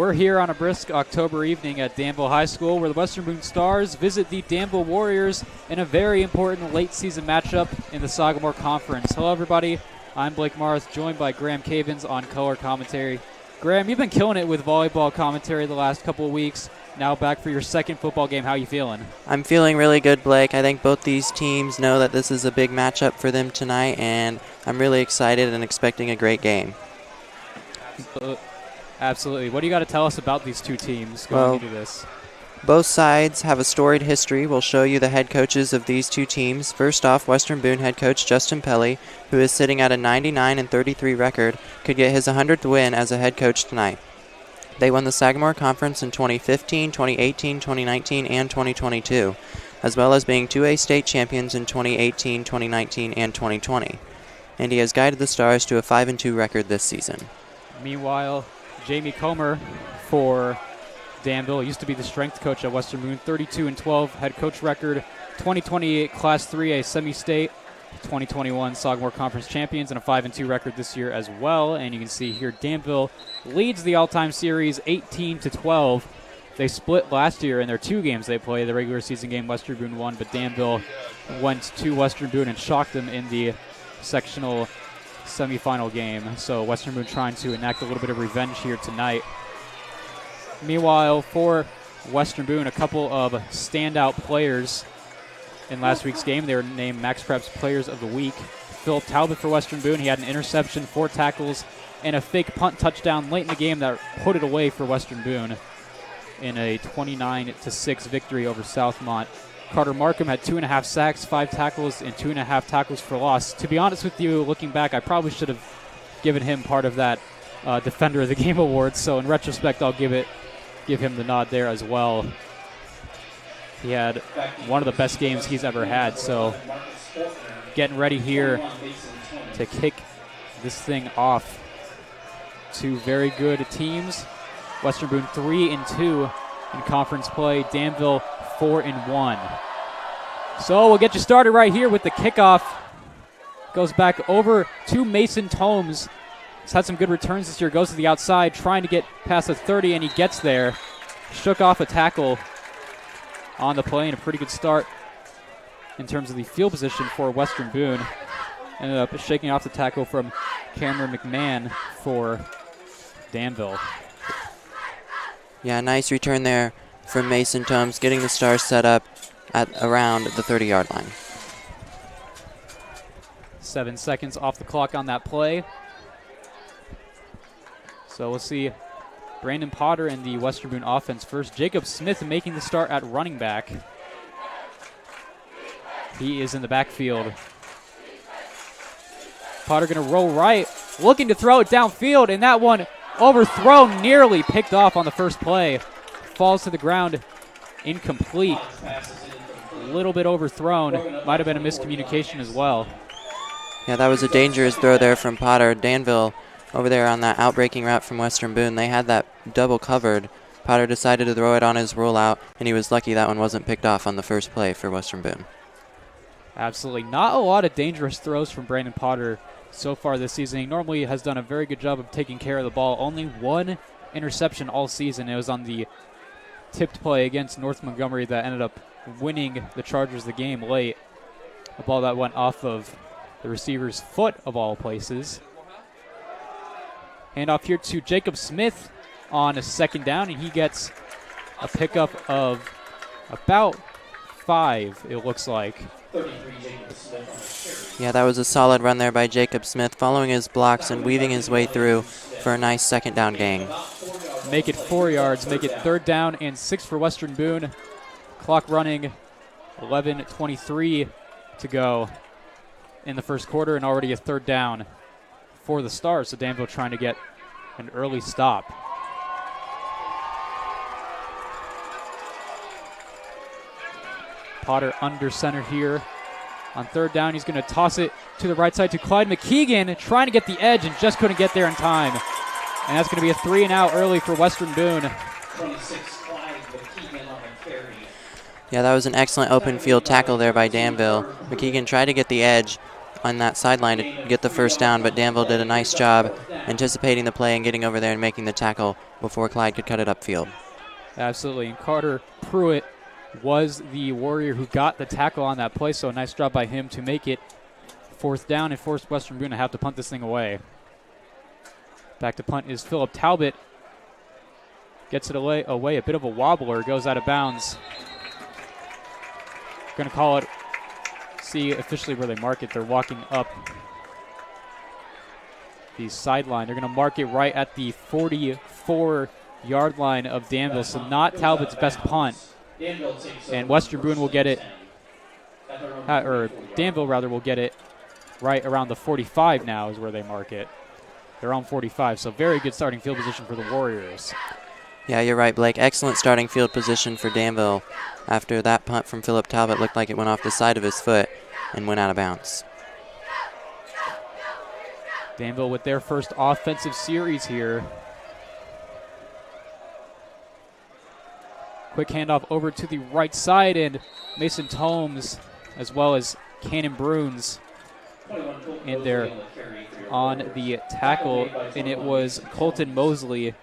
We're here on a brisk October evening at Danville High School where the Western Boone Stars visit the Danville Warriors in a very important late season matchup in the Sagamore Conference. Hello everybody, I'm Blake Marth, joined by Graham Cavins on color commentary. Graham, you've been killing it with volleyball commentary the last couple of weeks. Now back for your second football game. How are you feeling? I'm feeling really good, Blake. I think both these teams know that this is a big matchup for them tonight, and I'm really excited and expecting a great game. Absolutely. What do you got to tell us about these two teams going into this? Both sides have a storied history. We'll show you the head coaches of these two teams. First off, Western Boone head coach Justin Pelly, who is sitting at a 99-33 record, could get his 100th win as a head coach tonight. They won the Sagamore Conference in 2015, 2018, 2019, and 2022, as well as being 2A state champions in 2018, 2019, and 2020. And he has guided the Stars to a 5-2 record this season. Meanwhile, Jamie Comer for Danville used to be the strength coach at Western Boone, 32-12 head coach record, 2020 Class 3A semi-state, 2021 Sagamore Conference champions, and a 5-2 record this year as well. And you can see here Danville leads the all-time series 18-12. They split last year in their two games they played. The regular season game Western Boone won, but Danville went to Western Boone and shocked them in the sectional semifinal game. So Western Boone trying to enact a little bit of revenge here tonight. Meanwhile, for Western Boone, a couple of standout players in last week's game. They were named Max Preps Players of the Week. Philip Talbot for Western Boone. He had an interception, 4 tackles, and a fake punt touchdown late in the game that put it away for Western Boone in a 29-6 victory over Southmont. Carter Markham had 2.5 sacks, 5 tackles, and 2.5 tackles for loss. To be honest with you, looking back, I probably should have given him part of that Defender of the Game award. So in retrospect, I'll give him the nod there as well. He had one of the best games he's ever had. So getting ready here to kick this thing off. Two very good teams. Western Boone 3-2 in conference play. Danville 4-1. So we'll get you started right here with the kickoff. Goes back over to Mason Tomes. He's had some good returns this year. Goes to the outside, trying to get past the 30, and he gets there. Shook off a tackle on the play, and a pretty good start in terms of the field position for Western Boone. Ended up shaking off the tackle from Cameron McMahon for Danville. Yeah, nice return there from Mason Tomes, getting the Stars set up at around the 30-yard line. 7 seconds off the clock on that play. So we'll see Brandon Potter in the Western Boone offense first. Jacob Smith making the start at running back. He is in the backfield. Potter going to roll right, looking to throw it downfield, and that one overthrown, nearly picked off on the first play. Falls to the ground, incomplete. A little bit overthrown. Might have been a miscommunication as well. Yeah, that was a dangerous throw there from Potter. Danville over there on that outbreaking route from Western Boone, they had that double covered. Potter decided to throw it on his rollout, and he was lucky that one wasn't picked off on the first play for Western Boone. Absolutely. Not a lot of dangerous throws from Brandon Potter so far this season. He normally has done a very good job of taking care of the ball. Only one interception all season. It was on the tipped play against North Montgomery that ended up winning the Chargers the game late. A ball that went off of the receiver's foot of all places. Handoff here to Jacob Smith on a second down, and he gets a pickup of about 5, it looks like. Yeah, that was a solid run there by Jacob Smith, following his blocks and weaving his way through for a nice second down gain. Make it 4 yards, make it 3rd down and 6 for Western Boone. Clock running, 11:23 to go in the first quarter, and already a 3rd down for the Stars. So Danville trying to get an early stop. Potter under center here. On 3rd down, he's going to toss it to the right side to Clyde McKeegan, trying to get the edge and just couldn't get there in time. And that's going to be a 3-and-out early for Western Boone. 26, Clyde McKeegan on the carry. Yeah, that was an excellent open field tackle there by Danville. McKeegan tried to get the edge on that sideline to get the first down, but Danville did a nice job anticipating the play and getting over there and making the tackle before Clyde could cut it upfield. Absolutely, and Carter Pruitt was the Warrior who got the tackle on that play, so a nice job by him to make it 4th down and forced Western Boone to have to punt this thing away. Back to punt is Philip Talbot. Gets it away, a bit of a wobbler, goes out of bounds. Going to call it, see officially where they mark it. They're walking up the sideline. They're going to mark it right at the 44-yard line of Danville, so not Talbot's best punt. And Western Boone will get it, or Danville rather will get it right around the 45 now is where they mark it. They're on 45, so very good starting field position for the Warriors. Yeah, you're right, Blake. Excellent starting field position for Danville after that punt from Philip Talbot looked like it went off the side of his foot and went out of bounds. Danville with their first offensive series here. Quick handoff over to the right side, and Mason Tomes as well as Cannon Bruins in there on the tackle, and it was Colton Mosley,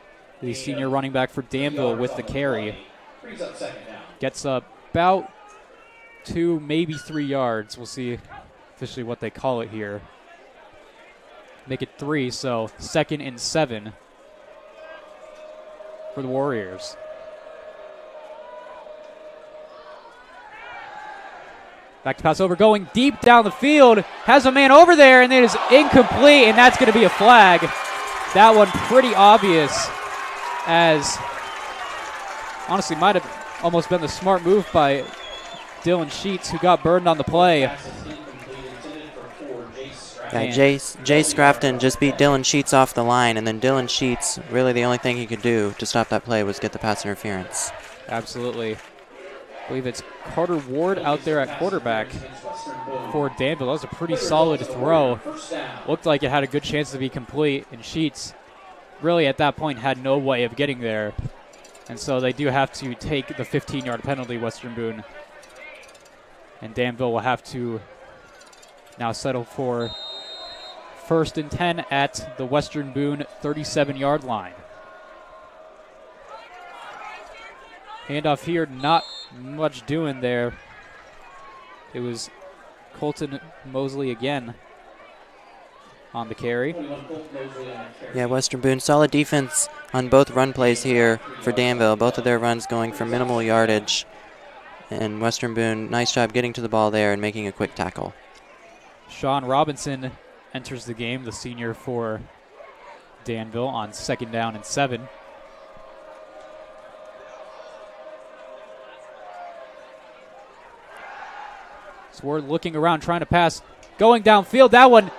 the senior running back for Danville, with the carry. Gets about 2, maybe 3 yards. We'll see officially what they call it here. Make it 3, so 2nd and 7 for the Warriors. Back to pass over, going deep down the field. Has a man over there, and it is incomplete, and that's going to be a flag. That one pretty obvious, as honestly might have almost been the smart move by Dylan Sheets, who got burned on the play. Yeah, Jay Scrafton just beat Dylan Sheets off the line, and then Dylan Sheets, really the only thing he could do to stop that play was get the pass interference. Absolutely. I believe it's Carter Ward out there at quarterback for Danville. That was a pretty solid throw. Looked like it had a good chance to be complete, and Sheets really at that point had no way of getting there. And so they do have to take the 15-yard penalty, Western Boone. And Danville will have to now settle for 1st and 10 at the Western Boone 37-yard line. Handoff here, not much doing there. It was Colton Mosley again on the carry. Yeah, Western Boone, solid defense on both run plays here for Danville. Both of their runs going for minimal yardage. And Western Boone, nice job getting to the ball there and making a quick tackle. Sean Robinson enters the game, the senior for Danville, on 2nd down and 7. Sword looking around, trying to pass, going downfield. That one,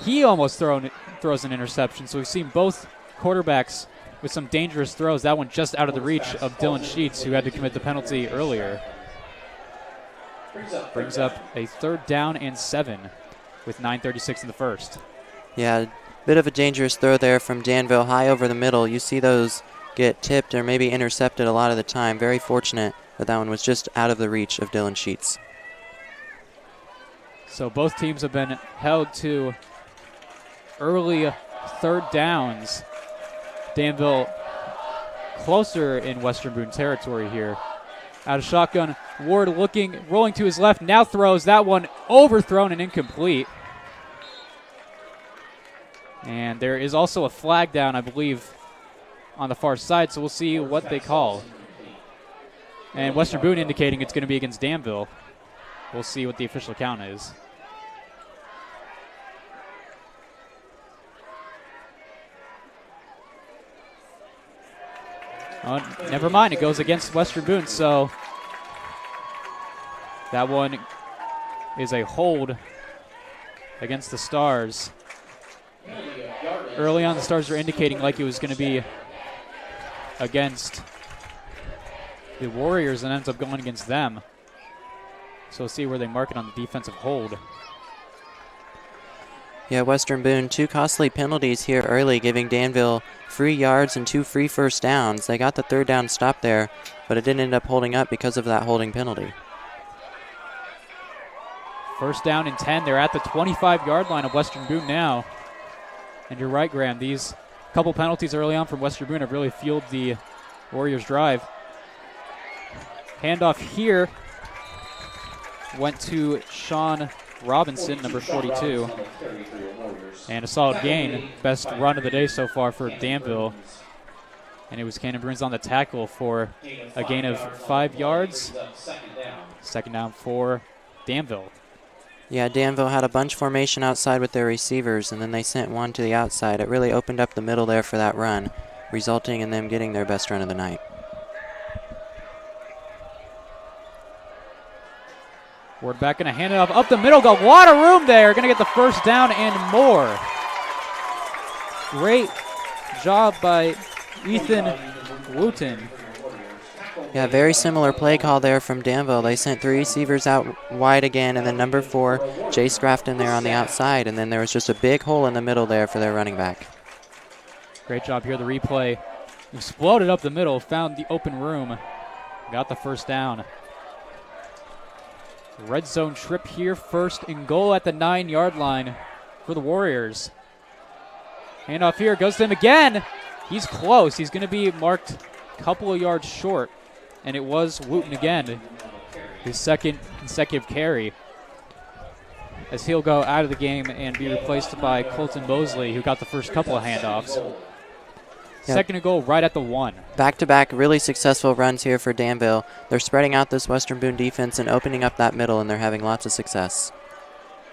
he almost throws an interception. So we've seen both quarterbacks with some dangerous throws. That one just out of the reach of Dylan Sheets, who had to commit the penalty earlier. Brings up a 3rd down and 7 with 9:36 in the first. Yeah, bit of a dangerous throw there from Danville, high over the middle. You see those get tipped or maybe intercepted a lot of the time. Very fortunate that that one was just out of the reach of Dylan Sheets. So both teams have been held to early 3rd downs. Danville closer in Western Boone territory here. Out of shotgun, Ward looking, rolling to his left, now throws. That one overthrown and incomplete. And there is also a flag down, I believe, on the far side, so we'll see what they call. And Western Boone indicating it's going to be against Danville. We'll see what the official count is. Oh, never mind, it goes against Western Boone, so that one is a hold against the Stars. Early on, the Stars were indicating like it was going to be against the Warriors and ends up going against them. So we'll see where they mark it on the defensive hold. Yeah, Western Boone, 2 costly penalties here early, giving Danville free yards and 2 free first downs. They got the 3rd down stop there, but it didn't end up holding up because of that holding penalty. 1st down and 10. They're at the 25-yard line of Western Boone now. And you're right, Graham, these couple penalties early on from Western Boone have really fueled the Warriors' drive. Handoff here went to Sean Robinson, number 42. And a solid gain. Best run of the day so far for Danville. And it was Cannon Bruins on the tackle for a gain of 5 yards. Second down for Danville. Yeah, Danville had a bunch formation outside with their receivers, and then they sent one to the outside. It really opened up the middle there for that run, resulting in them getting their best run of the night. Ward back going to hand it off up the middle. Got a lot of room there. Going to get the first down and more. Great job by Ethan Wooten. Yeah, very similar play call there from Danville. They sent 3 receivers out wide again, and then number 4, Jay Scrafton there on the outside, and then there was just a big hole in the middle there for their running back. Great job here. The replay exploded up the middle, found the open room, got the first down. Red zone trip here, first and goal at the 9-yard line for the Warriors. Handoff here, goes to him again. He's close. He's going to be marked a couple of yards short, and it was Wooten again, his second consecutive carry, as he'll go out of the game and be replaced by Colton Mosley, who got the first couple of handoffs. Yep. Second and goal right at the 1. Back-to-back really successful runs here for Danville. They're spreading out this Western Boone defense and opening up that middle, and they're having lots of success.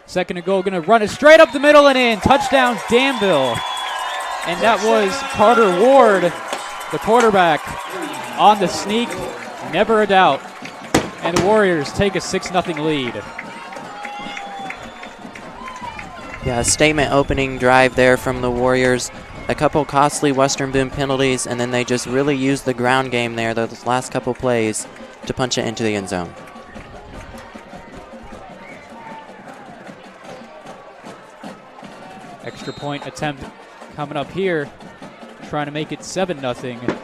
Second and goal, going to run it straight up the middle and in. Touchdown, Danville. And that was Carter Ward, the quarterback, on the sneak. Never a doubt. And the Warriors take a 6-0 lead. Yeah, a statement opening drive there from the Warriors. A couple costly Western Boone penalties, and then they just really used the ground game there, those last couple plays, to punch it into the end zone. Extra point attempt coming up here, trying to make it 7-0.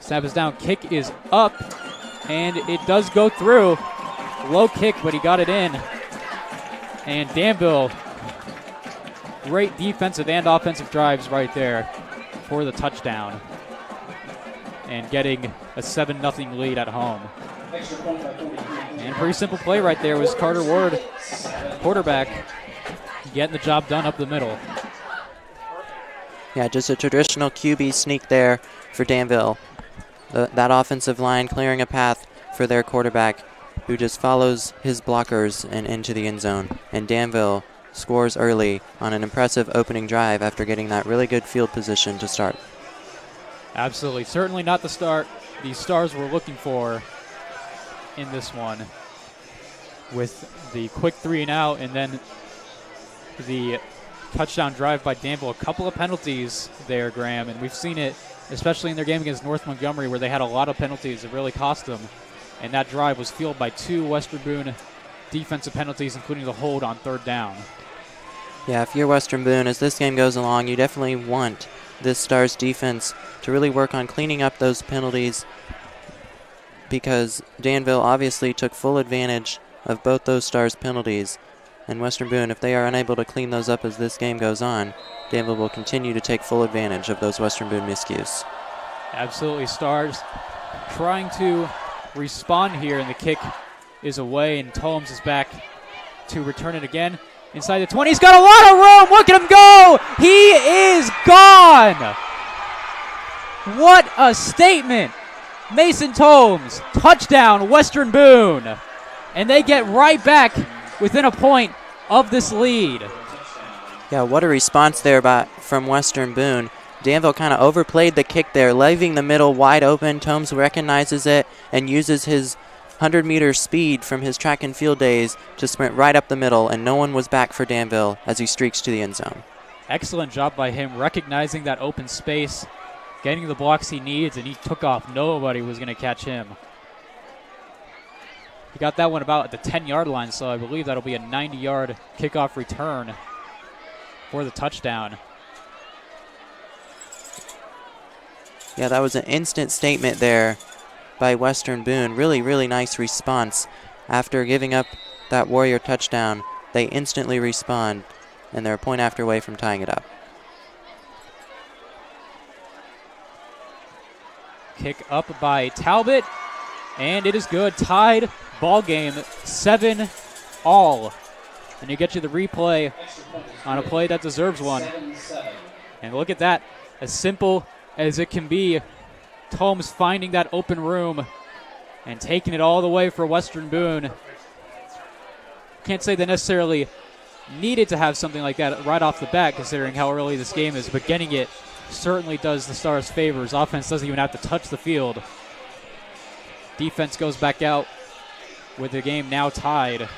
Snap is down, kick is up, and it does go through. Low kick, but he got it in. And Danville, great defensive and offensive drives right there for the touchdown. And getting a 7-0 lead at home. And pretty simple play right there was Carter Ward, quarterback, getting the job done up the middle. Yeah, just a traditional QB sneak there for Danville. That offensive line clearing a path for their quarterback, who just follows his blockers and into the end zone. And Danville scores early on an impressive opening drive after getting that really good field position to start. Absolutely. Certainly not the start the Stars were looking for in this one, with the quick 3-and-out and then the touchdown drive by Danville. A couple of penalties there, Graham, and we've seen it especially in their game against North Montgomery, where they had a lot of penalties that really cost them. And that drive was fueled by 2 Western Boone defensive penalties, including the hold on 3rd down. Yeah, if you're Western Boone, as this game goes along, you definitely want this Stars defense to really work on cleaning up those penalties, because Danville obviously took full advantage of both those Stars penalties. And Western Boone, if they are unable to clean those up as this game goes on, Danville will continue to take full advantage of those Western Boone miscues. Absolutely. Stars trying to respond here, and the kick is away, and Tomes is back to return it again. Inside the 20, he's got a lot of room. Look at him go. He is gone. What a statement. Mason Tomes, touchdown, Western Boone. And they get right back within a point of this lead. Yeah, what a response there from Western Boone. Danville kind of overplayed the kick there, leaving the middle wide open. Tomes recognizes it and uses his 100-meter speed from his track and field days to sprint right up the middle, and no one was back for Danville as he streaks to the end zone. Excellent job by him, recognizing that open space, getting the blocks he needs, and he took off. Nobody was going to catch him. He got that one about at the 10-yard line, so I believe that'll be a 90-yard kickoff return for the touchdown. Yeah, that was an instant statement there by Western Boone. Really, really nice response. After giving up that Warrior touchdown, they instantly respond, and they're a point after away from tying it up. Pick up by Talbot, and it is good. Tied, ball game, 7-all. And you get you the replay on a play that deserves one. And look at that, as simple as it can be. Tomes finding that open room and taking it all the way for Western Boone. Can't say they necessarily needed to have something like that right off the bat, considering how early this game is, but getting it certainly does the Stars favors. Offense doesn't even have to touch the field. Defense goes back out with the game now tied.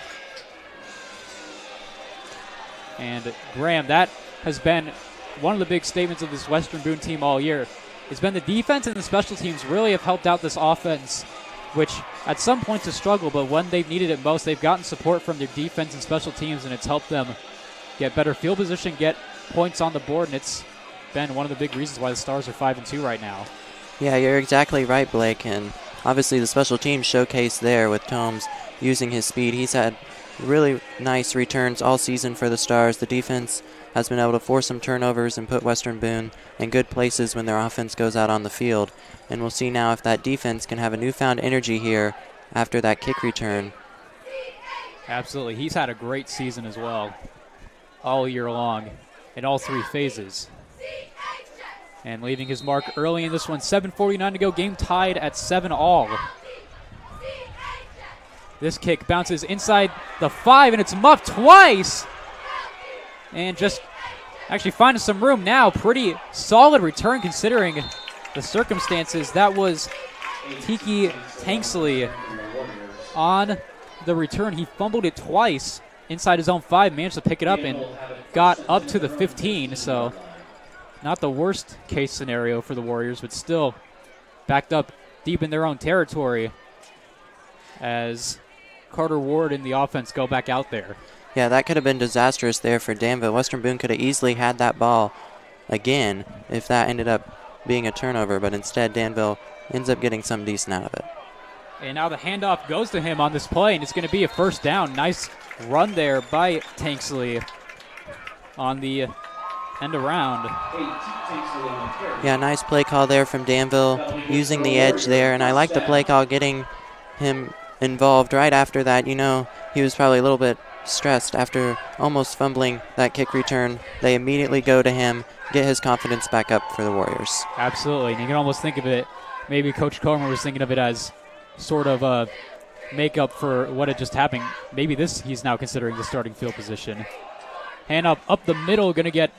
And Graham, that has been one of the big statements of this Western Boone team all year. It's been the defense and the special teams really have helped out this offense, which at some points has struggled, but when they've needed it most, they've gotten support from their defense and special teams, and it's helped them get better field position, get points on the board, and it's been one of the big reasons why the Stars are 5-2 right now. Yeah, you're exactly right, Blake, and obviously the special teams showcase there with Tomes using his speed. He's had really nice returns all season for the Stars. The defense has been able to force some turnovers and put Western Boone in good places when their offense goes out on the field. And we'll see now if that defense can have a newfound energy here after that kick return. Absolutely. He's had a great season as well all year long in all three phases. And leaving his mark early in this one, 7:49 to go, game tied at 7-all. This kick bounces inside the 5, and it's muffed twice. And just actually finding some room now. Pretty solid return considering the circumstances. That was Tiki Tanksley on the return. He fumbled it twice inside his own 5, managed to pick it up and got up to the 15. So not the worst case scenario for the Warriors, but still backed up deep in their own territory as Carter Ward and the offense go back out there. Yeah, that could have been disastrous there for Danville. Western Boone could have easily had that ball again if that ended up being a turnover, but instead Danville ends up getting some decent out of it. And now the handoff goes to him on this play, and it's going to be a first down. Nice run there by Tanksley on the end around. Yeah, nice play call there from Danville, using the edge there, and I like the play call getting him involved right after that. You know, he was probably a little bit stressed after almost fumbling that kick return. They immediately go to him, get his confidence back up for the Warriors. Absolutely, and you can almost think of it, maybe Coach Comer was thinking of it as sort of a makeup for what had just happened. Maybe this he's now considering the starting field position. Hand up the middle, going to get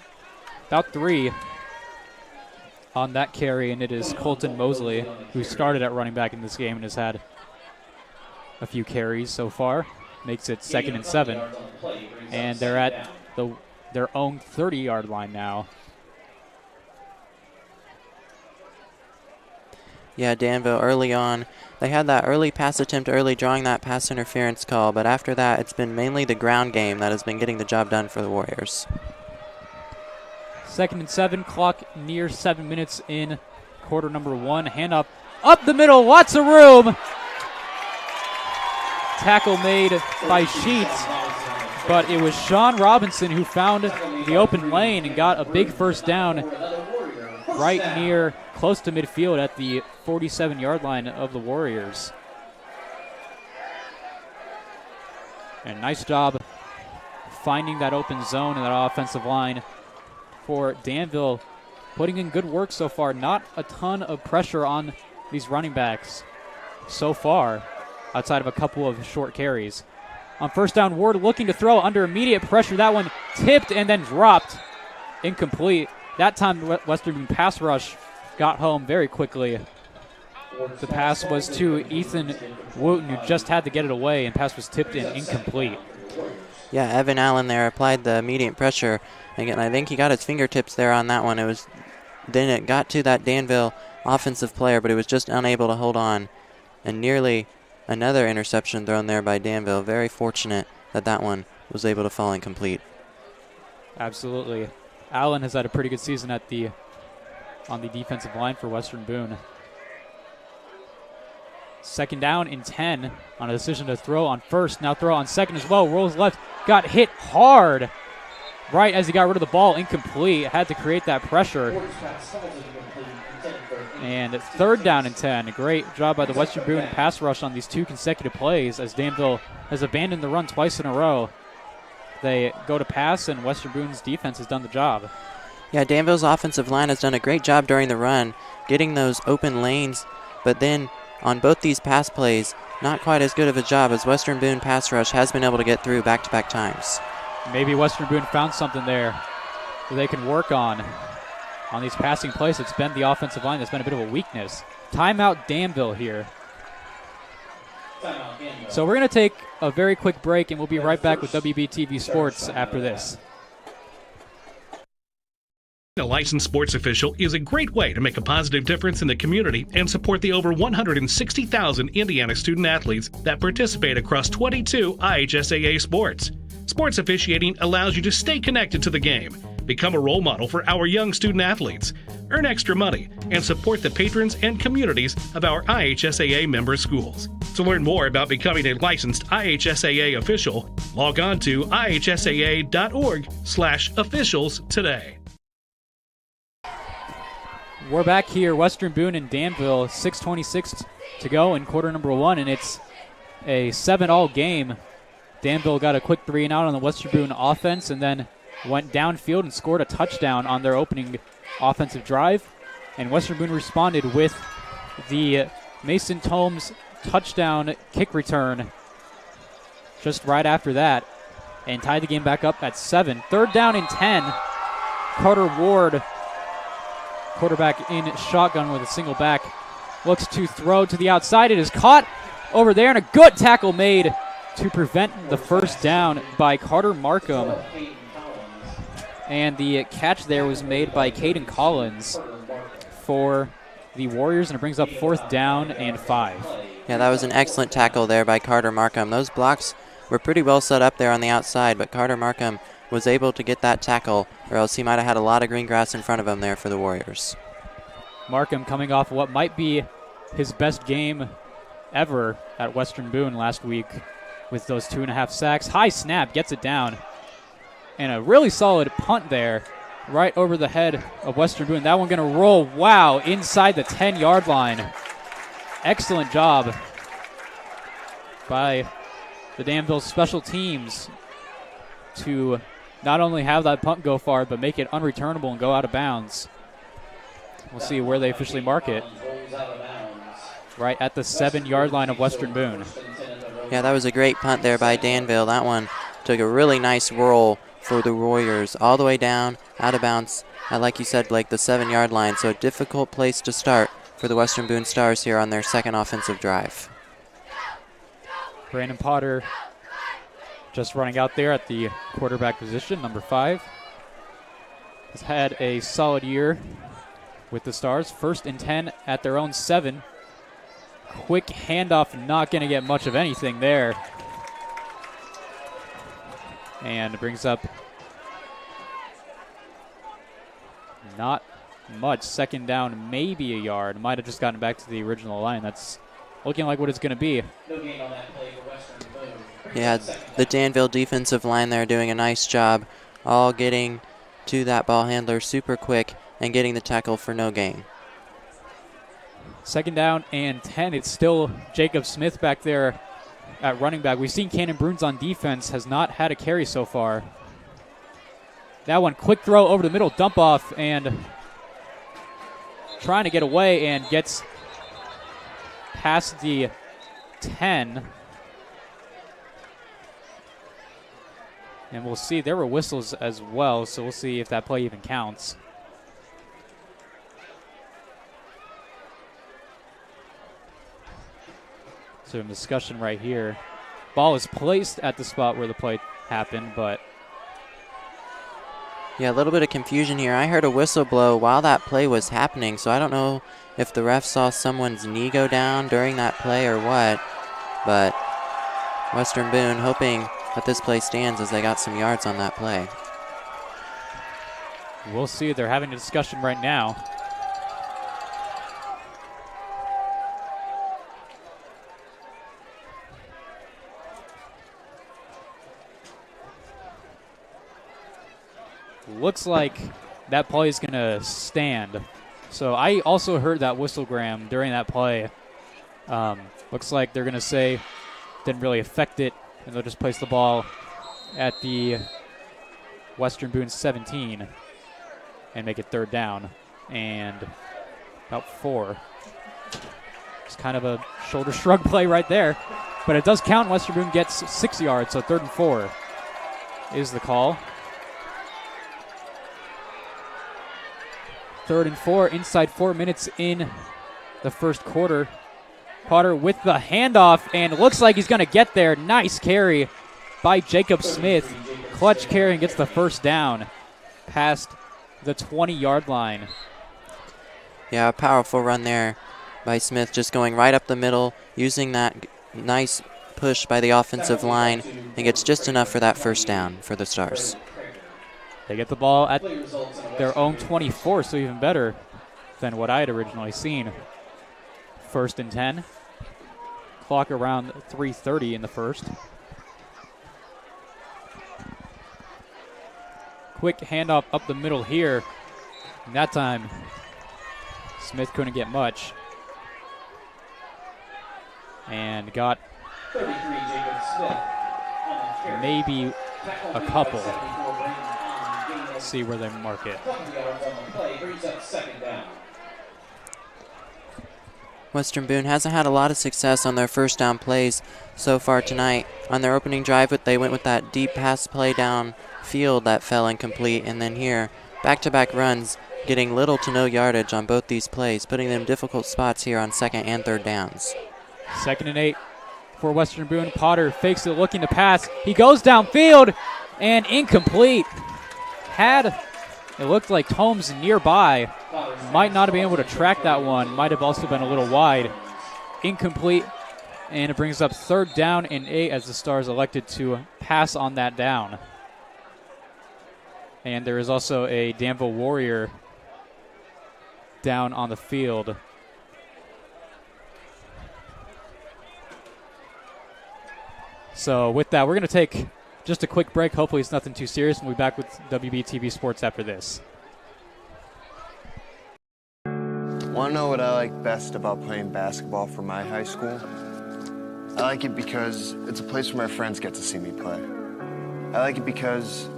about 3 on that carry, and it is Colton Mosley, who started at running back in this game and has had a few carries so far. Makes it 2nd and 7. And they're at their own 30-yard line now. Yeah, Danville early on, they had that early pass attempt early, drawing that pass interference call, but after that it's been mainly the ground game that has been getting the job done for the Warriors. 2nd and 7, clock near 7 minutes in quarter number 1. Hand up the middle, lots of room. Tackle made by Sheets, but it was Sean Robinson who found the open lane and got a big first down right near close to midfield at the 47-yard line of the Warriors. And nice job finding that open zone in that offensive line for Danville, putting in good work so far. Not a ton of pressure on these running backs so far, outside of a couple of short carries. On first down, Ward looking to throw under immediate pressure. That one tipped and then dropped. Incomplete. That time, Western Boone pass rush got home very quickly. The pass was to Ethan Wooten, who just had to get it away, and pass was tipped and incomplete. Yeah, Evan Allen there applied the immediate pressure. Again, I think he got his fingertips there on that one. Then it got to that Danville offensive player, but he was just unable to hold on. And nearly another interception thrown there by Danville. Very fortunate that that one was able to fall incomplete. Absolutely. Allen has had a pretty good season on the defensive line for Western Boone. 2nd down and 10 on a decision to throw on first. Now throw on 2nd as well. Rolls left. Got hit hard right as he got rid of the ball, incomplete. Had to create that pressure. And 3rd down and 10. Great job by the Western Boone pass rush on these 2 consecutive plays as Danville has abandoned the run twice in a row. They go to pass, and Western Boone's defense has done the job. Yeah, Danville's offensive line has done a great job during the run, getting those open lanes, but then on both these pass plays, not quite as good of a job as Western Boone pass rush has been able to get through back-to-back times. Maybe Western Boone found something there that they can work on these passing plays. It's been the offensive line that's been a bit of a weakness. Timeout Danville here. So we're going to take a very quick break, and we'll be right back with WBTV Sports after this. A licensed sports official is a great way to make a positive difference in the community and support the over 160,000 Indiana student athletes that participate across 22 IHSAA sports. Sports officiating allows you to stay connected to the game, become a role model for our young student athletes, earn extra money, and support the patrons and communities of our IHSAA member schools. To learn more about becoming a licensed IHSAA official, log on to ihsaa.org/officials today. We're back here, Western Boone and Danville, 6:26 to go in quarter number 1, and it's a 7-all game. Danville got a quick 3-and-out on the Western Boone offense and then went downfield and scored a touchdown on their opening offensive drive. And Western Boone responded with the Mason Tomes touchdown kick return just right after that and tied the game back up at 7. 3rd down and 10. Carter Ward, quarterback in shotgun with a single back, looks to throw to the outside. It is caught over there, and a good tackle made to prevent the first down by Carter Markham. And the catch there was made by Caden Collins for the Warriors, and it brings up 4th down and 5. Yeah, that was an excellent tackle there by Carter Markham. Those blocks were pretty well set up there on the outside, but Carter Markham was able to get that tackle, or else he might have had a lot of green grass in front of him there for the Warriors. Markham coming off what might be his best game ever at Western Boone last week with those 2.5 sacks. High snap, gets it down. And a really solid punt there right over the head of Western Boone. That one going to roll, wow, inside the 10-yard line. Excellent job by the Danville special teams to not only have that punt go far, but make it unreturnable and go out of bounds. We'll see where they officially mark it. Right at the 7-yard line of Western Boone. Yeah, that was a great punt there by Danville. That one took a really nice roll for the Warriors all the way down, out of bounds, at, like you said, Blake, the 7-yard line. So a difficult place to start for the Western Boone Stars here on their second offensive drive. Brandon Potter just running out there at the quarterback position, number 5. Has had a solid year with the Stars. 1st and 10 at their own 7. Quick handoff, not going to get much of anything there. And it brings up not much. 2nd down, maybe a yard. Might have just gotten back to the original line. That's looking like what it's going to be. No gain on that play for Western Boone. Yeah, the Danville defensive line there doing a nice job, all getting to that ball handler super quick and getting the tackle for no gain. 2nd down and 10. It's still Jacob Smith back there at running back. We've seen Cannon Bruns on defense, has not had a carry so far. That one, quick throw over the middle, dump off, and trying to get away and gets past the 10. And we'll see, there were whistles as well, so we'll see if that play even counts. Some discussion right here. Ball is placed at the spot where the play happened, but yeah, a little bit of confusion here. I heard a whistle blow while that play was happening, so I don't know if the ref saw someone's knee go down during that play or what, but Western Boone hoping that this play stands as they got some yards on that play. We'll see. They're having a discussion right now. looks like that play is going to stand. So I also heard that whistlegram during that play. Looks like they're going to say didn't really affect it, and they'll just place the ball at the Western Boone 17 and make it 3rd down and about 4. It's kind of a shoulder shrug play right there, but it does count. Western Boone gets 6 yards, so 3rd and 4 is the call. 3rd and 4 inside 4 minutes in the first quarter. Potter with the handoff, and it looks like he's going to get there. Nice carry by Jacob Smith. Clutch carry and gets the 1st down past the 20-yard line. Yeah, a powerful run there by Smith, just going right up the middle, using that nice push by the offensive line, and gets just enough for that 1st down for the Stars. They get the ball at their own 24, so even better than what I had originally seen. 1st and 10. Clock around 3:30 in the first. Quick handoff up the middle here. And that time, Smith couldn't get much. And got maybe a couple. Let's see where they mark it. Western Boone hasn't had a lot of success on their 1st down plays so far tonight. On their opening drive, they went with that deep pass play down field that fell incomplete, and then here, back-to-back runs, getting little to no yardage on both these plays, putting them in difficult spots here on 2nd and 3rd downs. 2nd and 8 for Western Boone. Potter fakes it, looking to pass. He goes downfield, and incomplete. It looked like Holmes nearby. Might not have been able to track that one. Might have also been a little wide. Incomplete, and it brings up 3rd down and 8 as the Stars elected to pass on that down. And there is also a Danville Warrior down on the field. So with that, we're going to take just a quick break. Hopefully it's nothing too serious. We'll be back with WBTV Sports after this. Want to know what I like best about playing basketball for my high school? I like it because it's a place where my friends get to see me play. I like it because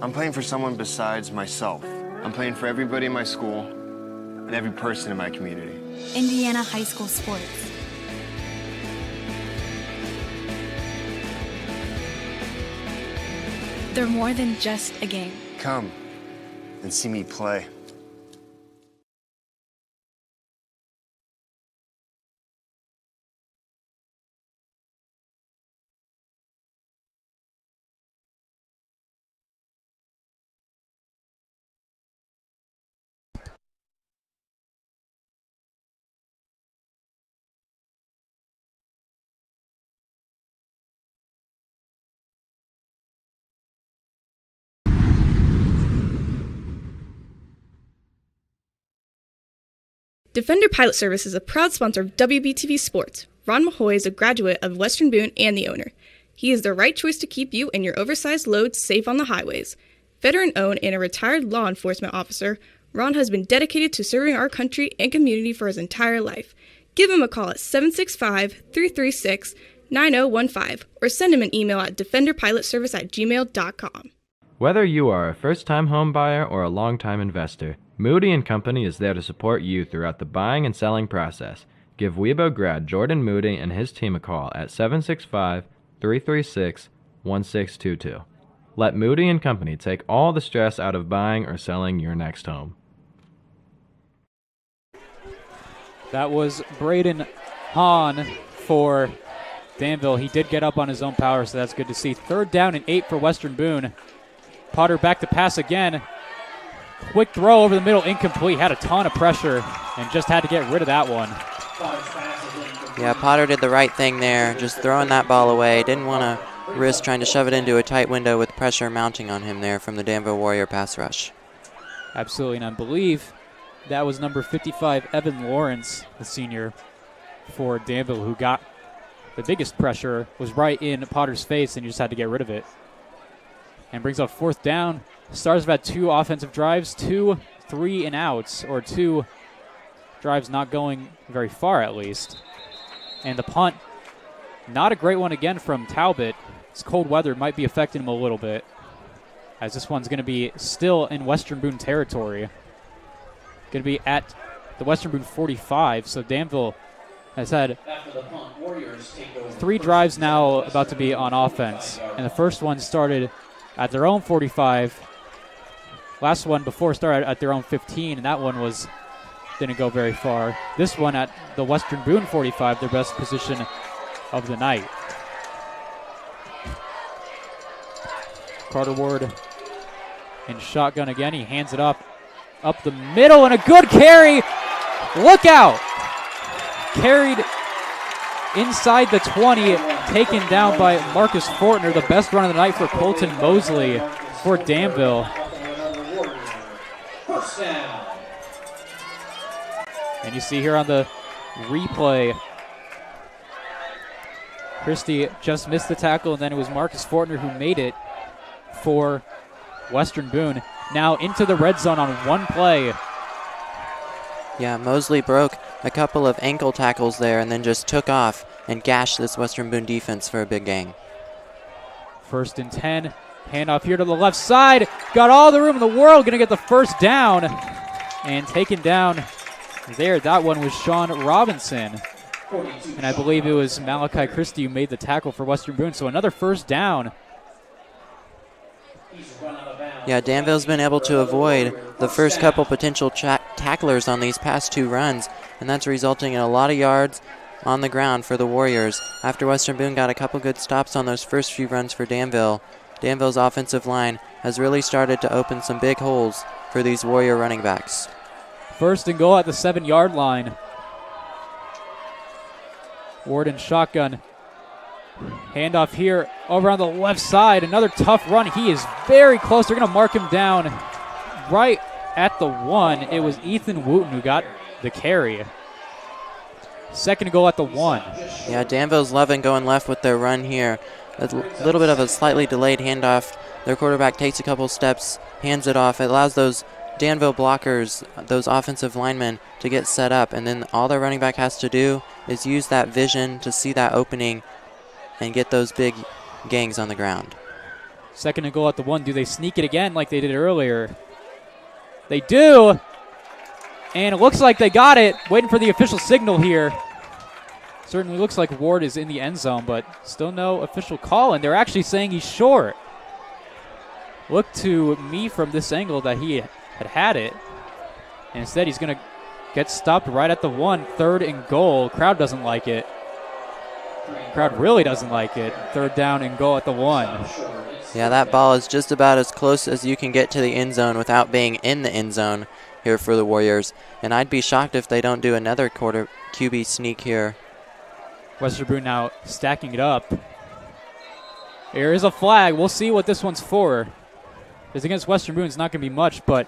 I'm playing for someone besides myself. I'm playing for everybody in my school and every person in my community. Indiana High School Sports. They're more than just a game. Come and see me play. Defender Pilot Service is a proud sponsor of WBTV Sports. Ron Mahoy is a graduate of Western Boone and the owner. He is the right choice to keep you and your oversized loads safe on the highways. Veteran-owned and a retired law enforcement officer, Ron has been dedicated to serving our country and community for his entire life. Give him a call at 765-336-9015 or send him an email at defenderpilotservice@gmail.com. Whether you are a first-time home buyer or a long-time investor, Moody & Company is there to support you throughout the buying and selling process. Give Weibo grad Jordan Moody and his team a call at 765-336-1622. Let Moody & Company take all the stress out of buying or selling your next home. That was Braden Hahn for Danville. He did get up on his own power, so that's good to see. 3rd down and 8 for Western Boone. Potter back to pass again. Quick throw over the middle, incomplete. Had a ton of pressure and just had to get rid of that one. Yeah, Potter did the right thing there, just throwing that ball away. Didn't want to risk trying to shove it into a tight window with pressure mounting on him there from the Danville Warrior pass rush. Absolutely, and I believe that was number 55, Evan Lawrence, the senior for Danville, who got the biggest pressure, was right in Potter's face, and you just had to get rid of it. and brings up 4th down. Stars have had 2 offensive drives, 2 3-and-outs, or 2 drives not going very far at least. And the punt, not a great one again from Talbot. This cold weather might be affecting him a little bit, as this one's going to be still in Western Boone territory. Going to be at the Western Boone 45, so Danville has had 3 drives now about to be on offense. And the first one started at their own 45. Last one before started at their own 15, and that one didn't go very far. This one at the Western Boone 45, their best position of the night. Carter Ward in shotgun again. He hands it up the middle, and a good carry. Look out! Carried inside the 20, taken down by Marcus Fortner, the best run of the night for Colton Mosley for Danville. And you see here on the replay, Christie just missed the tackle, and then it was Marcus Fortner who made it for Western Boone. Now into the red zone on one play. Yeah, Mosley broke a couple of ankle tackles there and then just took off and gashed this Western Boone defense for a big gain. 1st and 10. Handoff here to the left side. Got all the room in the world. Going to get the first down. And taken down there. That one was Sean Robinson. And I believe it was Malachi Christie who made the tackle for Western Boone. So another first down. Yeah, Danville's been able to avoid the first couple potential tacklers on these past 2 runs, and that's resulting in a lot of yards on the ground for the Warriors. After Western Boone got a couple good stops on those first few runs for Danville, Danville's offensive line has really started to open some big holes for these Warrior running backs. 1st and goal at the 7-yard line. Ward in shotgun. Handoff here over on the left side. Another tough run. He is very close. They're going to mark him down right at the 1. It was Ethan Wooten who got the carry. 2nd and goal at the 1. Yeah, Danville's loving going left with their run here. A little bit of a slightly delayed handoff. Their quarterback takes a couple steps, hands it off. It allows those Danville blockers, those offensive linemen, to get set up, and then all their running back has to do is use that vision to see that opening and get those big gangs on the ground. 2nd and goal at the 1. Do they sneak it again like they did earlier? They do. And it looks like they got it. Waiting for the official signal here. Certainly looks like Ward is in the end zone, but still no official call, and they're actually saying he's short. Looked to me from this angle that he had it. And instead he's going to get stopped right at the 1. 3rd and goal. Crowd doesn't like it. Crowd really doesn't like it. 3rd down and goal at the 1. Yeah, that ball is just about as close as you can get to the end zone without being in the end zone here for the Warriors. And I'd be shocked if they don't do another quarter QB sneak here. Western Boone now stacking it up. There is a flag. We'll see what this one's for. Because against Western Boone, it's not going to be much, but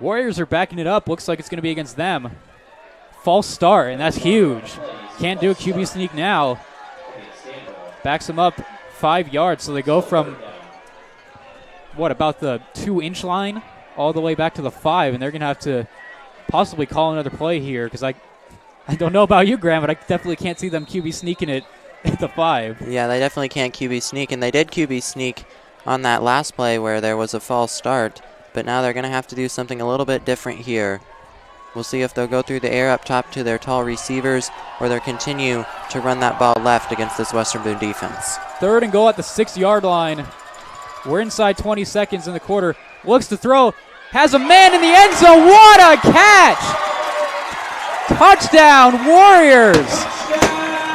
Warriors are backing it up. Looks like it's going to be against them. False start, and that's huge. Can't do a QB sneak now. Backs them up 5 yards, so they go from, about the 2-inch line all the way back to the 5, and they're going to have to possibly call another play here, because I don't know about you, Graham, but I definitely can't see them QB sneaking it at the 5. Yeah, they definitely can't QB sneak, and they did QB sneak on that last play where there was a false start, but now they're going to have to do something a little bit different here. We'll see if they'll go through the air up top to their tall receivers or they'll continue to run that ball left against this Western Boone defense. 3rd and goal at the 6-yard line. We're inside 20 seconds in the quarter. Looks to throw. Has a man in the end zone. What a catch! Touchdown, Warriors!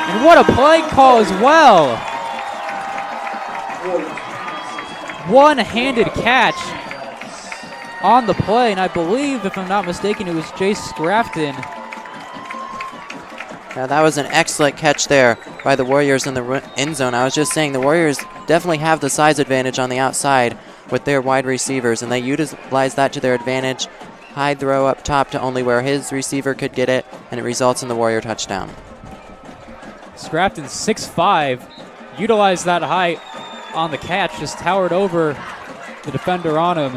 And what a play call as well. One-handed catch on the play, and I believe, if I'm not mistaken, it was Jace Scrafton. Now that was an excellent catch there by the Warriors in the end zone. I was just saying the Warriors definitely have the size advantage on the outside with their wide receivers, and they utilize that to their advantage. High throw up top to only where his receiver could get it, and it results in the Warrior touchdown. Scrafton 6'5", utilized that high on the catch, just towered over the defender on him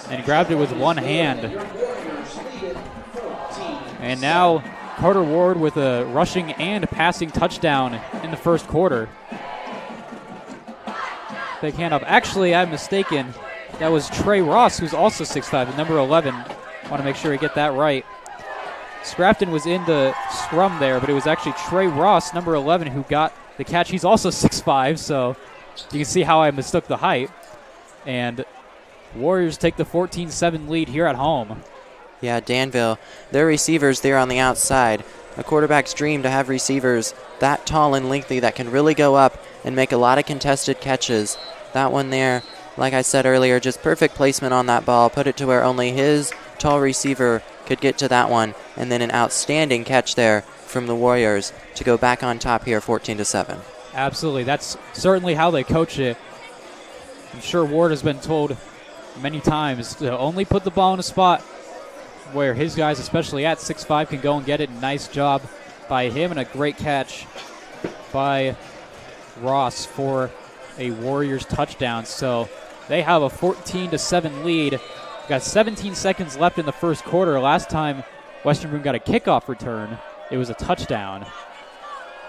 and grabbed it with one hand. And now Carter Ward with a rushing and passing touchdown in the first quarter. Big hand up. Actually, I'm mistaken. That was Trey Ross, who's also 6'5", the number 11. Want to make sure I get that right. Scrafton was in the scrum there, but it was actually Trey Ross, number 11, who got the catch. He's also 6'5", so you can see how I mistook the height. And Warriors take the 14-7 lead here at home. Yeah, Danville, their receivers there on the outside. A quarterback's dream to have receivers that tall and lengthy that can really go up and make a lot of contested catches. That one there, like I said earlier, just perfect placement on that ball. Put it to where only his tall receiver could get to that one. And then an outstanding catch there from the Warriors to go back on top here, 14-7. Absolutely. That's certainly how they coach it. I'm sure Ward has been told many times to only put the ball in a spot where his guys, especially at 6'5", can go and get it. Nice job by him and a great catch by Ross for a Warriors touchdown. So they have a 14-7 lead. Got 17 seconds left in the first quarter. Last time Western Boone got a kickoff return, it was a touchdown.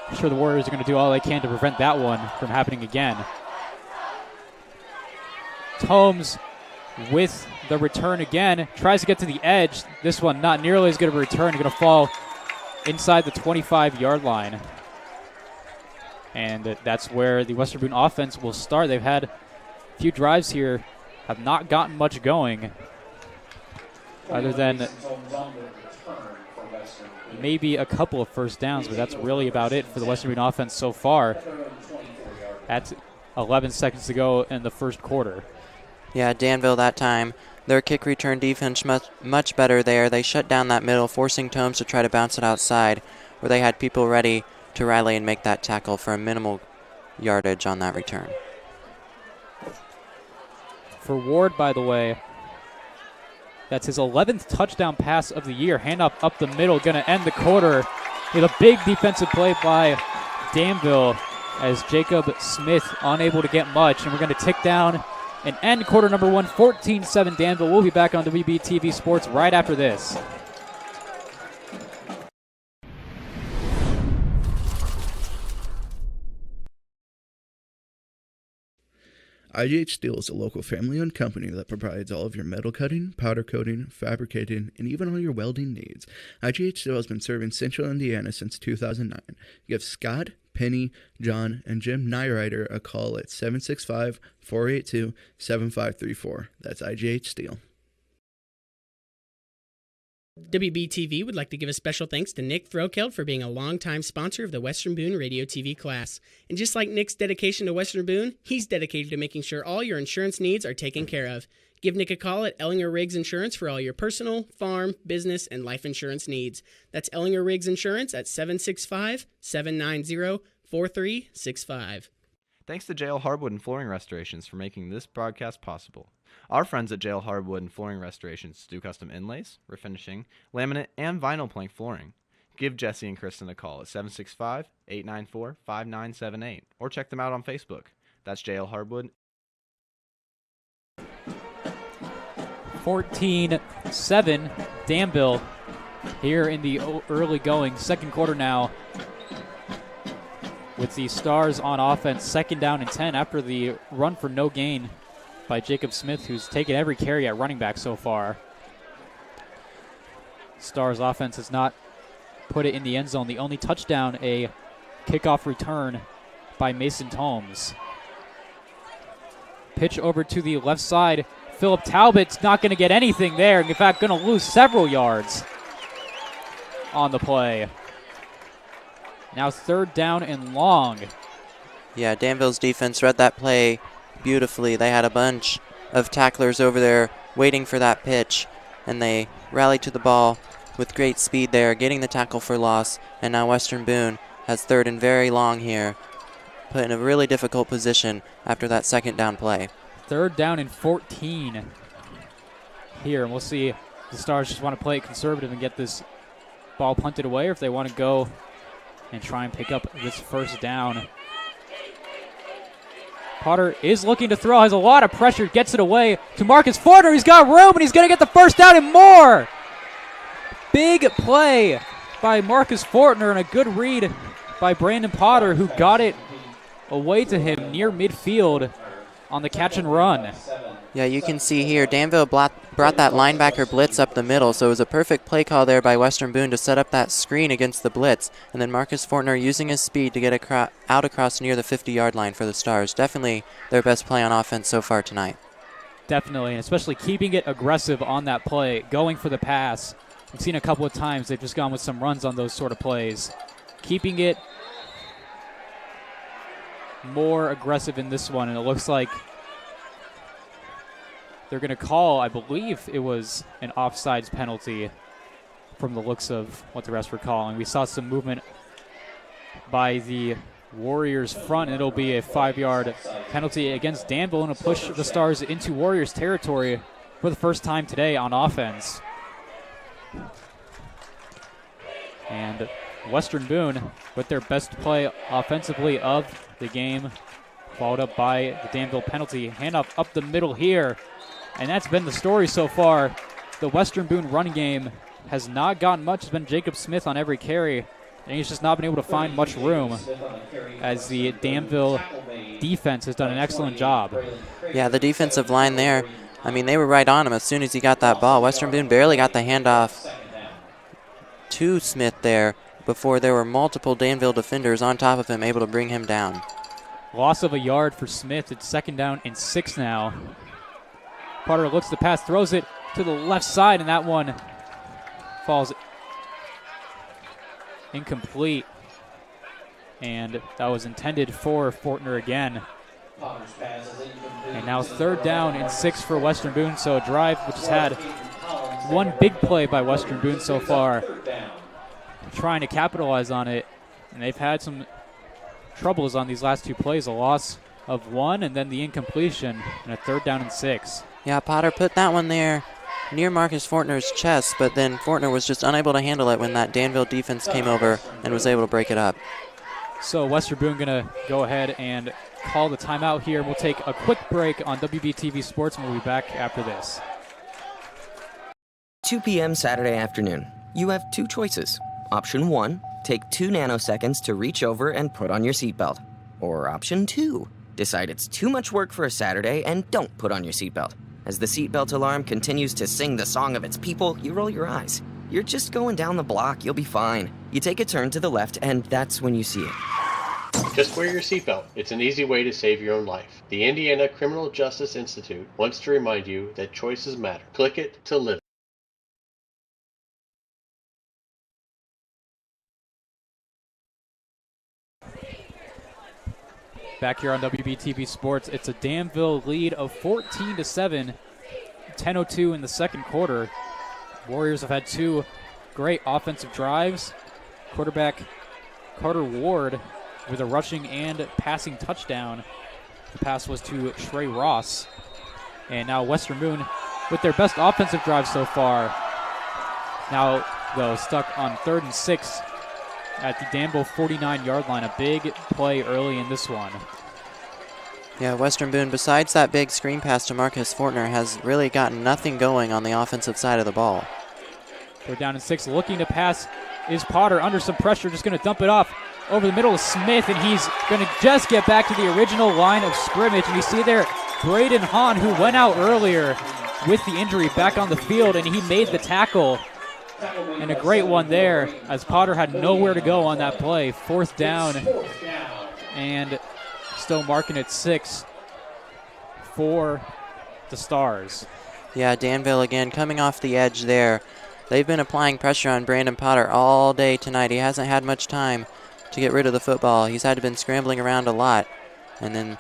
I'm sure the Warriors are going to do all they can to prevent that one from happening again. Tomes with the return again, tries to get to the edge. This one not nearly as good of a return, going to fall inside the 25-yard line. And that's where the Western Boone offense will start. They've had a few drives here, have not gotten much going, other than maybe a couple of first downs, but that's really about it for the Western Boone offense so far at 11 seconds to go in the first quarter. Yeah, Danville that time, their kick return defense much better there. They shut down that middle, forcing Tomes to try to bounce it outside, where they had people ready to rally and make that tackle for a minimal yardage on that return. For Ward, by the way, that's his 11th touchdown pass of the year. Hand up the middle, going to end the quarter with a big defensive play by Danville as Jacob Smith unable to get much. And we're going to tick down and end quarter number one, 14-7 Danville. We'll be back on WBTV Sports right after this. IGH Steel is a local family-owned company that provides all of your metal cutting, powder coating, fabricating, and even all your welding needs. IGH Steel has been serving Central Indiana since 2009. Give Scott, Penny, John, and Jim Nyrider a call at 765-482-7534. That's IGH Steel. WBTV would like to give a special thanks to Nick Throkeld for being a longtime sponsor of the Western Boone Radio TV class. And just like Nick's dedication to Western Boone, he's dedicated to making sure all your insurance needs are taken care of. Give Nick a call at Ellinger Riggs Insurance for all your personal, farm, business, and life insurance needs. That's Ellinger Riggs Insurance at 765-790-4365. Thanks to JL Hardwood and Flooring Restorations for making this broadcast possible. Our friends at JL Hardwood and Flooring Restorations do custom inlays, refinishing, laminate, and vinyl plank flooring. Give Jesse and Kristen a call at 765-894-5978 or check them out on Facebook. That's JL Hardwood. 14-7 Danville here in the early going. Second quarter now with the Stars on offense. Second down and 10 after the run for no gain by Jacob Smith, who's taken every carry at running back so far. Stars offense has not put it in the end zone. The only touchdown, a kickoff return by Mason Tomes. Pitch over to the left side. Philip Talbot's not going to get anything there. In fact, going to lose several yards on the play. Now third down and long. Yeah, Danville's defense read that play beautifully. They had a bunch of tacklers over there waiting for that pitch, and they rallied to the ball with great speed there, getting the tackle for loss. And now Western Boone has third and very long here, put in a really difficult position after that second down play. Third down and 14 here, and we'll see if the Stars just want to play it conservative and get this ball punted away, or if they want to go and try and pick up this first down. Potter is looking to throw, has a lot of pressure, gets it away to Marcus Fortner. He's got room, and he's going to get the first down and more. Big play by Marcus Fortner and a good read by Brandon Potter, who got it away to him near midfield on the catch and run. Yeah, you can see here Danville brought that linebacker blitz up the middle, so it was a perfect play call there by Western Boone to set up that screen against the blitz, and then Marcus Fortner using his speed to get out across near the 50-yard line for the Stars. Definitely their best play on offense so far tonight. Definitely, and especially keeping it aggressive on that play, going for the pass. We've seen a couple of times they've just gone with some runs on those sort of plays. Keeping it more aggressive in this one, and it looks like they're going to call, I believe it was an offsides penalty from the looks of what the refs were calling. We saw some movement by the Warriors front, and it'll be a 5-yard penalty against Danville, and it'll push the Stars into Warriors territory for the first time today on offense. And Western Boone with their best play offensively of the game, followed up by the Danville penalty. Handoff up the middle here. And that's been the story so far. The Western Boone running game has not gotten much. It's been Jacob Smith on every carry, and he's just not been able to find much room as the Danville defense has done an excellent job. Yeah, the defensive line there, I mean, they were right on him as soon as he got that ball. Western Boone barely got the handoff to Smith there before there were multiple Danville defenders on top of him able to bring him down. Loss of a yard for Smith. It's 2nd down and 6 now. Potter looks the pass, throws it to the left side, and that one falls incomplete. And that was intended for Fortner again. And now 3rd down and 6 for Western Boone, so a drive which has had one big play by Western Boone so far, trying to capitalize on it. And they've had some troubles on these last 2 plays, a loss of 1 and then the incompletion, and a 3rd down and 6. Yeah, Potter put that one there near Marcus Fortner's chest, but then Fortner was just unable to handle it when that Danville defense came over and was able to break it up. So Western Boone going to go ahead and call the timeout here. We'll take a quick break on WBTV Sports, and we'll be back after this. 2 p.m. Saturday afternoon. You have 2 choices. Option 1, take 2 nanoseconds to reach over and put on your seatbelt. Or option 2, decide it's too much work for a Saturday and don't put on your seatbelt. As the seatbelt alarm continues to sing the song of its people, you roll your eyes. You're just going down the block, you'll be fine. You take a turn to the left, and that's when you see it. Just wear your seatbelt. It's an easy way to save your own life. The Indiana Criminal Justice Institute wants to remind you that choices matter. Click it to live. Back here on WBTV Sports, it's a Danville lead of 14-7, 10:02 in the 2nd quarter. Warriors have had 2 great offensive drives. Quarterback Carter Ward with a rushing and passing touchdown. The pass was to Trey Ross. And now Western Boone with their best offensive drive so far. Now, though, stuck on 3rd and 6 at the Danville 49-yard line. A big play early in this one. Yeah, Western Boone, besides that big screen pass to Marcus Fortner, has really gotten nothing going on the offensive side of the ball. 3rd down and 6, looking to pass is Potter under some pressure, just going to dump it off over the middle of Smith, and he's going to just get back to the original line of scrimmage. And you see there Braden Hahn, who went out earlier with the injury, back on the field, and he made the tackle. And a great one there, as Potter had nowhere to go on that play. 4th down, and still marking it 6 for the Stars. Yeah, Danville again coming off the edge there. They've been applying pressure on Brandon Potter all day tonight. He hasn't had much time to get rid of the football. He's had to been scrambling around a lot. And then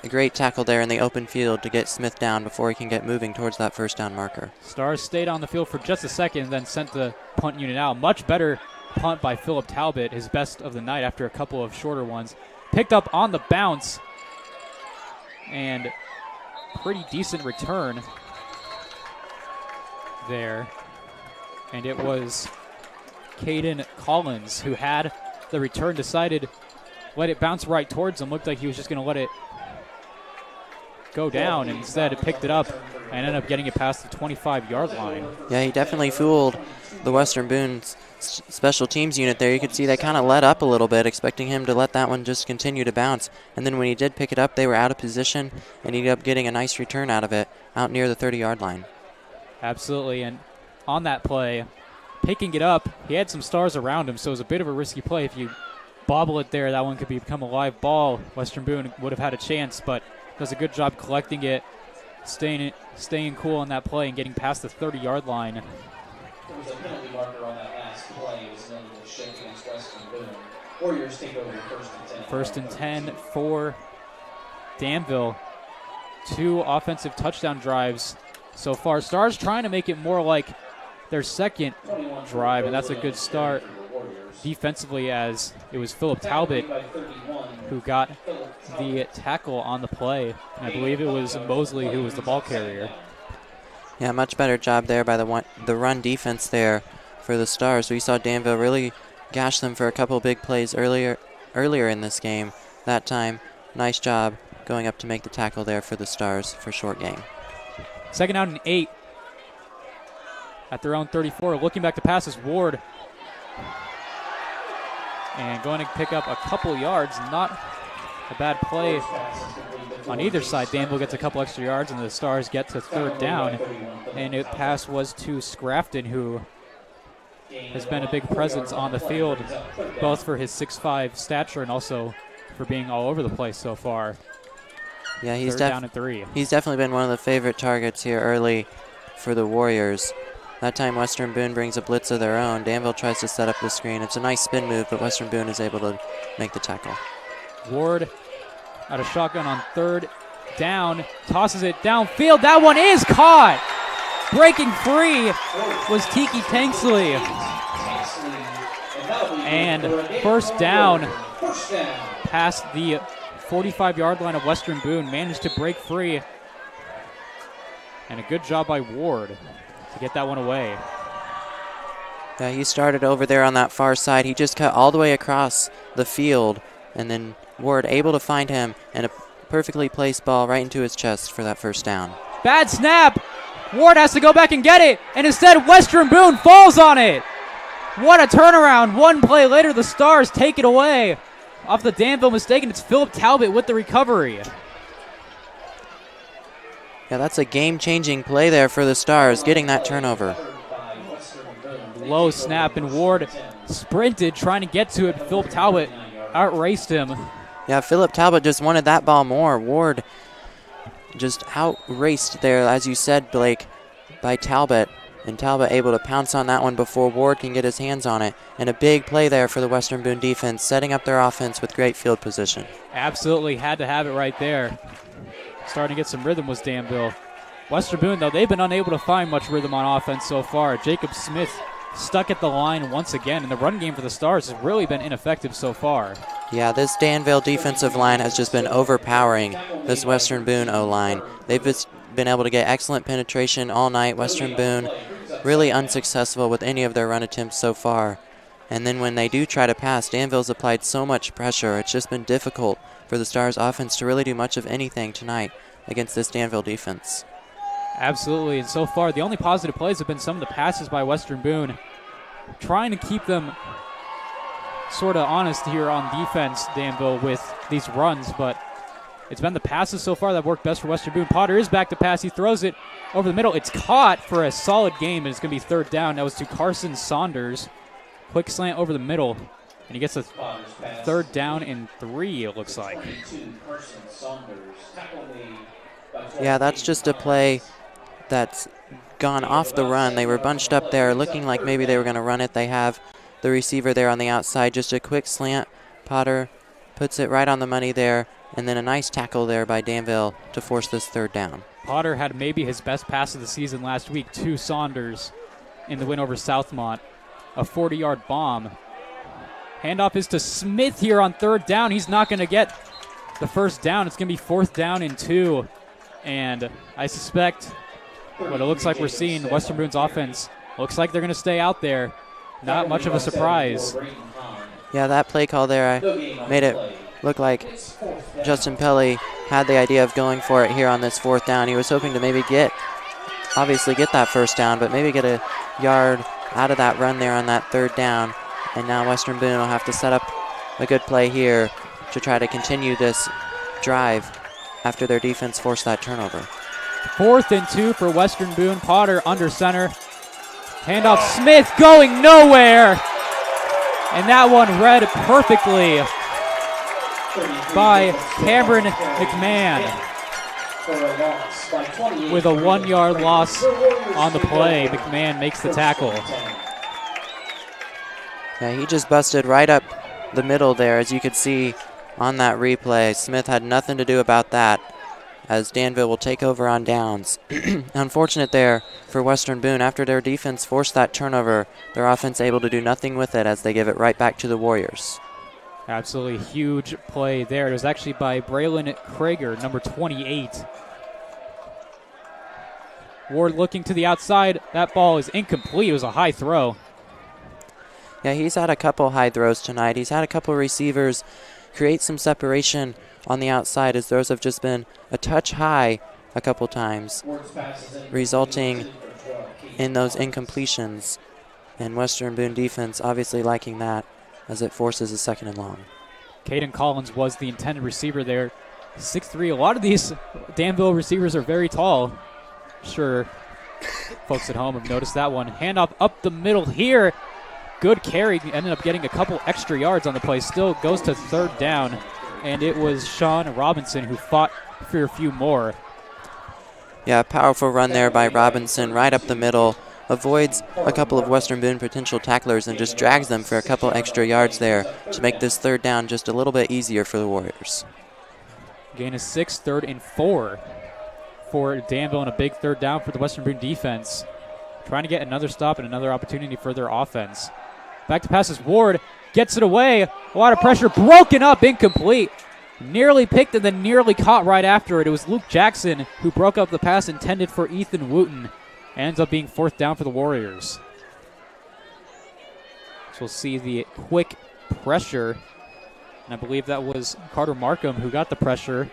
a great tackle there in the open field to get Smith down before he can get moving towards that 1st down marker. Stars stayed on the field for just a second and then sent the punt unit out. Much better punt by Philip Talbot, his best of the night after a couple of shorter ones. Picked up on the bounce, and pretty decent return there. And it was Caden Collins who had the return, decided let it bounce right towards him. Looked like he was just going to let it go down, and instead it picked it up and ended up getting it past the 25-yard line. Yeah, he definitely fooled the Western Boone special teams unit there. You could see they kind of let up a little bit, expecting him to let that one just continue to bounce. And then when he did pick it up, they were out of position, and he ended up getting a nice return out of it, out near the 30-yard line. Absolutely, and on that play, picking it up, he had some stars around him, so it was a bit of a risky play. If you bobble it there, that one could become a live ball. Western Boone would have had a chance, but does a good job collecting it, staying cool on that play and getting past the 30-yard line. There was a penalty marker on that last play. It was known to shift against Western Boone. Warriors take over first and 10. First and 10 for Danville. 2 offensive touchdown drives so far. Stars trying to make it more like their second drive, and that's a good start defensively, as it was Philip Talbot who got the tackle on the play. And I believe it was Mosley who was the ball carrier. Yeah, much better job there by the run defense there for the Stars. We saw Danville really gash them for a couple big plays earlier in this game. That time, nice job going up to make the tackle there for the Stars for short gain. Second down and 8 at their own 34. Looking back to pass is Ward. And going to pick up a couple yards. Not a bad play on either side. Danville gets a couple extra yards, and the Stars get to third down. And the pass was to Scrafton, who has been a big presence on the field, both for his 6'5" stature and also for being all over the place so far. Yeah, he's down at 3. He's definitely been one of the favorite targets here early for the Warriors. That time Western Boone brings a blitz of their own. Danville tries to set up the screen. It's a nice spin move, but Western Boone is able to make the tackle. Ward out of shotgun on third down, tosses it downfield. That one is caught. Breaking free was Tiki Tanksley. And first down past the 45-yard line of Western Boone. Managed to break free. And a good job by Ward to get that one away. Yeah, he started over there on that far side. He just cut all the way across the field, and then Ward able to find him, and a perfectly placed ball right into his chest for that first down. Bad snap. Ward has to go back and get it, and instead Western Boone falls on it. What a turnaround. One play later, the Stars take it away off the Danville mistake, and it's Philip Talbot with the recovery. Yeah, that's a game-changing play there for the Stars, getting that turnover. Low snap, and Ward sprinted trying to get to it. Philip Talbot outraced him. Yeah, Philip Talbot just wanted that ball more. Ward just outraced there, as you said, Blake, by Talbot. And Talbot able to pounce on that one before Ward can get his hands on it. And a big play there for the Western Boone defense, setting up their offense with great field position. Absolutely had to have it right there. Starting to get some rhythm was Danville. Western Boone, though, they've been unable to find much rhythm on offense so far. Jacob Smith stuck at the line once again, and the run game for the Stars has really been ineffective so far. Yeah, this Danville defensive line has just been overpowering this Western Boone O-line. They've just been able to get excellent penetration all night. Western Boone really unsuccessful with any of their run attempts so far. And then when they do try to pass, Danville's applied so much pressure. It's just been difficult for the Stars offense to really do much of anything tonight against this Danville defense. Absolutely, and so far the only positive plays have been some of the passes by Western Boone, trying to keep them sort of honest here on defense, Danville, with these runs, but it's been the passes so far that worked best for Western Boone. Potter is back to pass. He throws it over the middle. It's caught for a solid game, and it's going to be third down. That was to Carson Saunders. Quick slant over the middle, and he gets a third down and 3, it looks like. Yeah, that's just a play that's gone off the run. They were bunched up there looking like maybe they were going to run it. They have the receiver there on the outside. Just a quick slant. Potter puts it right on the money there, and then a nice tackle there by Danville to force this third down. Potter had maybe his best pass of the season last week to Saunders in the win over Southmont. A 40-yard bomb. Handoff is to Smith here on third down. He's not going to get the first down. It's going to be fourth down and 2. And I suspect what it looks like we're seeing, Western Boone's offense, looks like they're going to stay out there. Not much of a surprise. Yeah, that play call there made it looked like Justin Pelly had the idea of going for it here on this 4th down. He was hoping to maybe obviously get that first down, but maybe get a yard out of that run there on that 3rd down. And now Western Boone will have to set up a good play here to try to continue this drive after their defense forced that turnover. 4th and 2 for Western Boone. Potter under center. Handoff, Smith going nowhere. And that one read perfectly by Cameron McMahon with a 1-yard loss on the play. McMahon makes the tackle. Yeah, he just busted right up the middle there, as you could see on that replay. Smith had nothing to do about that, as Danville will take over on downs. Unfortunate there for Western Boone. After their defense forced that turnover, their offense able to do nothing with it as they give it right back to the Warriors. Absolutely huge play there. It was actually by Braylon Krager, number 28. Ward looking to the outside. That ball is incomplete. It was a high throw. Yeah, he's had a couple high throws tonight. He's had a couple receivers create some separation on the outside, as those have just been a touch high a couple times, resulting in those incompletions. And Western Boone defense obviously liking that, as it forces a 2nd and long. Caden Collins was the intended receiver there. 6'3". A lot of these Danville receivers are very tall. Sure, folks at home have noticed that one. Handoff up the middle here. Good carry. Ended up getting a couple extra yards on the play. Still goes to 3rd down. And it was Sean Robinson who fought for a few more. Yeah, powerful run there by Robinson right up the middle. Avoids a couple of Western Boone potential tacklers and just drags them for a couple extra yards there to make this 3rd down just a little bit easier for the Warriors. Gain of 6, 3rd and 4 for Danville, and a big 3rd down for the Western Boone defense. Trying to get another stop and another opportunity for their offense. Back to passes. Ward gets it away. A lot of pressure. Broken up. Incomplete. Nearly picked and then nearly caught right after it. It was Luke Jackson who broke up the pass intended for Ethan Wooten. Ends up being 4th down for the Warriors. So we'll see the quick pressure. And I believe that was Carter Markham who got the pressure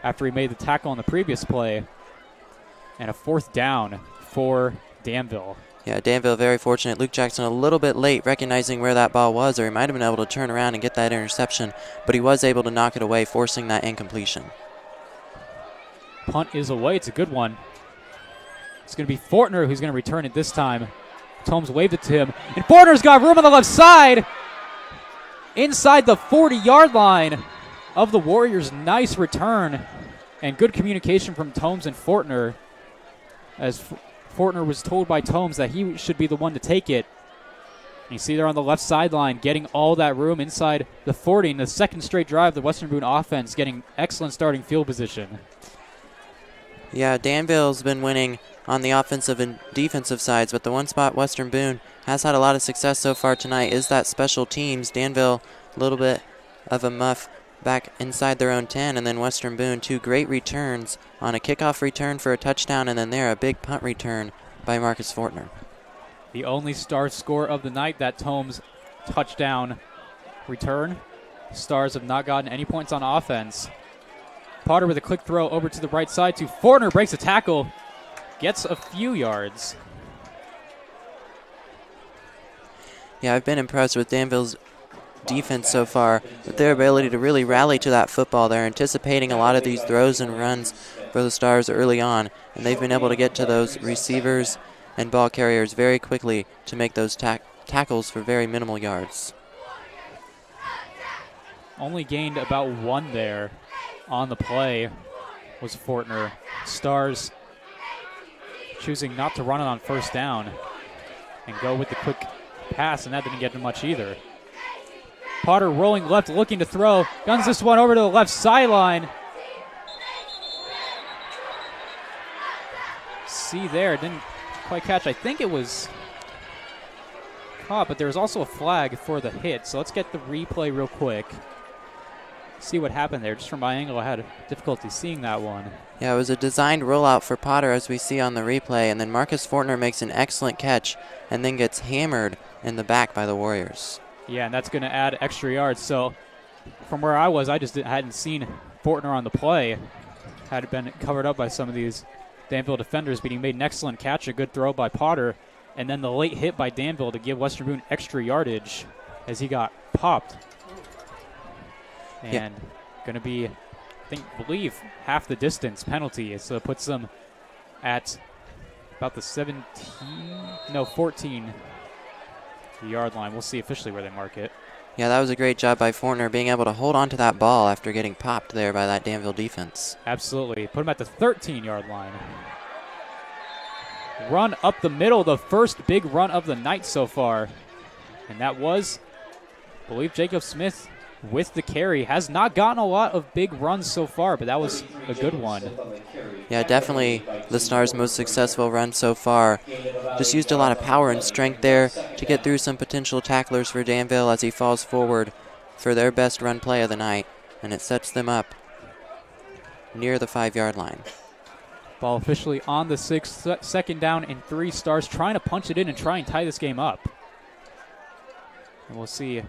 after he made the tackle on the previous play. And a 4th down for Danville. Yeah, Danville very fortunate. Luke Jackson a little bit late recognizing where that ball was, or he might have been able to turn around and get that interception, but he was able to knock it away, forcing that incompletion. Punt is away. It's a good one. It's going to be Fortner who's going to return it this time. Tomes waved it to him, and Fortner's got room on the left side. Inside the 40-yard line of the Warriors. Nice return and good communication from Tomes and Fortner, as Fortner was told by Tomes that he should be the one to take it. You see there on the left sideline getting all that room inside the 40. In the 2nd straight drive, the Western Boone offense getting excellent starting field position. Yeah, Danville's been winning on the offensive and defensive sides, but the one spot Western Boone has had a lot of success so far tonight is that special teams. Danville, a little bit of a muff back inside their own 10, and then Western Boone, 2 great returns on a kickoff return for a touchdown, and then there a big punt return by Marcus Fortner. The only star score of the night, that Tomes touchdown return. Stars have not gotten any points on offense. Potter with a quick throw over to the right side to Fortner, breaks a tackle, gets a few yards. Yeah, I've been impressed with Danville's defense so far, with their ability to really rally to that football. They're anticipating a lot of these throws and runs for the Stars early on, and they've been able to get to those receivers and ball carriers very quickly to make those tackles for very minimal yards. Only gained about 1 there on the play was Fortner. Stars choosing not to run it on 1st down and go with the quick pass, and that didn't get him much either. Potter rolling left, looking to throw. Guns this one over to the left sideline. See there, didn't quite catch. I think it was caught, but there was also a flag for the hit. So let's get the replay real quick. See what happened there. Just from my angle, I had difficulty seeing that one. Yeah, it was a designed rollout for Potter, as we see on the replay, and then Marcus Fortner makes an excellent catch and then gets hammered in the back by the Warriors. Yeah, and that's going to add extra yards. So from where I was, I just hadn't seen Fortner on the play. Had been covered up by some of these Danville defenders, but he made an excellent catch, a good throw by Potter, and then the late hit by Danville to give Western Boone extra yardage as he got popped. And going to be, believe half the distance penalty, so it puts them at about the 14-yard line. We'll see officially where they mark it. Yeah, that was a great job by Fortner, being able to hold on to that ball after getting popped there by that Danville defense. Absolutely. Put him at the 13-yard line. Run up the middle, the first big run of the night so far. And that was, I believe, Jacob Smith with the carry. Has not gotten a lot of big runs so far, but that was a good one. Yeah, definitely the Stars' most successful run so far. Just used a lot of power and strength there to get through some potential tacklers for Danville as he falls forward for their best run play of the night, and it sets them up near the 5-yard line. Ball officially on the 6th, second down and 3. Stars trying to punch it in and try and tie this game up. And we'll see.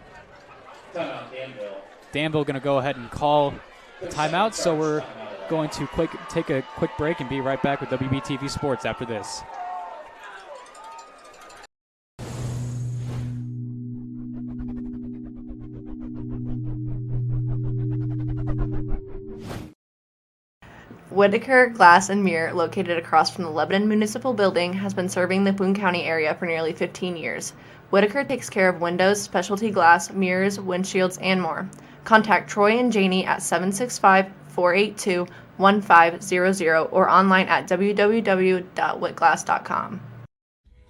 Danville going to go ahead and call the timeout, so we're going to take a quick break and be right back with WBTV Sports after this. Whitaker Glass and Mirror, located across from the Lebanon Municipal Building, has been serving the Boone County area for nearly 15 years. Whitaker takes care of windows, specialty glass, mirrors, windshields, and more. Contact Troy and Janie at 765-482-1500 or online at www.whitglass.com.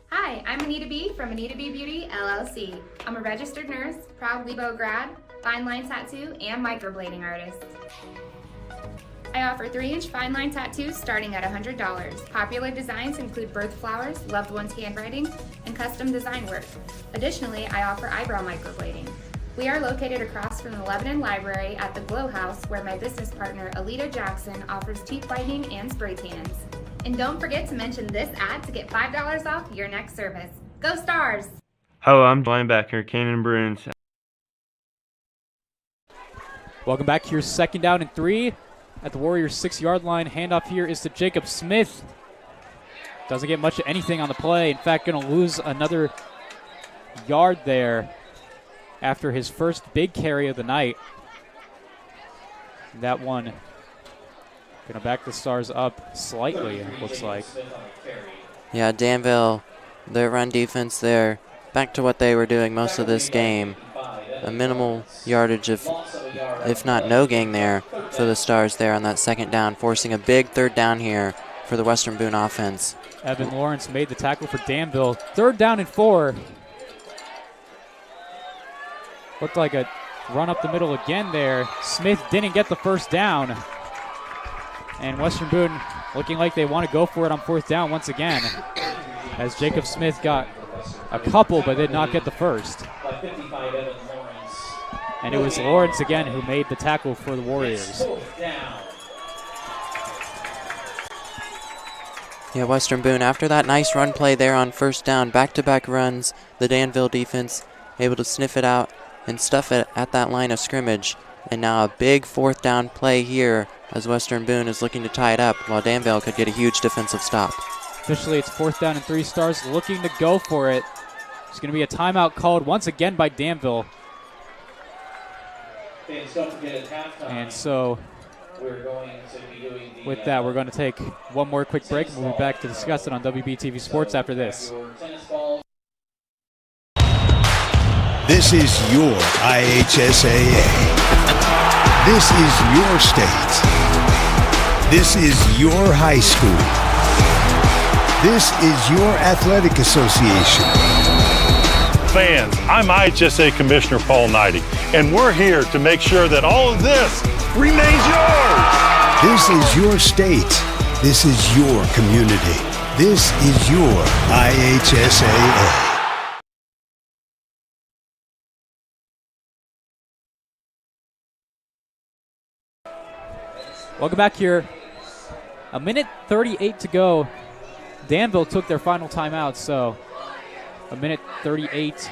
Hi, I'm Anita B. from Anita B. Beauty, LLC. I'm a registered nurse, proud Lebo grad, fine line tattoo, and microblading artist. I offer 3-inch fine line tattoos starting at $100. Popular designs include birth flowers, loved one's handwriting, and custom design work. Additionally, I offer eyebrow microblading. We are located across from the Lebanon Library at the Glow House, where my business partner, Alita Jackson, offers teeth whitening and spray tans. And don't forget to mention this ad to get $5 off your next service. Go Stars! Hello, I'm linebacker Kanan Bruins. Welcome back. Here's second down and 3 at the Warriors' 6-yard line. Handoff here is to Jacob Smith. Doesn't get much of anything on the play. In fact, going to lose another yard there after his first big carry of the night. That one going to back the Stars up slightly, it looks like. Yeah, Danville, their run defense there, back to what they were doing most of this game. A minimal yardage of, if not no gain there for the Stars there on that second down, forcing a big third down here for the Western Boone offense. Evan Lawrence made the tackle for Danville. 3rd down and 4. Looked like a run up the middle again there. Smith didn't get the first down. And Western Boone looking like they want to go for it on 4th down once again, as Jacob Smith got a couple but did not get the first. And it was Lawrence again who made the tackle for the Warriors. Yeah, Western Boone, after that nice run play there on 1st down, back-to-back runs, the Danville defense able to sniff it out and stuff it at that line of scrimmage. And now a big 4th down play here as Western Boone is looking to tie it up while Danville could get a huge defensive stop. Officially, it's 4th down and 3. Stars looking to go for it. There's going to be a timeout called once again by Danville. And so with that, we're going to take one more quick break, and we'll be back to discuss it on WBTV Sports after this. This is your IHSAA. This is your state. This is your high school. This is your athletic association. Fans, I'm IHSA Commissioner Paul Knighty, and we're here to make sure that all of this remains yours. This is your state. This is your community. This is your IHSAA. Welcome back here. 1:38 to go. Danville took their final timeout, so 1:38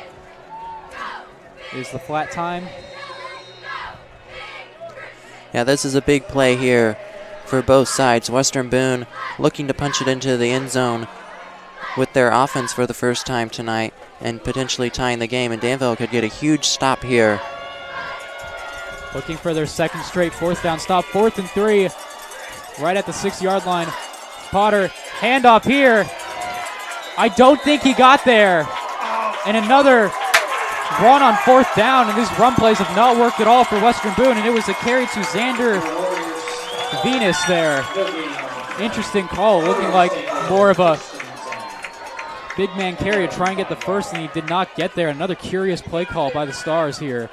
is the flat time. Yeah, this is a big play here for both sides. Western Boone looking to punch it into the end zone with their offense for the first time tonight and potentially tying the game, and Danville could get a huge stop here. Looking for their second straight fourth down stop. 4th and 3, right at the 6-yard line. Potter, handoff here. I don't think he got there. And another run on 4th down, and these run plays have not worked at all for Western Boone, and it was a carry to Xander Venus there. Interesting call, looking like more of a big man carry to try and get the first, and he did not get there. Another curious play call by the Stars here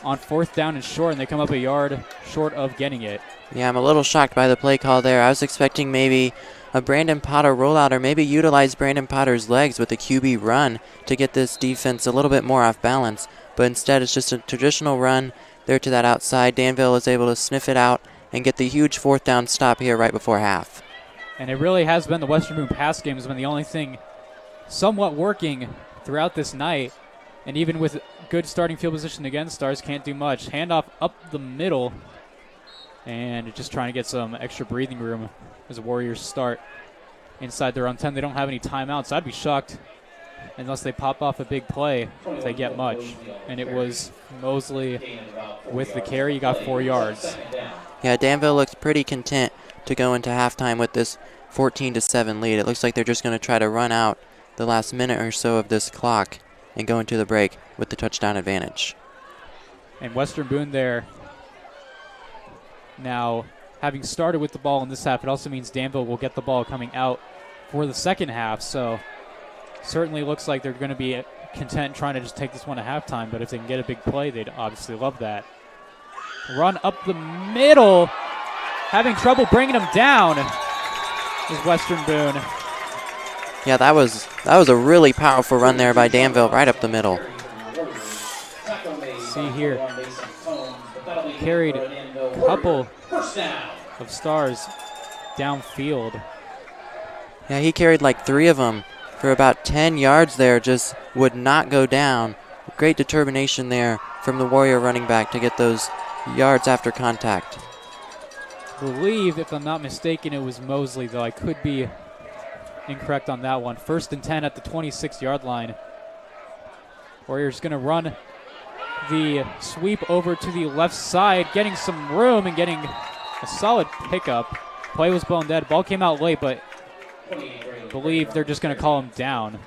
on 4th down and short, and they come up a yard short of getting it. Yeah, I'm a little shocked by the play call there. I was expecting maybe a Brandon Potter rollout, or maybe utilize Brandon Potter's legs with a QB run to get this defense a little bit more off balance. But instead, it's just a traditional run there to that outside. Danville is able to sniff it out and get the huge 4th down stop here right before half. And it really has been the Western Boone pass game has been the only thing somewhat working throughout this night. And even with good starting field position again, Stars can't do much. Handoff up the middle, and just trying to get some extra breathing room as Warriors start inside their own 10. They don't have any timeouts. I'd be shocked unless they pop off a big play if they get much. And it was Mosley with the carry. He got 4 yards. Yeah, Danville looks pretty content to go into halftime with this 14-7 lead. It looks like they're just going to try to run out the last minute or so of this clock and go into the break with the touchdown advantage. And Western Boone there now having started with the ball in this half, it also means Danville will get the ball coming out for the second half. So certainly looks like they're going to be content trying to just take this one at halftime, but if they can get a big play, they'd obviously love that. Run up the middle, having trouble bringing them down is Western Boone. Yeah, that was a really powerful run there by Danville right up the middle. See here, carried a couple of Stars downfield. Yeah, he carried like 3 of them for about 10 yards there, just would not go down. Great determination there from the Warrior running back to get those yards after contact. I believe, if I'm not mistaken, it was Mosley, though I could be incorrect on that one. 1st and 10 at the 26-yard line. Warriors going to run the sweep over to the left side, getting some room and getting a solid pickup. Play was blown dead. Ball came out late, but I believe they're just going to call him down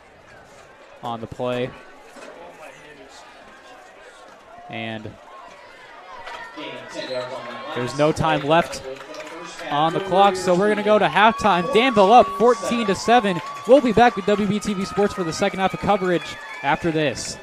on the play. And there's no time left on the clock, so we're going to go to halftime. Danville up 14-7. We'll be back with WBTV Sports for the second half of coverage after this.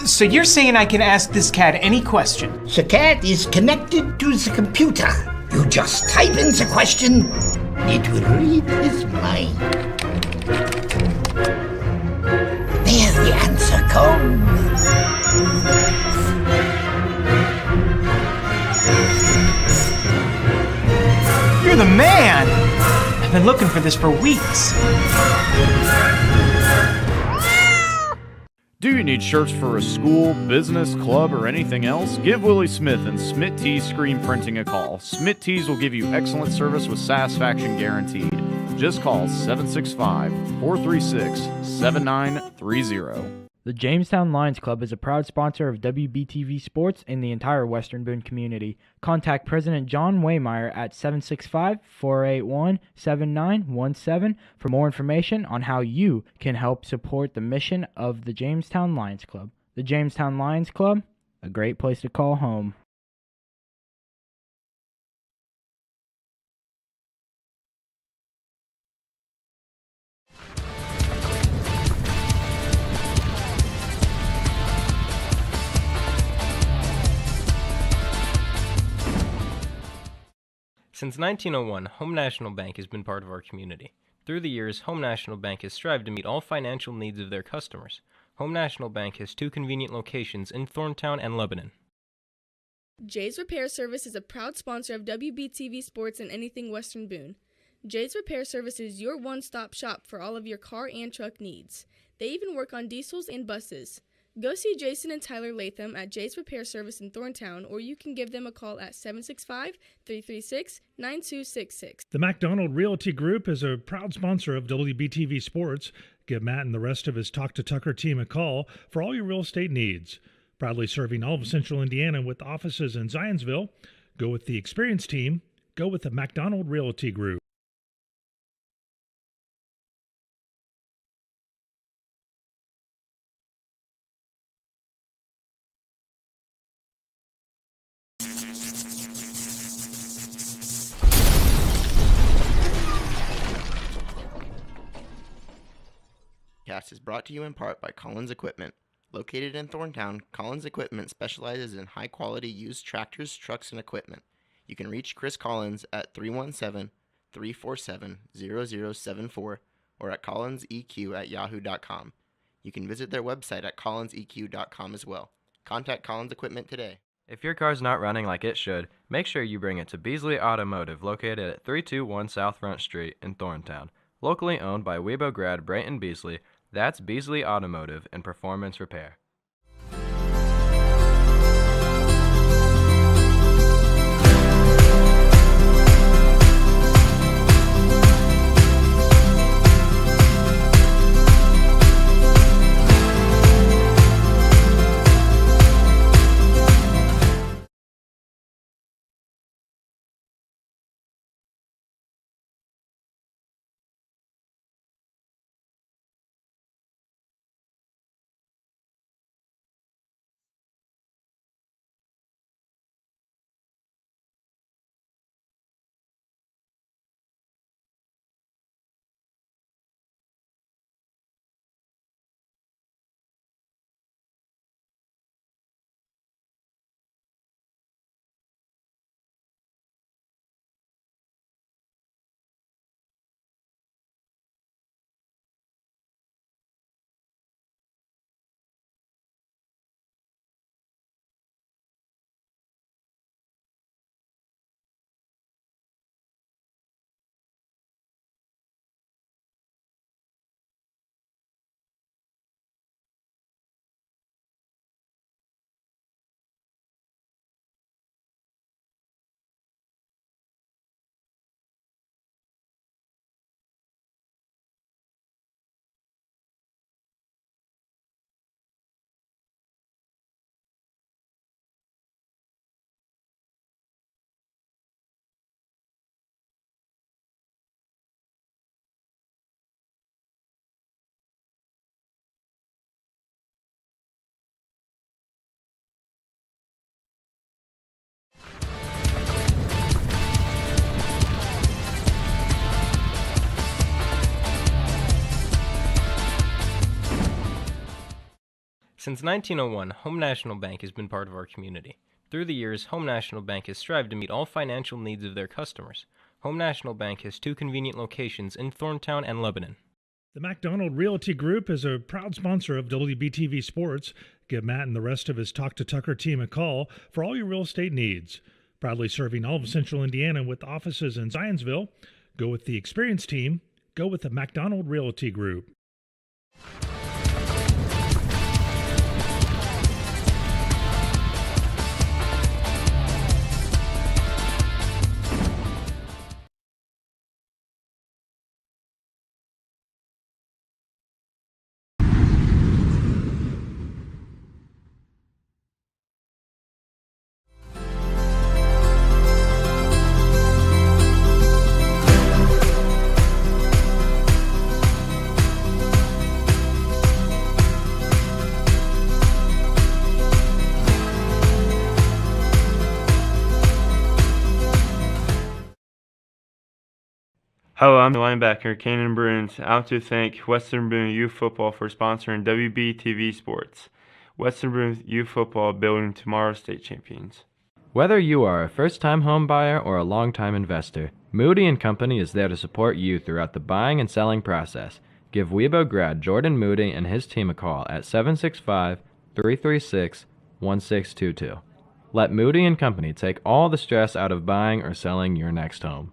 So you're saying I can ask this cat any question? The cat is connected to the computer. You just type in the question, it will read his mind. There the answer comes. You're the man! I've been looking for this for weeks. Do you need shirts for a school, business, club, or anything else? Give Willie Smith and Smith Tees Screen Printing a call. Smith Tees will give you excellent service with satisfaction guaranteed. Just call 765-436-7930. The Jamestown Lions Club is a proud sponsor of WBTV Sports in the entire Western Boone community. Contact President John Waymeyer at 765-481-7917 for more information on how you can help support the mission of the Jamestown Lions Club. The Jamestown Lions Club, a great place to call home. Since 1901, Home National Bank has been part of our community. Through the years, Home National Bank has strived to meet all financial needs of their customers. Home National Bank has 2 convenient locations in Thorntown and Lebanon. Jay's Repair Service is a proud sponsor of WBTV Sports and Anything Western Boone. Jay's Repair Service is your one-stop shop for all of your car and truck needs. They even work on diesels and buses. Go see Jason and Tyler Latham at Jay's Repair Service in Thorntown, or you can give them a call at 765-336-9266. The McDonald Realty Group is a proud sponsor of WBTV Sports. Give Matt and the rest of his Talk to Tucker team a call for all your real estate needs. Proudly serving all of Central Indiana with offices in Zionsville. Go with the experienced team. Go with the McDonald Realty Group. Cast is brought to you in part by Collins Equipment. Located in Thorntown, Collins Equipment specializes in high-quality used tractors, trucks, and equipment. You can reach Chris Collins at 317-347-0074 or at collinseq@yahoo.com. You can visit their website at collinseq.com as well. Contact Collins Equipment today. If your car's not running like it should, make sure you bring it to Beasley Automotive, located at 321 South Front Street in Thorntown. Locally owned by Webo grad Brayton Beasley, that's Beasley Automotive and Performance Repair. Since 1901, Home National Bank has been part of our community. Through the years, Home National Bank has strived to meet all financial needs of their customers. Home National Bank has 2 convenient locations in Thorntown and Lebanon. The McDonald Realty Group is a proud sponsor of WBTV Sports. Give Matt and the rest of his Talk to Tucker team a call for all your real estate needs. Proudly serving all of Central Indiana with offices in Zionsville. Go with the experienced team. Go with the McDonald Realty Group. Hello, I'm linebacker Kanan Bruins, out to thank Western Boone Youth Football for sponsoring WBTV Sports. Western Boone Youth Football, building tomorrow's state champions. Whether you are a first-time home buyer or a long-time investor, Moody & Company is there to support you throughout the buying and selling process. Give Webo grad Jordan Moody and his team a call at 765-336-1622. Let Moody & Company take all the stress out of buying or selling your next home.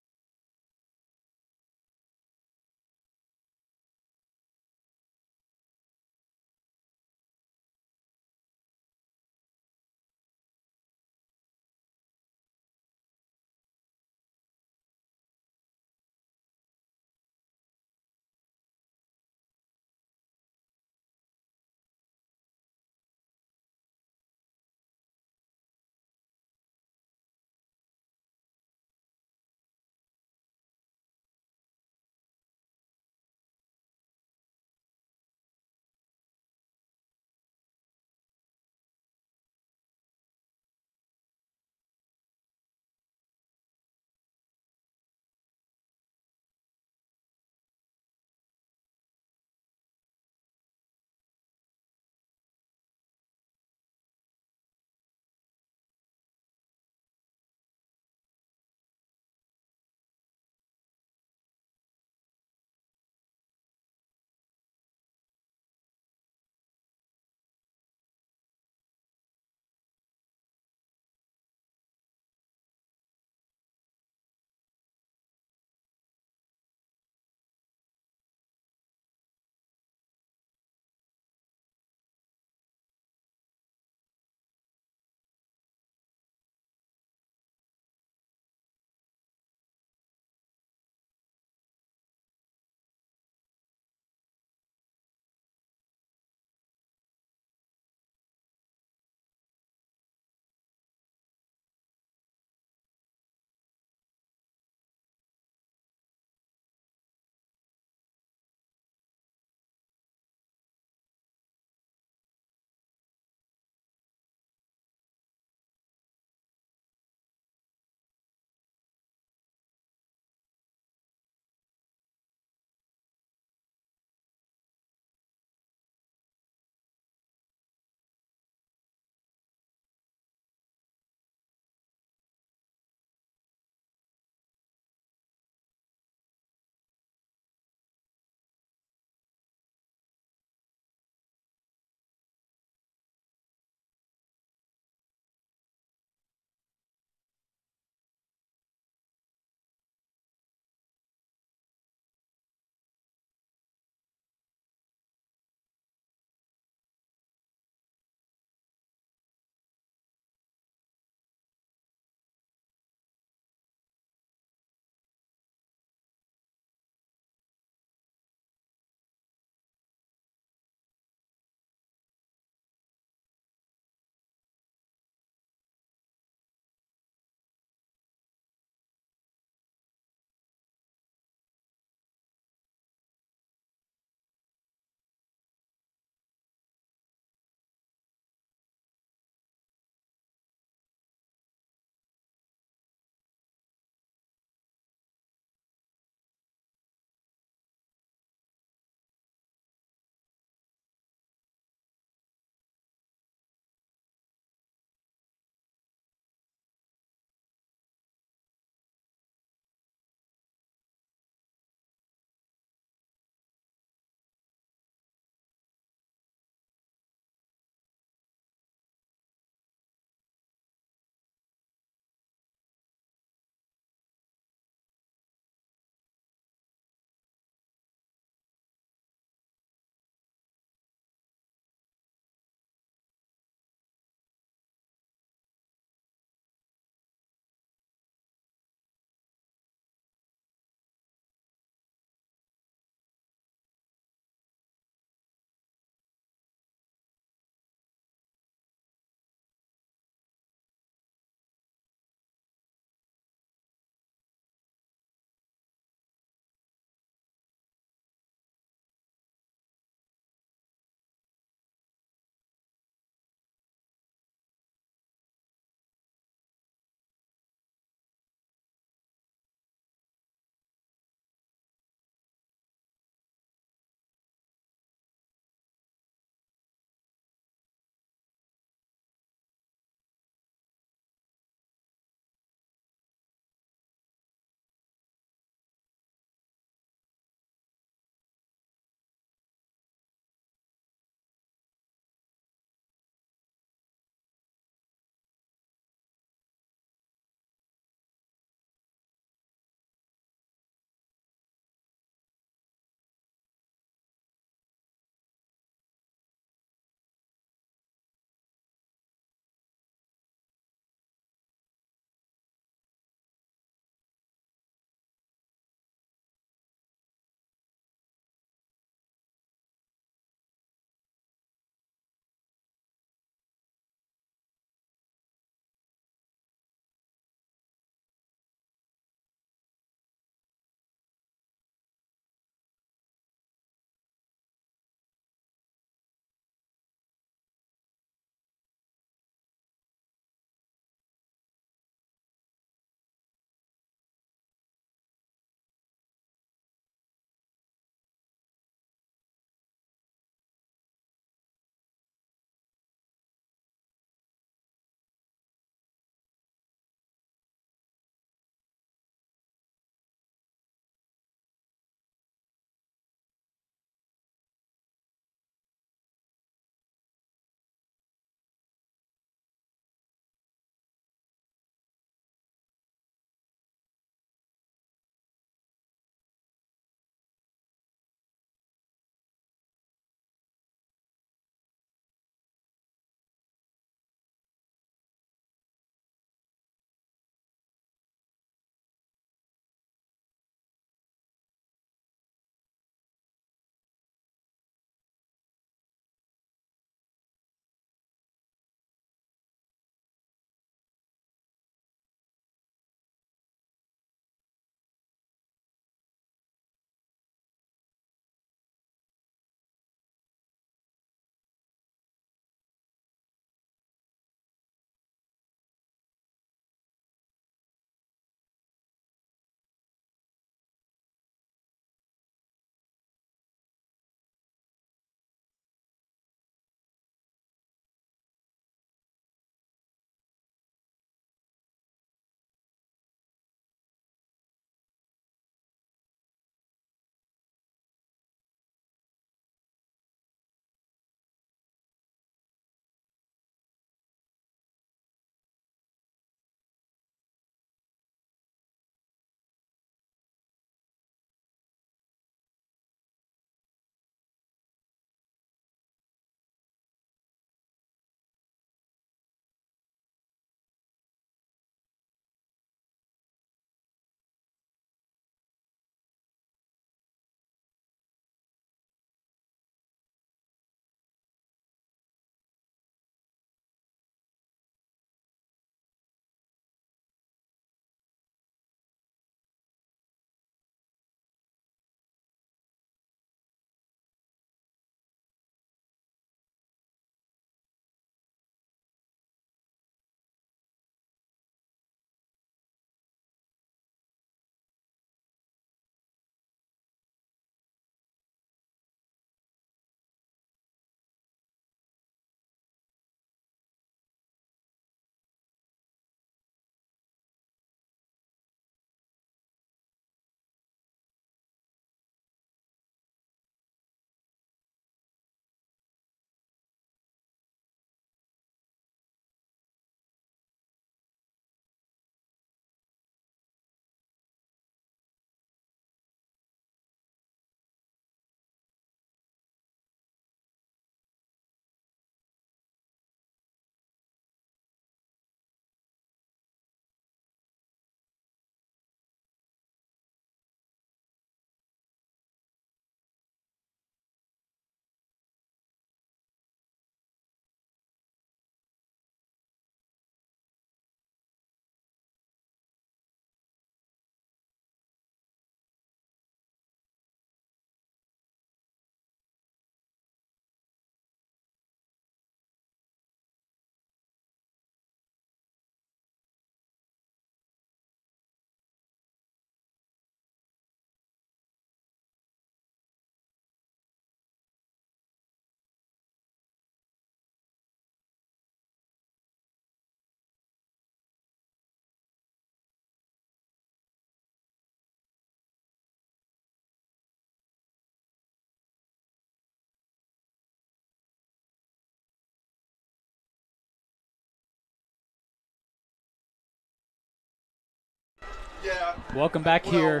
Welcome back here.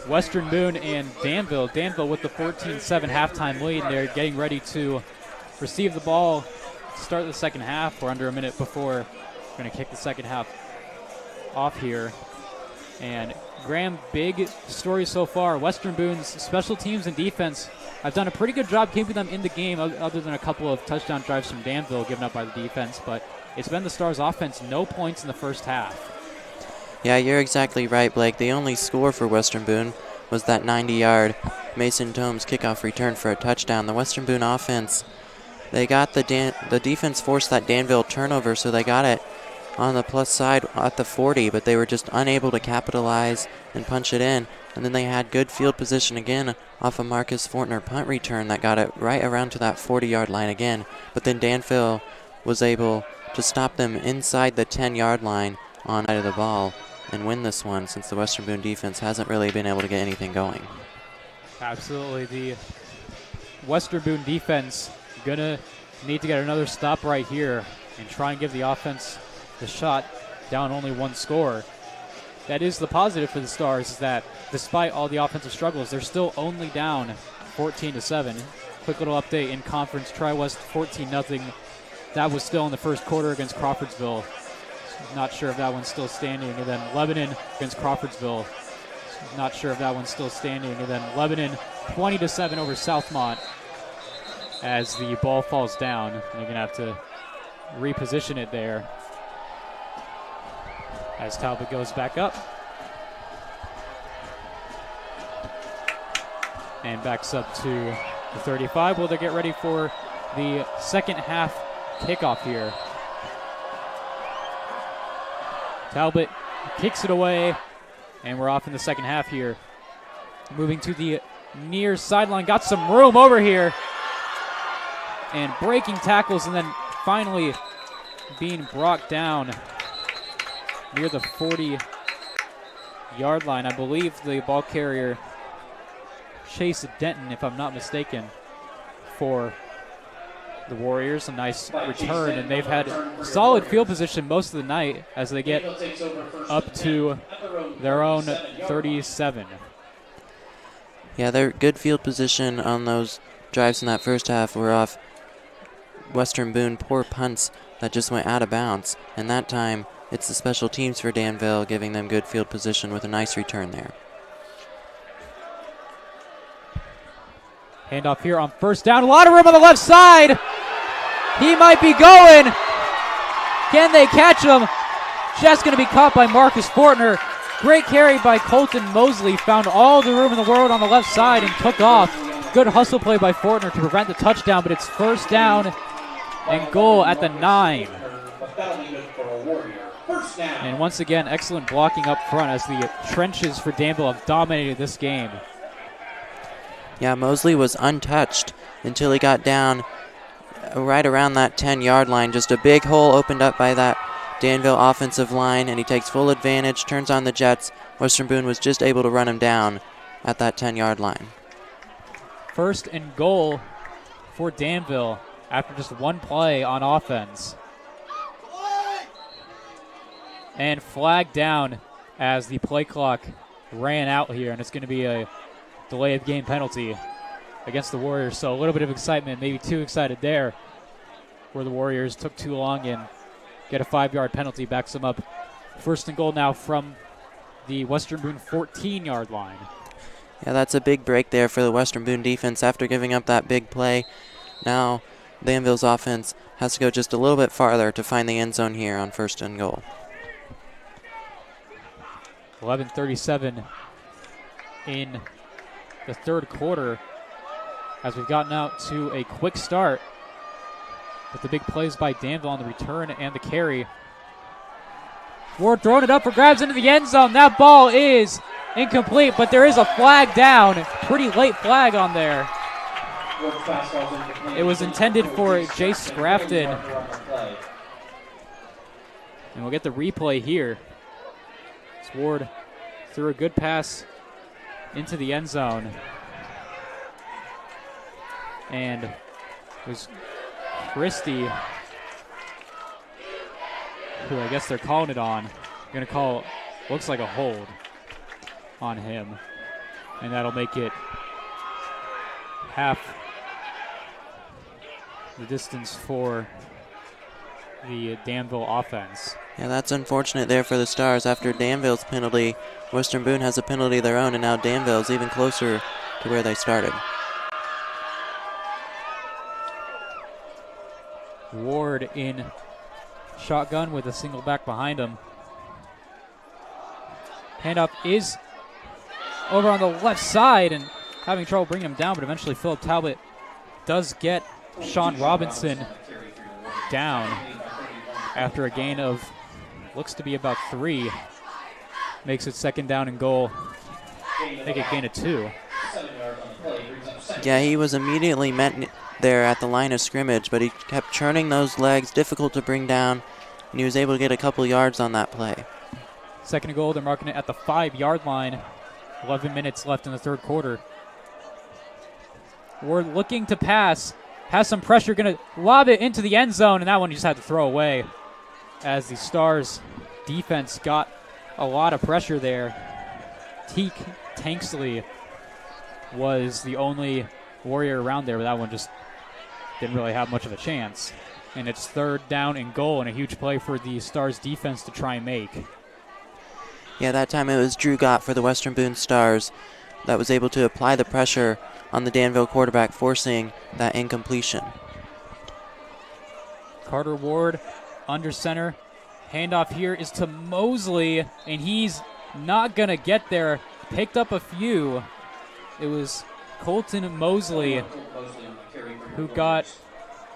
Western Boone and Danville. Danville with the 14-7 halftime lead. They're getting ready to receive the ball to start the second half. We're under a minute before we're going to kick the second half off here. And Graham, big story so far. Western Boone's special teams and defense have done a pretty good job keeping them in the game, other than a couple of touchdown drives from Danville given up by the defense. But it's been the Stars' offense, no points in the first half. Yeah, you're exactly right, Blake. The only score for Western Boone was that 90-yard Mason Tomes kickoff return for a touchdown. The Western Boone offense, they got the defense forced that Danville turnover, so they got it on the plus side at the 40, but they were just unable to capitalize and punch it in. And then they had good field position again off a Marcus Fortner punt return that got it right around to that 40-yard line again. But then Danville was able to stop them inside the 10-yard line on side of the ball and win this one, since the Western Boone defense hasn't really been able to get anything going. Absolutely. The Western Boone defense gonna need to get another stop right here and try and give the offense the shot, down only one score. That is the positive for the Stars, is that despite all the offensive struggles, they're still only down 14-7. Quick little update in conference. Tri-West 14-0. That was still in the first quarter against Crawfordsville. Not sure if that one's still standing. And then Lebanon against Crawfordsville. Not sure if that one's still standing. And then Lebanon 20-7 over Southmont as the ball falls down. They're going to have to reposition it there as Talbot goes back up. And backs up to the 35. Will they get ready for the second half kickoff here? Talbot kicks it away, and we're off in the second half here. Moving to the near sideline, got some room over here, and breaking tackles, and then finally being brought down near the 40-yard line. I believe the ball carrier, Chase Denton, if I'm not mistaken, for the Warriors. A nice return, and they've had solid field position most of the night as they get up to their own 37. Yeah, their good field position on those drives in that first half were off Western Boone poor punts that just went out of bounds, and that time it's the special teams for Danville giving them good field position with a nice return there. Handoff here on first down. A lot of room on the left side. He might be going. Can they catch him? Just going to be caught by Marcus Fortner. Great carry by Colton Mosley. Found all the room in the world on the left side and took off. Good hustle play by Fortner to prevent the touchdown, but it's first down and goal at the 9. And once again, excellent blocking up front as the trenches for Danville have dominated this game. Yeah, Mosley was untouched until he got down right around that 10-yard line. Just a big hole opened up by that Danville offensive line, and he takes full advantage, turns on the jets. Western Boone was just able to run him down at that 10-yard line. First and goal for Danville after just one play on offense. And flagged down as the play clock ran out here, and it's going to be a delay of game penalty against the Warriors. So a little bit of excitement, maybe too excited there, where the Warriors took too long and get a 5-yard penalty, backs them up. First and goal now from the Western Boone 14-yard line. Yeah, that's a big break there for the Western Boone defense after giving up that big play. Now Danville's offense has to go just a little bit farther to find the end zone here on first and goal. 11:37 in the third quarter as we've gotten out to a quick start with the big plays by Danville on the return and the carry. Ward throwing it up for grabs into the end zone. That ball is incomplete, but there is a flag down. Pretty late flag on there. It was intended for Jace Grafton. And we'll get the replay here. Ward threw a good pass into the end zone. And it was Christie, who I guess they're calling it on. Going to call looks like a hold on him. And that'll make it half the distance for the Danville offense. Yeah, that's unfortunate there for the Stars. After Danville's penalty, Western Boone has a penalty of their own, and now Danville's even closer to where they started. Ward in shotgun with a single back behind him. Handoff is over on the left side and having trouble bringing him down, but eventually Philip Talbot does get Sean Robinson down after a gain of, looks to be about 3. Makes it second down and goal. Make it gain of 2. Yeah, he was immediately met there at the line of scrimmage, but he kept churning those legs, difficult to bring down, and he was able to get a couple yards on that play. Second and goal, they're marking it at the 5-yard line. 11 minutes left in the third quarter. We're looking to pass. Has some pressure, going to lob it into the end zone, and that one he just had to throw away as the Stars defense got a lot of pressure there. Teak Tanksley was the only Warrior around there, but that one just didn't really have much of a chance. And it's third down and goal, and a huge play for the Stars defense to try and make. Yeah, that time it was Drew Gott for the Western Boone Stars that was able to apply the pressure on the Danville quarterback, forcing that incompletion. Carter Ward under center. Handoff here is to Mosley, and he's not going to get there. Picked up a few. It was Colton Mosley who got,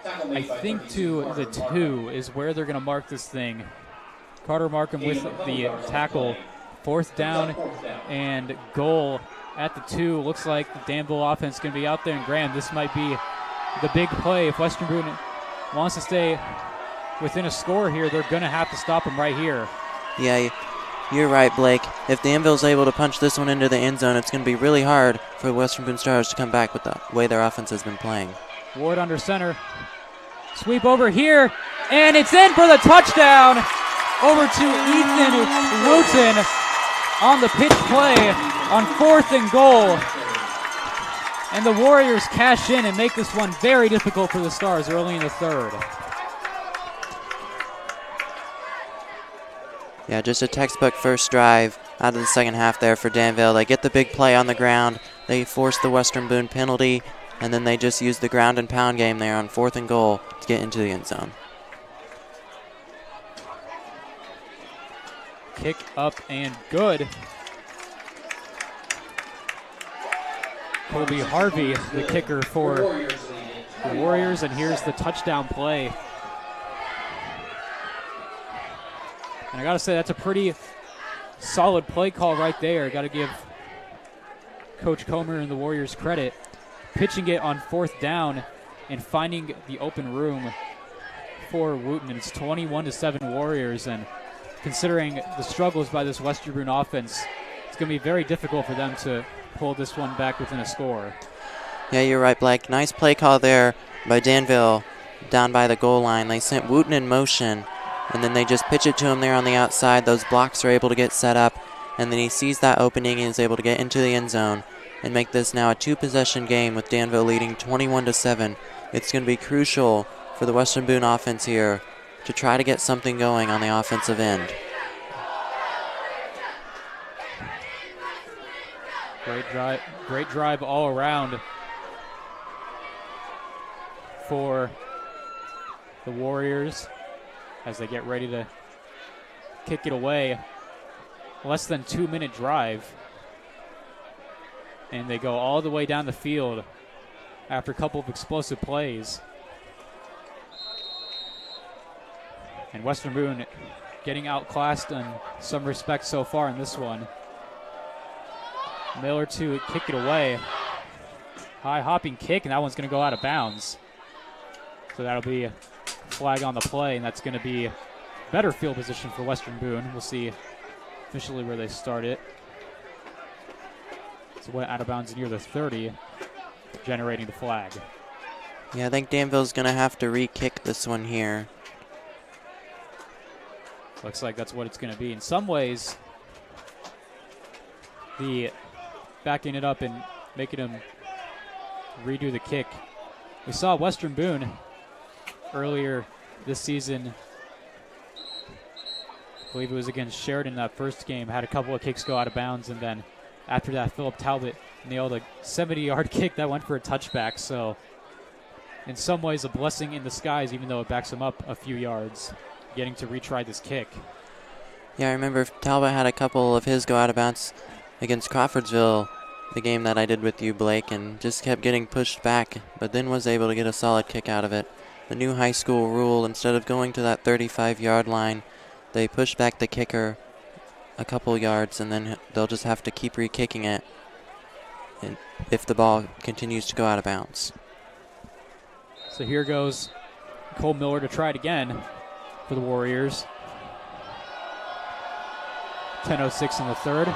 I think, to the 2 is where they're going to mark this thing. Carter Markham with the tackle. Fourth down and goal at the 2. Looks like the Danville offense is going to be out there. And Graham, this might be the big play. If Western Boone wants to stay within a score here, they're going to have to stop him right here. Yeah, you're right, Blake. If Danville's able to punch this one into the end zone, it's going to be really hard for the Western Boone Stars to come back with the way their offense has been playing. Ward under center. Sweep over here, and it's in for the touchdown. Over to Ethan Wooten on the pitch play on 4th and goal. And the Warriors cash in and make this one very difficult for the Stars early in the third. Yeah, just a textbook first drive out of the second half there for Danville. They get the big play on the ground. They force the Western Boone penalty, and then they just use the ground and pound game there on 4th and goal to get into the end zone. Kick up and good. Colby Harvey, the kicker for the Warriors, and here's the touchdown play. And I got to say, that's a pretty solid play call right there. Got to give Coach Comer and the Warriors credit. Pitching it on 4th down and finding the open room for Wooten. And it's 21-7 Warriors, and considering the struggles by this Western Boone offense, it's going to be very difficult for them to pull this one back within a score. Yeah, you're right, Blake. Nice play call there by Danville down by the goal line. They sent Wooten in motion, and then they just pitch it to him there on the outside. Those blocks are able to get set up, and then he sees that opening and is able to get into the end zone and make this now a 2-possession game with Danville leading 21-7. It's going to be crucial for the Western Boone offense here to try to get something going on the offensive end. Great drive all around for the Warriors as they get ready to kick it away. Less than 2-minute drive. And they go all the way down the field after a couple of explosive plays. And Western Boone getting outclassed in some respects so far in this one. Miller to kick it away. High hopping kick, and that one's going to go out of bounds. So that'll be a flag on the play, and that's going to be better field position for Western Boone. We'll see officially where they start it. So went out of bounds near the 30, generating the flag. Yeah, I think Danville's going to have to re-kick this one here. Looks like that's what it's going to be. In some ways, the backing it up and making him redo the kick. We saw Western Boone earlier this season. I believe it was against Sheridan that first game, had a couple of kicks go out of bounds, and then after that, Philip Talbot nailed a 70-yard kick that went for a touchback. So in some ways, a blessing in disguise, even though it backs him up a few yards, getting to retry this kick. Yeah, I remember Talbot had a couple of his go out of bounds against Crawfordsville, the game that I did with you, Blake, and just kept getting pushed back, but then was able to get a solid kick out of it. The new high school rule, instead of going to that 35-yard line, they push back the kicker a couple yards, and then they'll just have to keep re-kicking it if the ball continues to go out of bounds. So here goes Cole Miller to try it again for the Warriors. 10:06 in the third.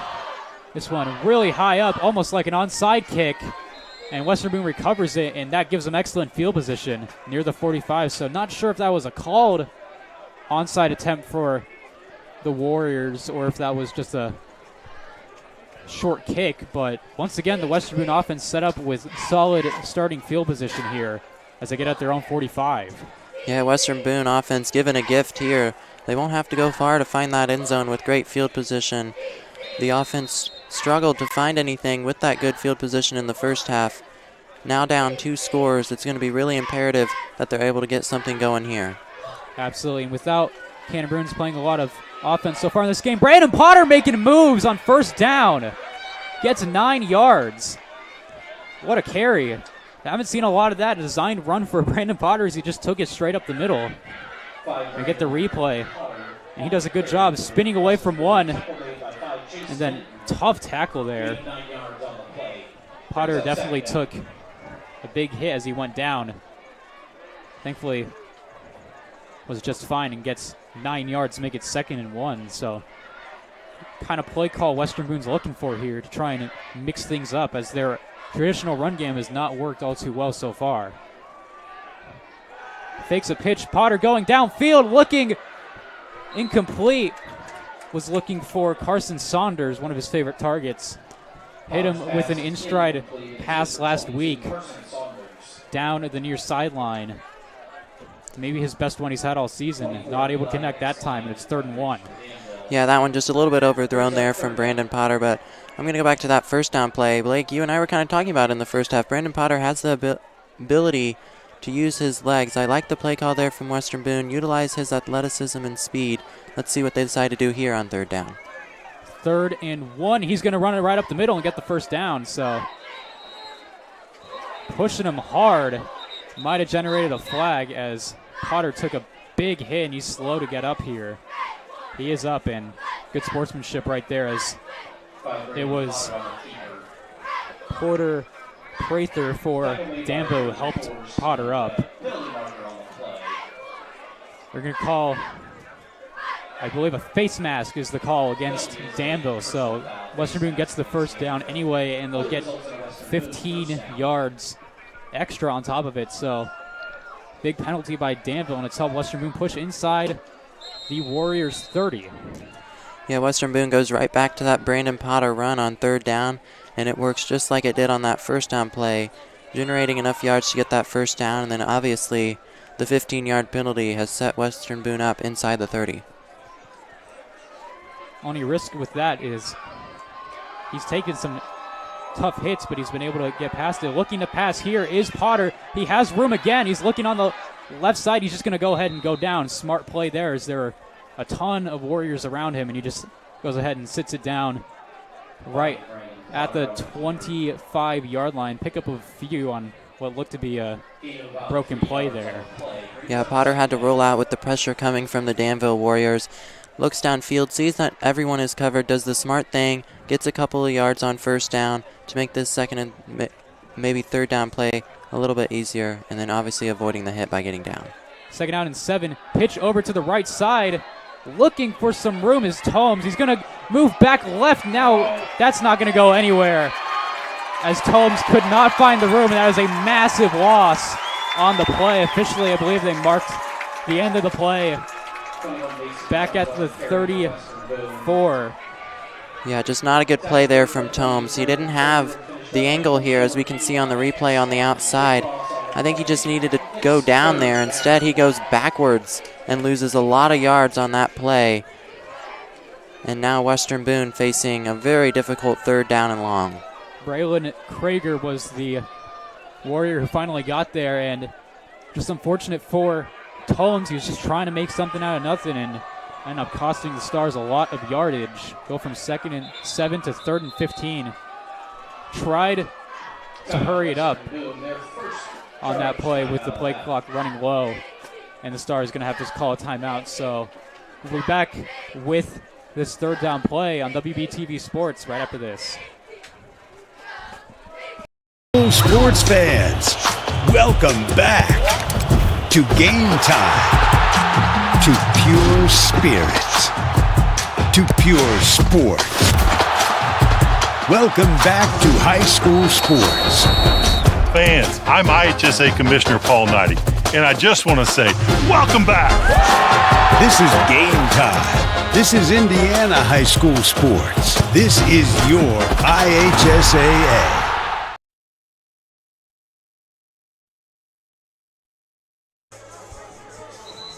This one really high up, almost like an onside kick, and Western Boone recovers it, and that gives them excellent field position near the 45. So not sure if that was a called onside attempt for the Warriors or if that was just a short kick, but once again the Western Boone offense set up with solid starting field position here as they get at their own 45. Yeah, Western Boone offense given a gift here. They won't have to go far to find that end zone with great field position. The offense struggled to find anything with that good field position in the first half. Now down 2 scores, it's going to be really imperative that they're able to get something going here. Absolutely, and without Cannon Bruins playing a lot of offense so far in this game, Brandon Potter making moves on first down. Gets 9 yards. What a carry. I haven't seen a lot of that designed run for Brandon Potter as he just took it straight up the middle. We get the replay, and he does a good job spinning away from one, and then tough tackle there. Potter definitely took a big hit as he went down. Thankfully, was just fine and gets 9 yards to make it 2nd and 1. So kind of play call Western Boone's looking for here to try and mix things up, as their traditional run game has not worked all too well so far. Fakes a pitch. Potter going downfield, looking incomplete. Was looking for Carson Saunders, one of his favorite targets. Hit him with an in-stride pass last week down at the near sideline. Maybe his best one he's had all season. Not able to connect that time, and it's 3rd and 1. Yeah, that one just a little bit overthrown there from Brandon Potter, but I'm going to go back to that first down play. Blake, you and I were kind of talking about in the first half. Brandon Potter has the ability to use his legs. I like the play call there from Western Boone. Utilize his athleticism and speed. Let's see what they decide to do here on 3rd down. 3rd and 1. He's going to run it right up the middle and get the first down. So pushing him hard. Might have generated a flag as Potter took a big hit, and he's slow to get up here. He is up, and good sportsmanship right there, as it was Porter Prather for Danville who helped Potter up. They're going to call, I believe, a face mask is the call against Danville. So Western Boone gets the first down anyway, and they'll get 15 yards extra on top of it. So big penalty by Danville, and it's helped Western Boone push inside the Warriors 30. Yeah, Western Boone goes right back to that Brandon Potter run on 3rd down, and it works just like it did on that first down play, generating enough yards to get that first down, and then obviously the 15-yard penalty has set Western Boone up inside the 30. Only risk with that is he's taken some tough hits, but he's been able to get past it. Looking to pass here is Potter. He has room again. He's looking on the left side. He's just going to go ahead and go down. Smart play there, as there are a ton of Warriors around him, and he just goes ahead and sits it down right at the 25-yard line. Pick up a few on what looked to be a broken play there. Yeah, Potter had to roll out with the pressure coming from the Danville Warriors. Looks downfield, sees that everyone is covered, does the smart thing, gets a couple of yards on first down to make this 2nd and maybe 3rd down play a little bit easier, and then obviously avoiding the hit by getting down. 2nd down and 7. Pitch over to the right side. Looking for some room is Tomes. He's going to move back left now. That's not going to go anywhere, as Tomes could not find the room, and that is a massive loss on the play. Officially, I believe they marked the end of the play back at the 34. Yeah, just not a good play there from Tomes. He didn't have the angle here, as we can see on the replay on the outside. I think he just needed to go down there. Instead, he goes backwards and loses a lot of yards on that play. And now Western Boone facing a very difficult 3rd down and long. Braylon Krager was the Warrior who finally got there, and just unfortunate for Tomes. He was just trying to make something out of nothing and ended up costing the Stars a lot of yardage. Go from 2nd and 7 to 3rd and 15. Tried to hurry it up on that play with the play clock running low, and the Stars going to have to call a timeout. So we'll be back with this 3rd down play on WBTV Sports right after this. Sports fans, welcome back to Game Time, to pure spirit, to pure sport. Welcome back to high school sports. Fans, I'm IHSA Commissioner Paul Knighty, and I just want to say, welcome back. This is Game Time. This is Indiana high school sports. This is your IHSAA.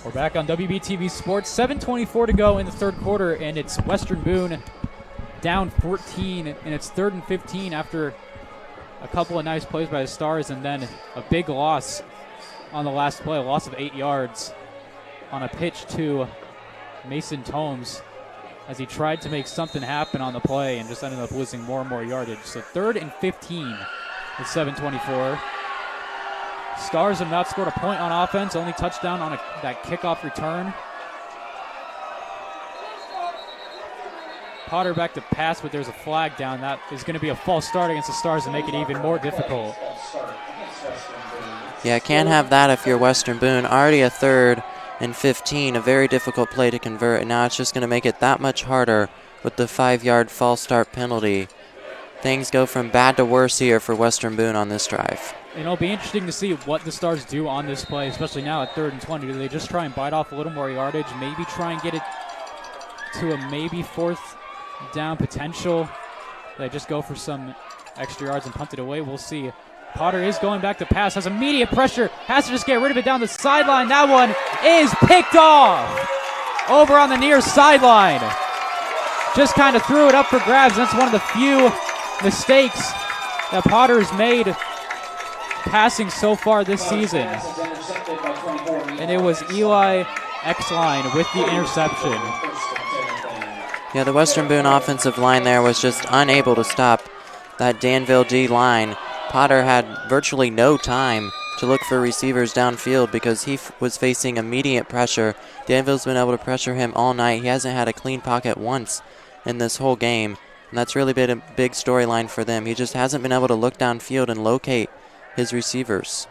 We're back on WBTV Sports. 7:24 to go in the 3rd quarter, and it's Western Boone down 14, and it's 3rd and 15 after a couple of nice plays by the Stars, and then a big loss on the last play, a loss of 8 yards on a pitch to Mason Tomes as he tried to make something happen on the play and just ended up losing more and more yardage. So 3rd and 15 with 7:24. Stars have not scored a point on offense, only touchdown on that kickoff return. Potter back to pass, but there's a flag down. That is going to be a false start against the Stars and make it even more difficult. Yeah, can't have that if you're Western Boone. Already a 3rd and 15, a very difficult play to convert, and now it's just going to make it that much harder with the 5-yard false start penalty. Things go from bad to worse here for Western Boone on this drive. And it'll be interesting to see what the Stars do on this play, especially now at 3rd and 20. Do they just try and bite off a little more yardage, maybe try and get it to a maybe 4th down potential? They just go for some extra yards and punt it away. We'll see. Potter is going back to pass, has immediate pressure, has to just get rid of it down the sideline. That one is picked off over on the near sideline. Just kind of threw it up for grabs. That's one of the few mistakes that Potter has made passing so far this season. And it was Eli Exline with the interception. Yeah, the Western Boone offensive line there was just unable to stop that Danville D line. Potter had virtually no time to look for receivers downfield because he was facing immediate pressure. Danville's been able to pressure him all night. He hasn't had a clean pocket once in this whole game, and that's really been a big storyline for them. He just hasn't been able to look downfield and locate his receivers.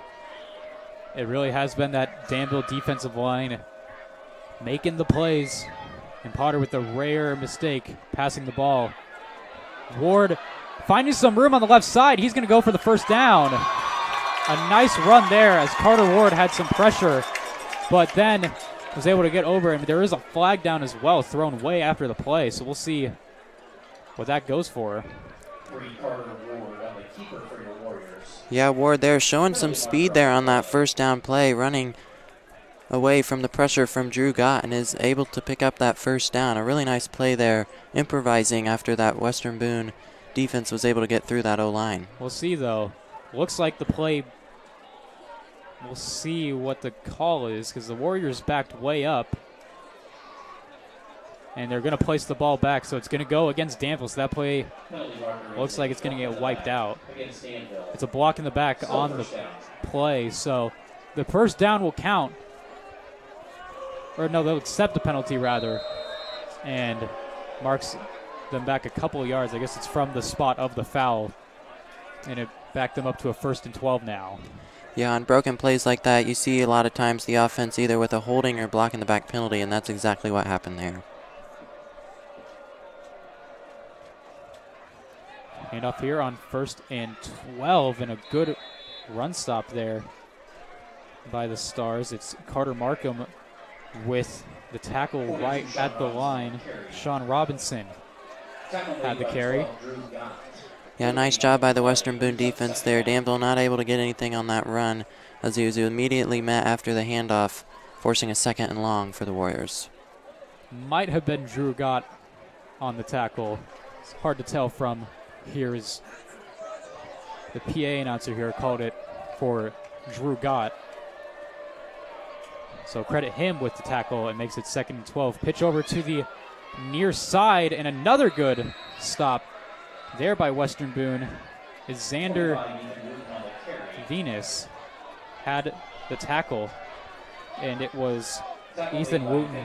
It really has been that Danville defensive line making the plays, and Potter with a rare mistake passing the ball. Ward finding some room on the left side. He's going to go for the 1st down. A nice run there as Carter Ward had some pressure, but then was able to get over him. There is a flag down as well, thrown way after the play, so we'll see what that goes for. Yeah, Ward there showing some speed there on that 1st down play, running away from the pressure from Drew Gott and is able to pick up that 1st down. A really nice play there, improvising after that Western Boone defense was able to get through that O-line. We'll see, though. Looks like the play, we'll see what the call is because the Warriors backed way up. And they're going to place the ball back, so it's going to go against Danville. So that play looks like it's going to get wiped out. It's a block in the back on the play, so the 1st down will count. Or no, they'll accept the penalty, rather, and marks them back a couple of yards. I guess it's from the spot of the foul, and it backed them up to a 1st and 12 now. Yeah, on broken plays like that, you see a lot of times the offense either with a holding or blocking the back penalty, and that's exactly what happened there. And up here on 1st and 12, and a good run stop there by the Stars. It's Carter Markham with the tackle right at the line, Sean Robinson. had the carry. Yeah, nice job by the Western Boone defense there. Danville not able to get anything on that run as he was immediately met after the handoff, forcing a 2nd and long for the Warriors. Might have been Drew Gott on the tackle. It's hard to tell from here is the PA announcer here called it for Drew Gott. So credit him with the tackle. It makes it 2nd and 12. Pitch over to the near side, and another good stop there by Western Boone is Xander Venus had the tackle, and it was Ethan Wooten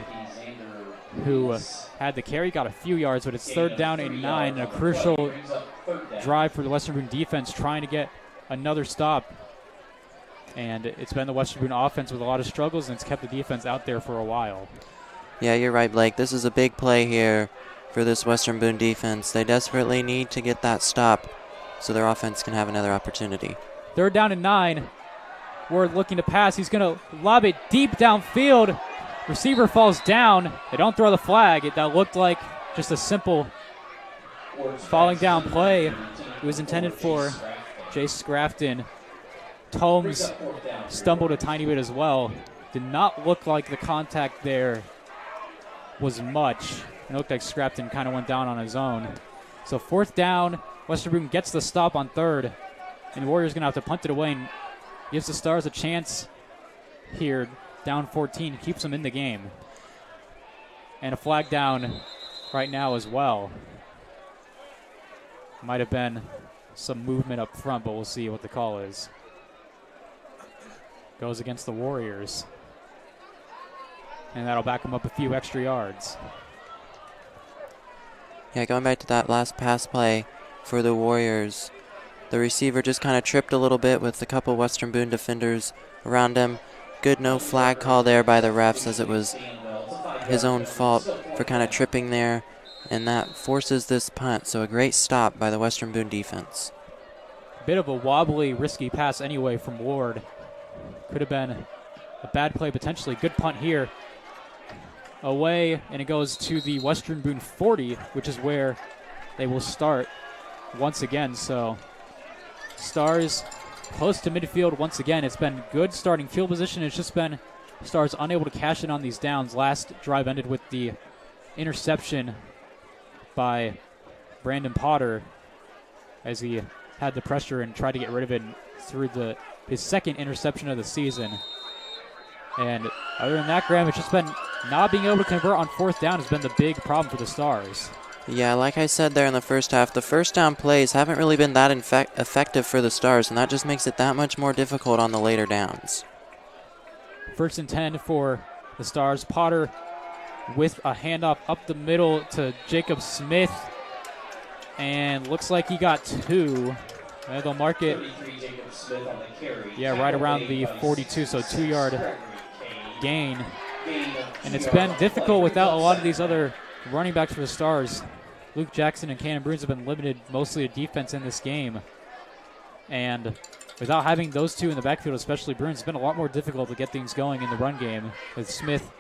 who had the carry, got a few yards, but it's 3rd down and 9, and a crucial drive for the Western Boone defense trying to get another stop. And it's been the Western Boone offense with a lot of struggles, and it's kept the defense out there for a while. Yeah, you're right, Blake. This is a big play here for this Western Boone defense. They desperately need to get that stop so their offense can have another opportunity. 3rd down and 9. Ward looking to pass. He's going to lob it deep downfield. Receiver falls down. They don't throw the flag. That looked like just a simple falling down play. It was intended for Jace Scrafton. Tomes stumbled a tiny bit as well. Did not look like the contact there was much. It looked like Scrafton kind of went down on his own. So 4th down, Western Boone gets the stop on 3rd, and the Warriors going to have to punt it away and gives the Stars a chance here. Down 14, keeps them in the game. And a flag down right now as well. Might have been some movement up front, but we'll see what the call is. Goes against the Warriors. And that'll back them up a few extra yards. Yeah, going back to that last pass play for the Warriors, the receiver just kind of tripped a little bit with a couple Western Boone defenders around him. Good no flag call there by the refs, as it was his own fault for kind of tripping there, and that forces this punt. So a great stop by the Western Boone defense. Bit of a wobbly, risky pass anyway from Ward. Could have been a bad play potentially. Good punt here. Away, and it goes to the Western Boone 40, which is where they will start once again. So Stars close to midfield once again. It's been good starting field position. It's just been Stars unable to cash in on these downs. Last drive ended with the interception by Brandon Potter as he had the pressure and tried to get rid of it through his 2nd interception of the season. And other than that, Graham, it's just been not being able to convert on 4th down has been the big problem for the Stars. Yeah, like I said there in the first half, the first down plays haven't really been that effective for the Stars, and that just makes it that much more difficult on the later downs. 1st and 10 for the Stars. Potter with a handoff up the middle to Jacob Smith, and looks like he got 2. And they'll mark it, yeah, right around the 42, so 2-yard gain. And it's been difficult without a lot of these other running backs for the Stars. Luke Jackson and Cannon Bruins have been limited mostly to defense in this game. And without having those two in the backfield, especially Bruins, it's been a lot more difficult to get things going in the run game, with Smith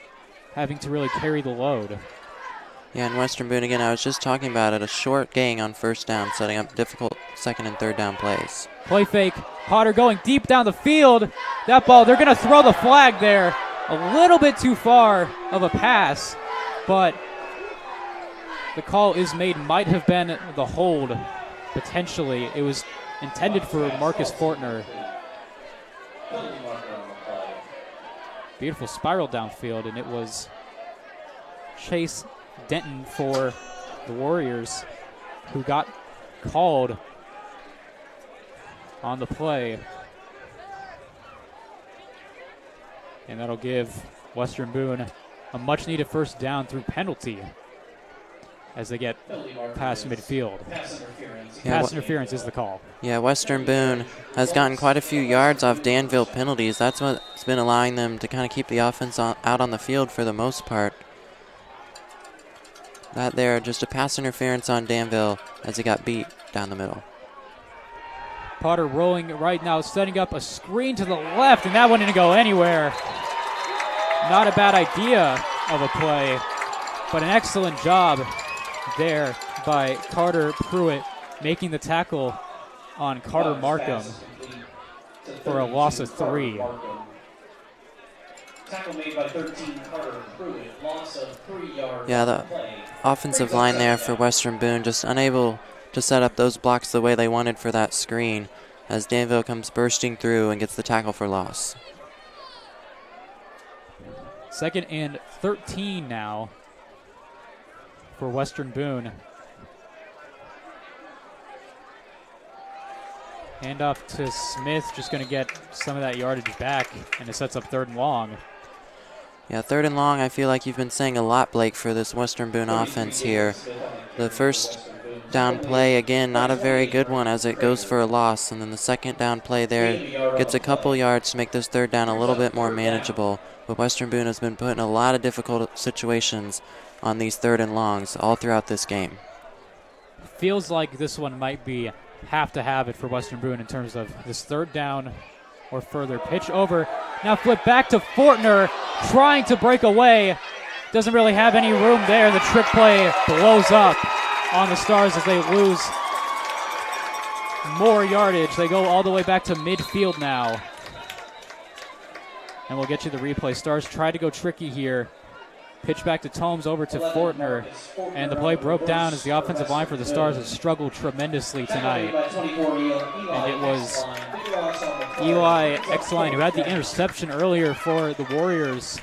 having to really carry the load. Yeah, and Western Boone, again, I was just talking about it, a short gain on 1st down, setting up difficult 2nd and 3rd down plays. Play fake. Potter going deep down the field. That ball, they're going to throw the flag there. A little bit too far of a pass, but the call is made. Might have been the hold, potentially. It was intended for Marcus Fortner. Beautiful spiral downfield, and it was Chase Denton for the Warriors who got called on the play. And that'll give Western Boone a much-needed 1st down through penalty as they get past midfield. Pass interference is the call. Yeah, Western Boone has gotten quite a few yards off Danville penalties. That's what's been allowing them to kind of keep the offense out on the field for the most part. That there, just a pass interference on Danville as he got beat down the middle. Potter rolling right now, setting up a screen to the left, and that one didn't go anywhere. Not a bad idea of a play, but an excellent job there by Carter Pruitt, making the tackle on Carter Markham for a loss of 3. Tackle made by 13, Carter Pruitt, loss of 3 yards. Yeah, the offensive line there for Western Boone just unable to set up those blocks the way they wanted for that screen as Danville comes bursting through and gets the tackle for loss. 2nd and 13 now for Western Boone. Hand off to Smith, just going to get some of that yardage back, and it sets up 3rd and long. Yeah, 3rd and long, I feel like you've been saying a lot, Blake, for this Western Boone offense here. The first down play, again, not a very good one as it goes for a loss, and then the 2nd down play there gets a couple yards to make this 3rd down a little bit more manageable. But Western Boone has been put in a lot of difficult situations on these 3rd and longs all throughout this game. Feels like this one might be have to have it for Western Boone in terms of this 3rd down or further. Pitch over, now flip back to Fortner, trying to break away. Doesn't really have any room there. The trick play blows up on the Stars as they lose more yardage. They go all the way back to midfield now. And we'll get you the replay. Stars try to go tricky here. Pitch back to Tomes, over to Fortner, and the play broke down as the offensive line for the Stars has struggled tremendously tonight. And it was Eli Exline, who had the interception earlier for the Warriors,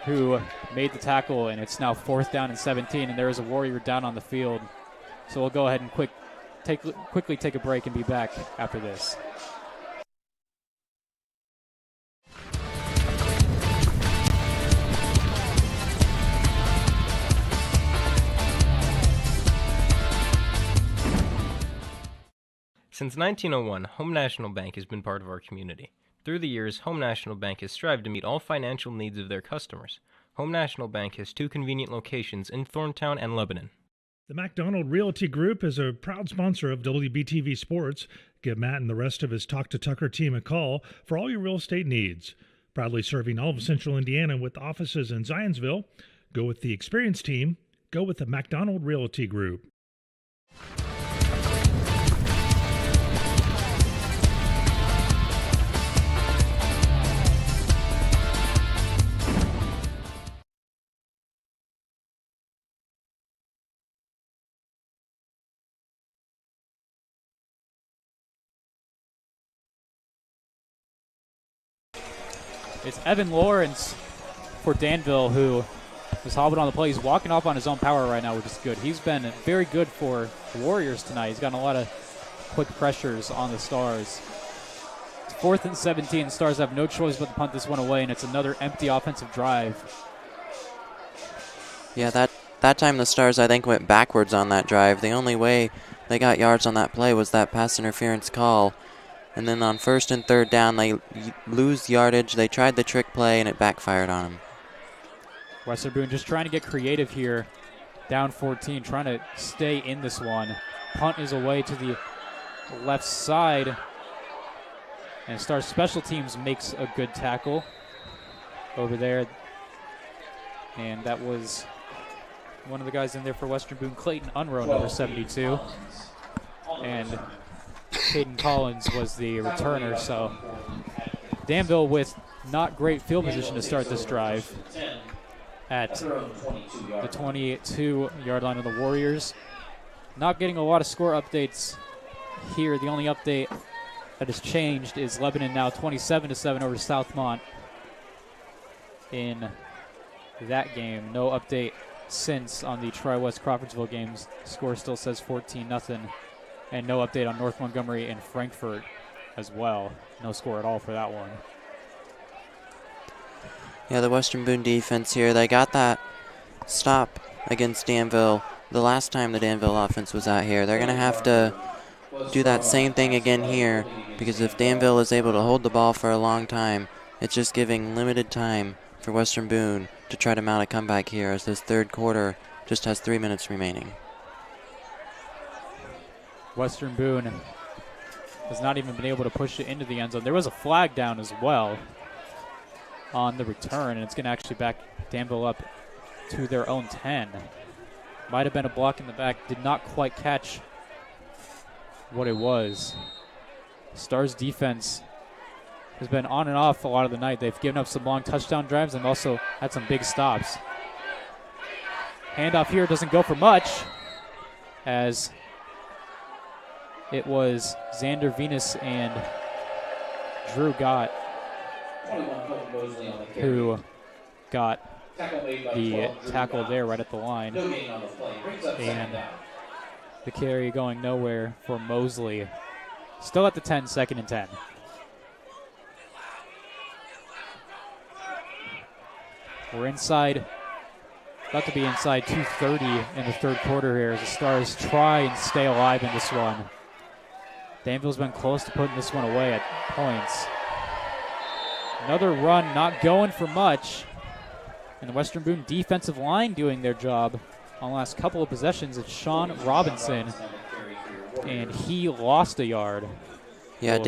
who made the tackle, and it's now 4th down and 17, and there is a Warrior down on the field. So we'll go ahead and quickly take a break and be back after this. Since 1901, Home National Bank has been part of our community. Through the years, Home National Bank has strived to meet all financial needs of their customers. Home National Bank has 2 convenient locations in Thorntown and Lebanon. The McDonald Realty Group is a proud sponsor of WBTV Sports. Give Matt and the rest of his Talk to Tucker team a call for all your real estate needs. Proudly serving all of Central Indiana with offices in Zionsville. Go with the experienced team. Go with the McDonald Realty Group. It's Evan Lawrence for Danville, who was hobbling on the play. He's walking off on his own power right now, which is good. He's been very good for the Warriors tonight. He's gotten a lot of quick pressures on the Stars. It's 4th and 17. The Stars have no choice but to punt this one away, and it's another empty offensive drive. Yeah, that time the Stars, I think, went backwards on that drive. The only way they got yards on that play was that pass interference call. And then on 1st and 3rd down, they lose yardage. They tried the trick play, and it backfired on them. Western Boone just trying to get creative here. Down 14, trying to stay in this one. Punt is away to the left side. And Stars Special Teams makes a good tackle over there. And that was one of the guys in there for Western Boone, Clayton Unrow, number 72. And Caden Collins was the returner, so Danville with not great field position to start this drive at the 28-2-yard line of the Warriors. Not getting a lot of score updates here. The only update that has changed is Lebanon now 27-7 over Southmont in that game. No update since on the Tri-West Crawfordsville games. Score still says 14-0. And no update on North Montgomery and Frankfort as well. No score at all for that one. Yeah, the Western Boone defense here, they got that stop against Danville the last time the Danville offense was out here. They're going to have to do that same thing again here, because if Danville is able to hold the ball for a long time, it's just giving limited time for Western Boone to try to mount a comeback here, as this 3rd quarter just has 3 minutes remaining. Western Boone has not even been able to push it into the end zone. There was a flag down as well on the return, and it's going to actually back Danville up to their own 10. Might have been a block in the back. Did not quite catch what it was. Stars defense has been on and off a lot of the night. They've given up some long touchdown drives and also had some big stops. Handoff here doesn't go for much, as it was Xander Venus and Drew Gott who got the tackle there right at the line. And the carry going nowhere for Mosley. Still at the 10, 2nd and 10. We're inside, about to be inside 2:30 in the third quarter here as the Stars try and stay alive in this one. Danville's been close to putting this one away at points. Another run not going for much. And the Western Boone defensive line doing their job on the last couple of possessions. It's Sean Robinson, and he lost a yard. Yeah,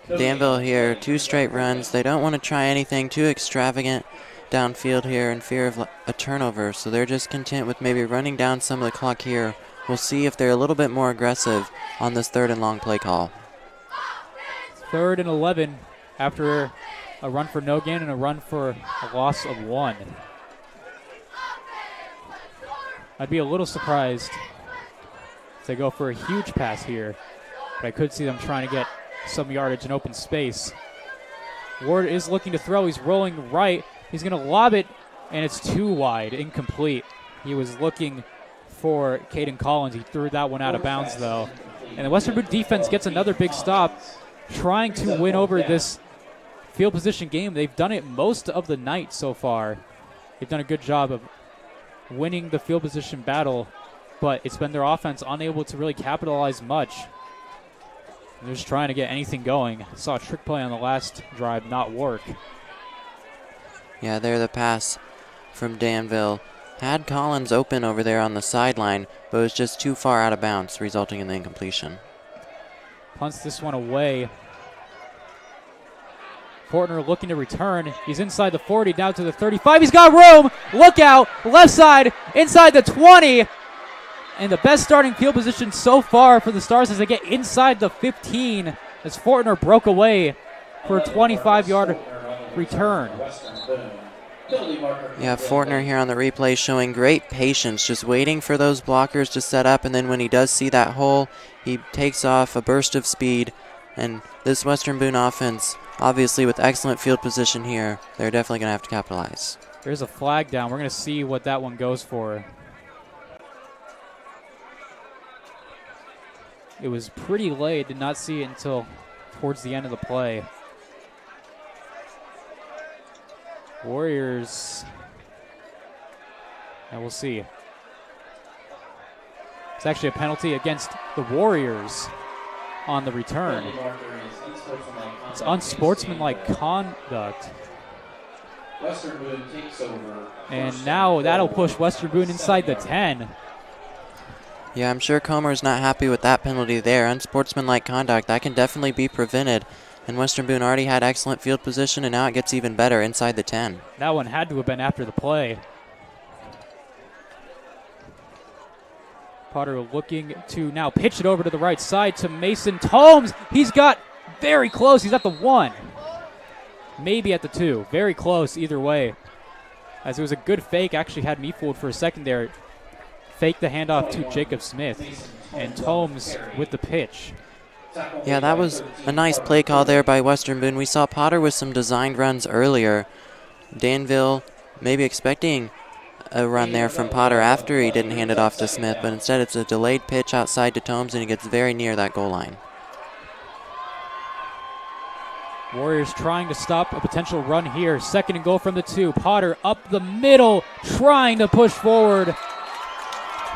Danville here, 2 straight runs. They don't want to try anything too extravagant downfield here in fear of a turnover, so they're just content with maybe running down some of the clock here. We'll see if they're a little bit more aggressive on this 3rd and long play call. 3rd and 11 after a run for no gain and a run for a loss of 1. I'd be a little surprised if they go for a huge pass here, but I could see them trying to get some yardage in open space. Ward is looking to throw. He's rolling right. He's going to lob it, and it's too wide, incomplete. He was looking for Caden Collins. He threw that one out of bounds, though. And the Western Boone defense gets another big stop, trying to win over this field position game. They've done it most of the night so far. They've done a good job of winning the field position battle, but it's been their offense unable to really capitalize much. They're just trying to get anything going. Saw a trick play on the last drive not work. Yeah, there the pass from Danville had Collins open over there on the sideline, but was just too far out of bounds, resulting in the incompletion. Punts this one away. Fortner looking to return. He's inside the 40, down to the 35. He's got room. Look out. Left side, inside the 20. And the best starting field position so far for the Stars as they get inside the 15 as Fortner broke away for a 25-yard return. Yeah, Fortner here on the replay showing great patience, just waiting for those blockers to set up, and then when he does see that hole, he takes off a burst of speed. And this Western Boone offense, obviously with excellent field position here, they're definitely going to have to capitalize. There's a flag down. We're going to see what that one goes for. It was pretty late. Did not see it until towards the end of the play. Warriors. And we'll see. It's actually a penalty against the Warriors on the return. It's unsportsmanlike conduct. And now that'll push Western Boone inside the 10. Yeah, I'm sure Comer's not happy with that penalty there. Unsportsmanlike conduct, that can definitely be prevented. And Western Boone already had excellent field position, and now it gets even better inside the 10. That one had to have been after the play. Potter looking to now pitch it over to the right side to Mason Tomes. He's got very close. He's at the 1. Maybe at the 2. Very close either way. As it was a good fake. Actually had me fooled for a second there. Fake the handoff to Jacob Smith. And Tomes with the pitch. Yeah, that was a nice play call there by Western Boone. We saw Potter with some designed runs earlier. Danville maybe expecting a run there from Potter after he didn't hand it off to Smith, but instead it's a delayed pitch outside to Tomes, and he gets very near that goal line. Warriors trying to stop a potential run here. 2nd and goal from the 2. Potter up the middle, trying to push forward.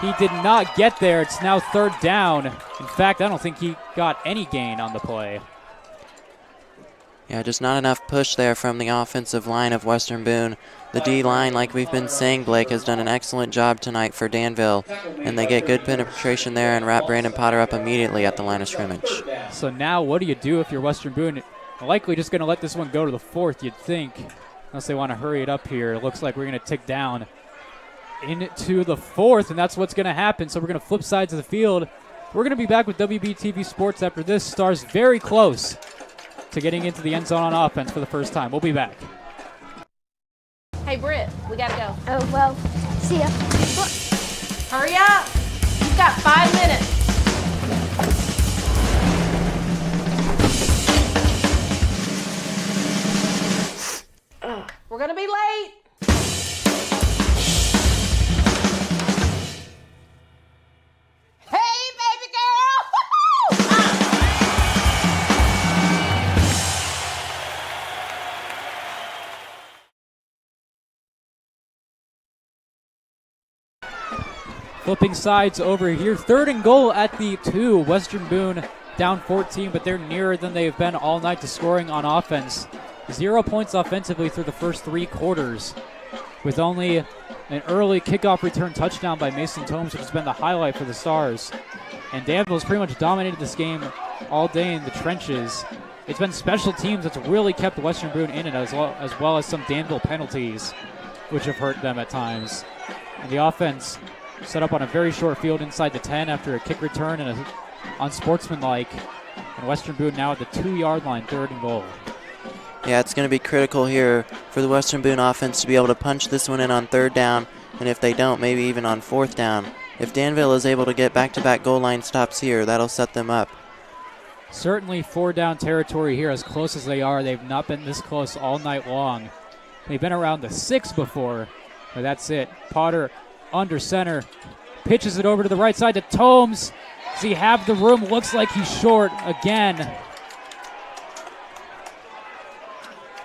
He did not get there. It's now 3rd down. In fact, I don't think he got any gain on the play. Yeah, just not enough push there from the offensive line of Western Boone. The D-line, like we've been saying, Blake, has done an excellent job tonight for Danville. And they get good penetration there and wrap Brandon Potter up immediately at the line of scrimmage. So now what do you do if you're Western Boone? Likely just going to let this one go to the 4th, you'd think. Unless they want to hurry it up here. It looks like we're going to tick down into the fourth, and that's what's going to happen. So we're going to flip sides of the field. We're going to be back with WBTV Sports after this. Stars very close to getting into the end zone on offense for the first time. We'll be back. Hey, Britt, we got to go. Oh, well, see ya. Hurry up. You've got 5 minutes. We're going to be late. Hey, baby girl. Flipping sides over here. 3rd and goal at the 2. Western Boone down 14, but they're nearer than they've been all night to scoring on offense. 0 points offensively through the first 3 quarters, with only an early kickoff return touchdown by Mason Tomes, which has been the highlight for the Stars. And Danville's pretty much dominated this game all day in the trenches. It's been special teams that's really kept Western Boone in it, as well as some Danville penalties, which have hurt them at times. And the offense set up on a very short field inside the 10 after a kick return and a unsportsmanlike. And Western Boone now at the 2-yard line, 3rd and goal. Yeah, it's going to be critical here for the Western Boone offense to be able to punch this one in on 3rd down, and if they don't, maybe even on 4th down. If Danville is able to get back-to-back goal line stops here, that'll set them up. Certainly 4-down territory here, as close as they are. They've not been this close all night long. They've been around the 6 before, but that's it. Potter under center, pitches it over to the right side to Tomes. Does he have the room? Looks like he's short again.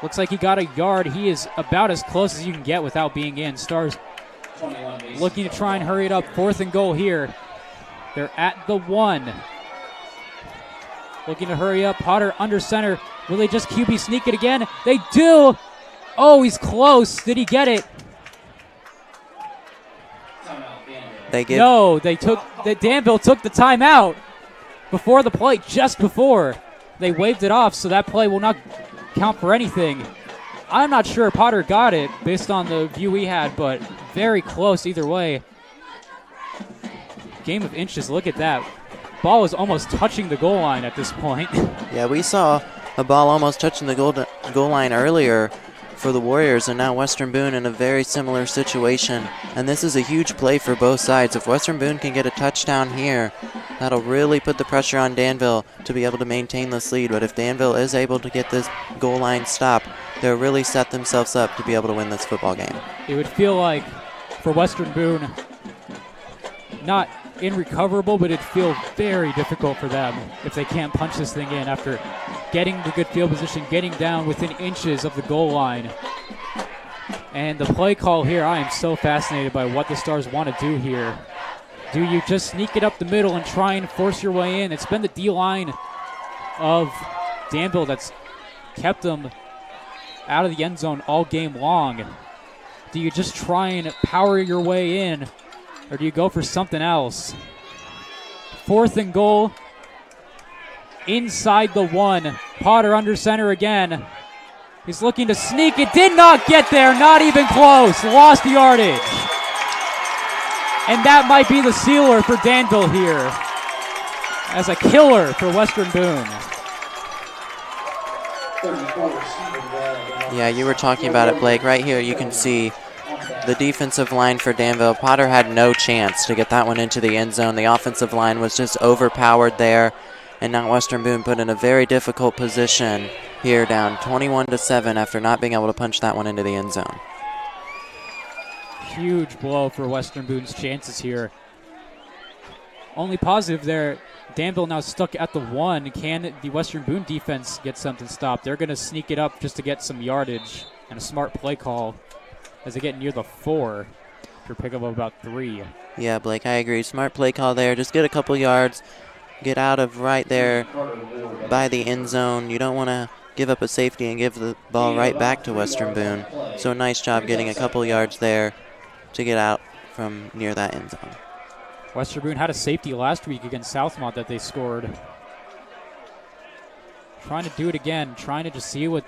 Looks like he got a yard. He is about as close as you can get without being in. Stars looking to try and hurry it up. 4th and goal here. They're at the 1. Looking to hurry up. Potter under center. Will they just QB sneak it again? They do. Oh, he's close. Did he get it? No, Danville took the timeout before the play, just before. They waved it off, so that play will not count for anything. I'm not sure Potter got it based on the view we had, but very close either way. Game of inches, look at that. Ball is almost touching the goal line at this point. Yeah, we saw a ball almost touching the goal line earlier for the Warriors, and now Western Boone in a very similar situation. And this is a huge play for both sides. If Western Boone can get a touchdown here, that'll really put the pressure on Danville to be able to maintain this lead. But if Danville is able to get this goal line stop, they'll really set themselves up to be able to win this football game. It would feel like for Western Boone, not irrecoverable, but it'd feel very difficult for them if they can't punch this thing in after getting the good field position, getting down within inches of the goal line. And the play call here, I am so fascinated by what the Stars want to do here. Do you just sneak it up the middle and try and force your way in? It's been the D-line of Danville that's kept them out of the end zone all game long. Do you just try and power your way in, or do you go for something else? 4th and goal. Inside the 1. Potter under center again. He's looking to sneak. It did not get there. Not even close. Lost yardage. And that might be the sealer for Danville here, as a killer for Western Boone. Yeah, you were talking about it, Blake. Right here you can see the defensive line for Danville. Potter had no chance to get that one into the end zone. The offensive line was just overpowered there. And now Western Boone put in a very difficult position here, down 21-7 after not being able to punch that one into the end zone. Huge blow for Western Boone's chances here. Only positive there, Danville now stuck at the 1. Can the Western Boone defense get something stopped? They're going to sneak it up just to get some yardage and a smart play call as they get near the 4 for pickup of about 3. Yeah, Blake, I agree. Smart play call there. Just get a couple yards. Get out of right there by the end zone. You don't want to give up a safety and give the ball right back to Western Boone. So a nice job getting a couple yards there to get out from near that end zone. Western Boone had a safety last week against Southmont that they scored. Trying to do it again, trying to just see what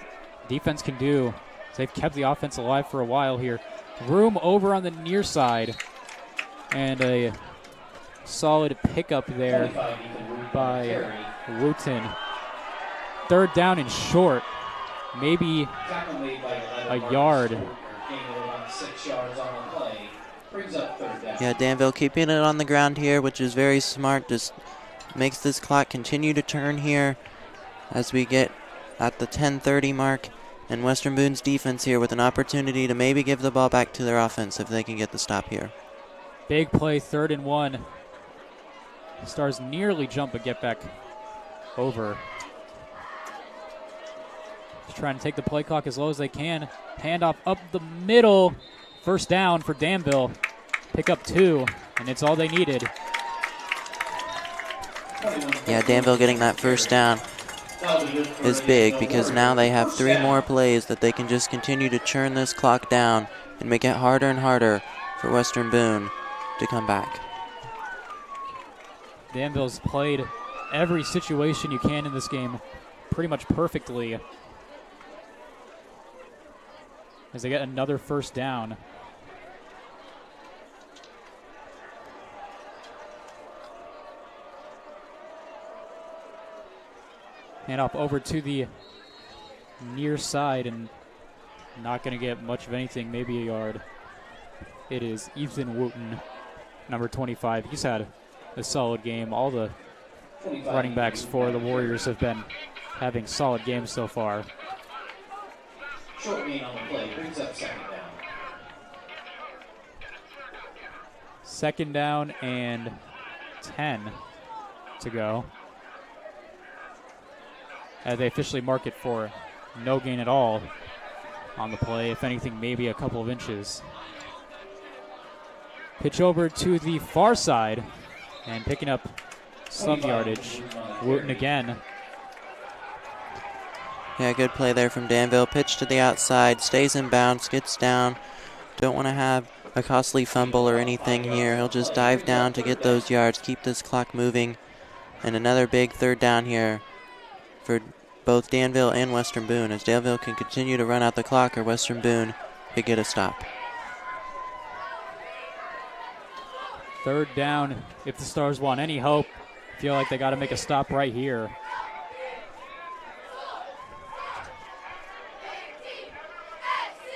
defense can do. They've kept the offense alive for a while here. room over on the near side. And a solid pickup there by Wooten. Third down and short. Maybe a yard. Yeah, Danville keeping it on the ground here, which is very smart. Just makes this clock continue to turn here as we get at the 10:30 mark. And Western Boone's defense here with an opportunity to maybe give the ball back to their offense if they can get the stop here. Big play, 3rd and 1. Stars nearly jump but get back over. Just trying to take the play clock as low as they can. Handoff up the middle. First down for Danville. Pick up 2, and it's all they needed. Yeah, Danville getting that first down is big because now they have 3 more plays that they can just continue to churn this clock down and make it harder and harder for Western Boone to come back. Danville's played every situation you can in this game pretty much perfectly as they get another first down. Hand off over to the near side and not going to get much of anything, maybe a yard. It is Ethan Wooten, number 25. He's had a solid game. All the running backs for the Warriors have been having solid games so far. Short gain on the play, brings up 2nd down. 2nd down and 10 to go. As they officially mark it for no gain at all on the play. If anything, maybe a couple of inches. Pitch over to the far side and picking up some yardage. Wooten again. Yeah, good play there from Danville. Pitch to the outside, stays in bounds, gets down. Don't want to have a costly fumble or anything here. He'll just dive down to get those yards, keep this clock moving. And another big 3rd down here for both Danville and Western Boone, as Danville can continue to run out the clock or Western Boone could get a stop. 3rd down. If the Stars want any hope, feel like they got to make a stop right here.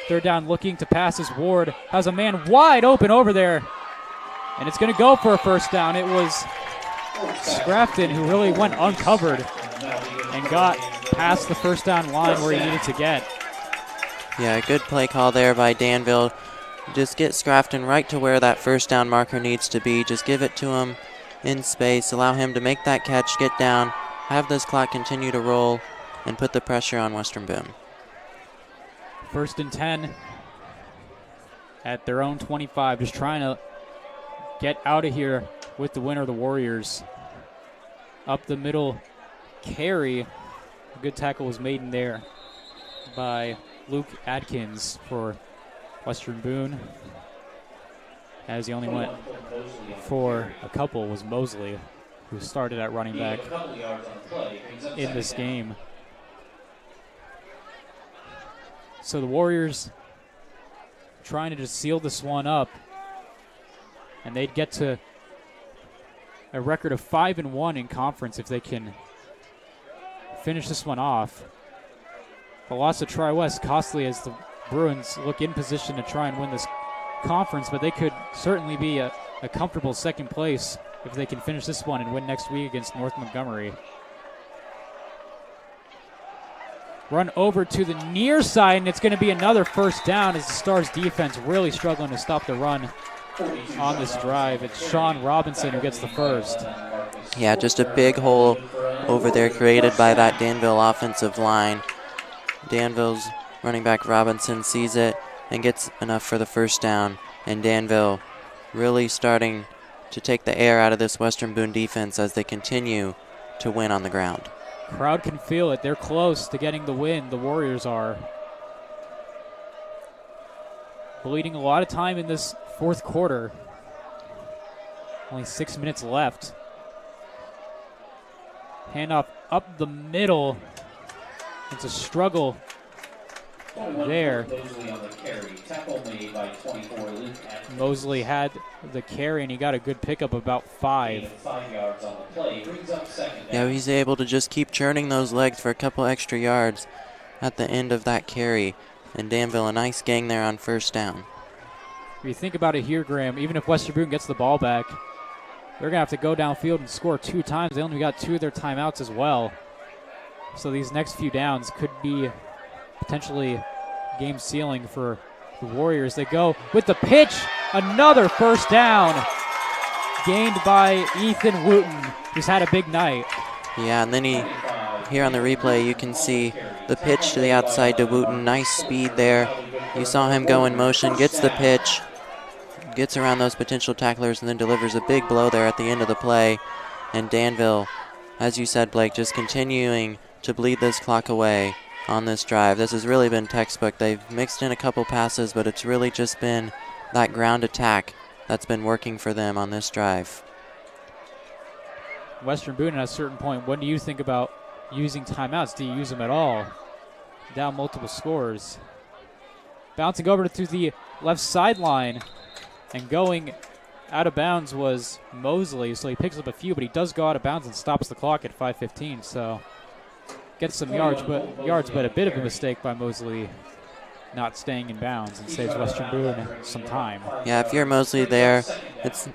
Third down, looking to pass as Ward has a man wide open over there, and it's going to go for a first down. It was Scrafton who really went uncovered and got past the first down line where he needed to get. Yeah, good play call there by Danville. Just get Scrafton right to where that first down marker needs to be. Just give it to him in space, allow him to make that catch, get down, have this clock continue to roll, and put the pressure on Western Boone. 1st and 10 at their own 25, just trying to get out of here with the winner, the Warriors. Up the middle, carry. A good tackle was made in there by Luke Adkins for Western Boone, as he only went for a couple was Mosley, who started at running back in this game. So the Warriors trying to just seal this one up, and they'd get to a record of 5-1 in conference if they can finish this one off. The loss to Tri-West costly as the Bruins look in position to try and win this conference, but they could certainly be a comfortable 2nd place if they can finish this one and win next week against North Montgomery. Run over to the near side, and it's going to be another first down as the Stars defense really struggling to stop the run on this drive. It's Sean Robinson who gets the first. Yeah, just a big hole over there created by that Danville offensive line. Danville's running back Robinson sees it and gets enough for the first down. And Danville really starting to take the air out of this Western Boone defense as they continue to win on the ground. Crowd can feel it. They're close to getting the win. The Warriors are. Bleeding a lot of time in this 4th quarter. Only 6 minutes left. Handoff up the middle. It's a struggle there. Mosley on the carry. Tackle made by 24 Luke Atkinson. Mosley had the carry, and he got a good pickup, about 5. Gain of 5 yards on the play. Brings up second down. Yeah, he's able to just keep churning those legs for a couple extra yards at the end of that carry. And Danville, a nice gang there on first down. If you think about it here, Graham, even if Western Boone gets the ball back, they're going to have to go downfield and score 2 times. They only got 2 of their timeouts as well. So these next few downs could be potentially game sealing for the Warriors. They go with the pitch. Another first down gained by Ethan Wooten, who's had a big night. Yeah, and then here on the replay, you can see the pitch to the outside to Wooten. Nice speed there. You saw him go in motion, gets the pitch, gets around those potential tacklers, and then delivers a big blow there at the end of the play. And Danville, as you said, Blake, just continuing to bleed this clock away on this drive. This has really been textbook. They've mixed in a couple passes, but it's really just been that ground attack that's been working for them on this drive. Western Boone, at a certain point, when do you think about using timeouts? Do you use them at all? Down multiple scores. Bouncing over to the left sideline and going out of bounds was Mosley, so he picks up a few, but he does go out of bounds and stops the clock at 5:15, so gets some yards, but a bit of a mistake by Mosley not staying in bounds, and saves Western Boone some time. Yeah, if you're Mosley there, it's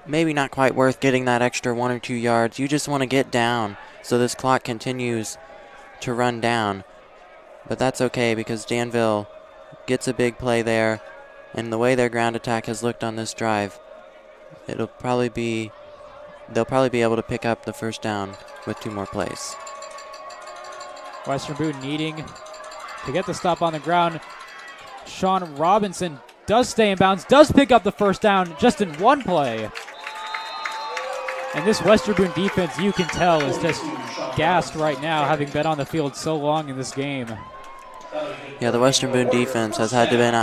maybe not quite worth getting that extra 1 or 2 yards. You just want to get down so this clock continues to run down. But that's okay because Danville gets a big play there, and the way their ground attack has looked on this drive, they'll probably be able to pick up the first down with 2 more plays. Western Boone needing to get the stop on the ground. Sean Robinson does stay in bounds, does pick up the first down just in 1 play. And this Western Boone defense, you can tell, is just gassed right now, having been on the field so long in this game. Yeah, the Western Boone defense has had to been,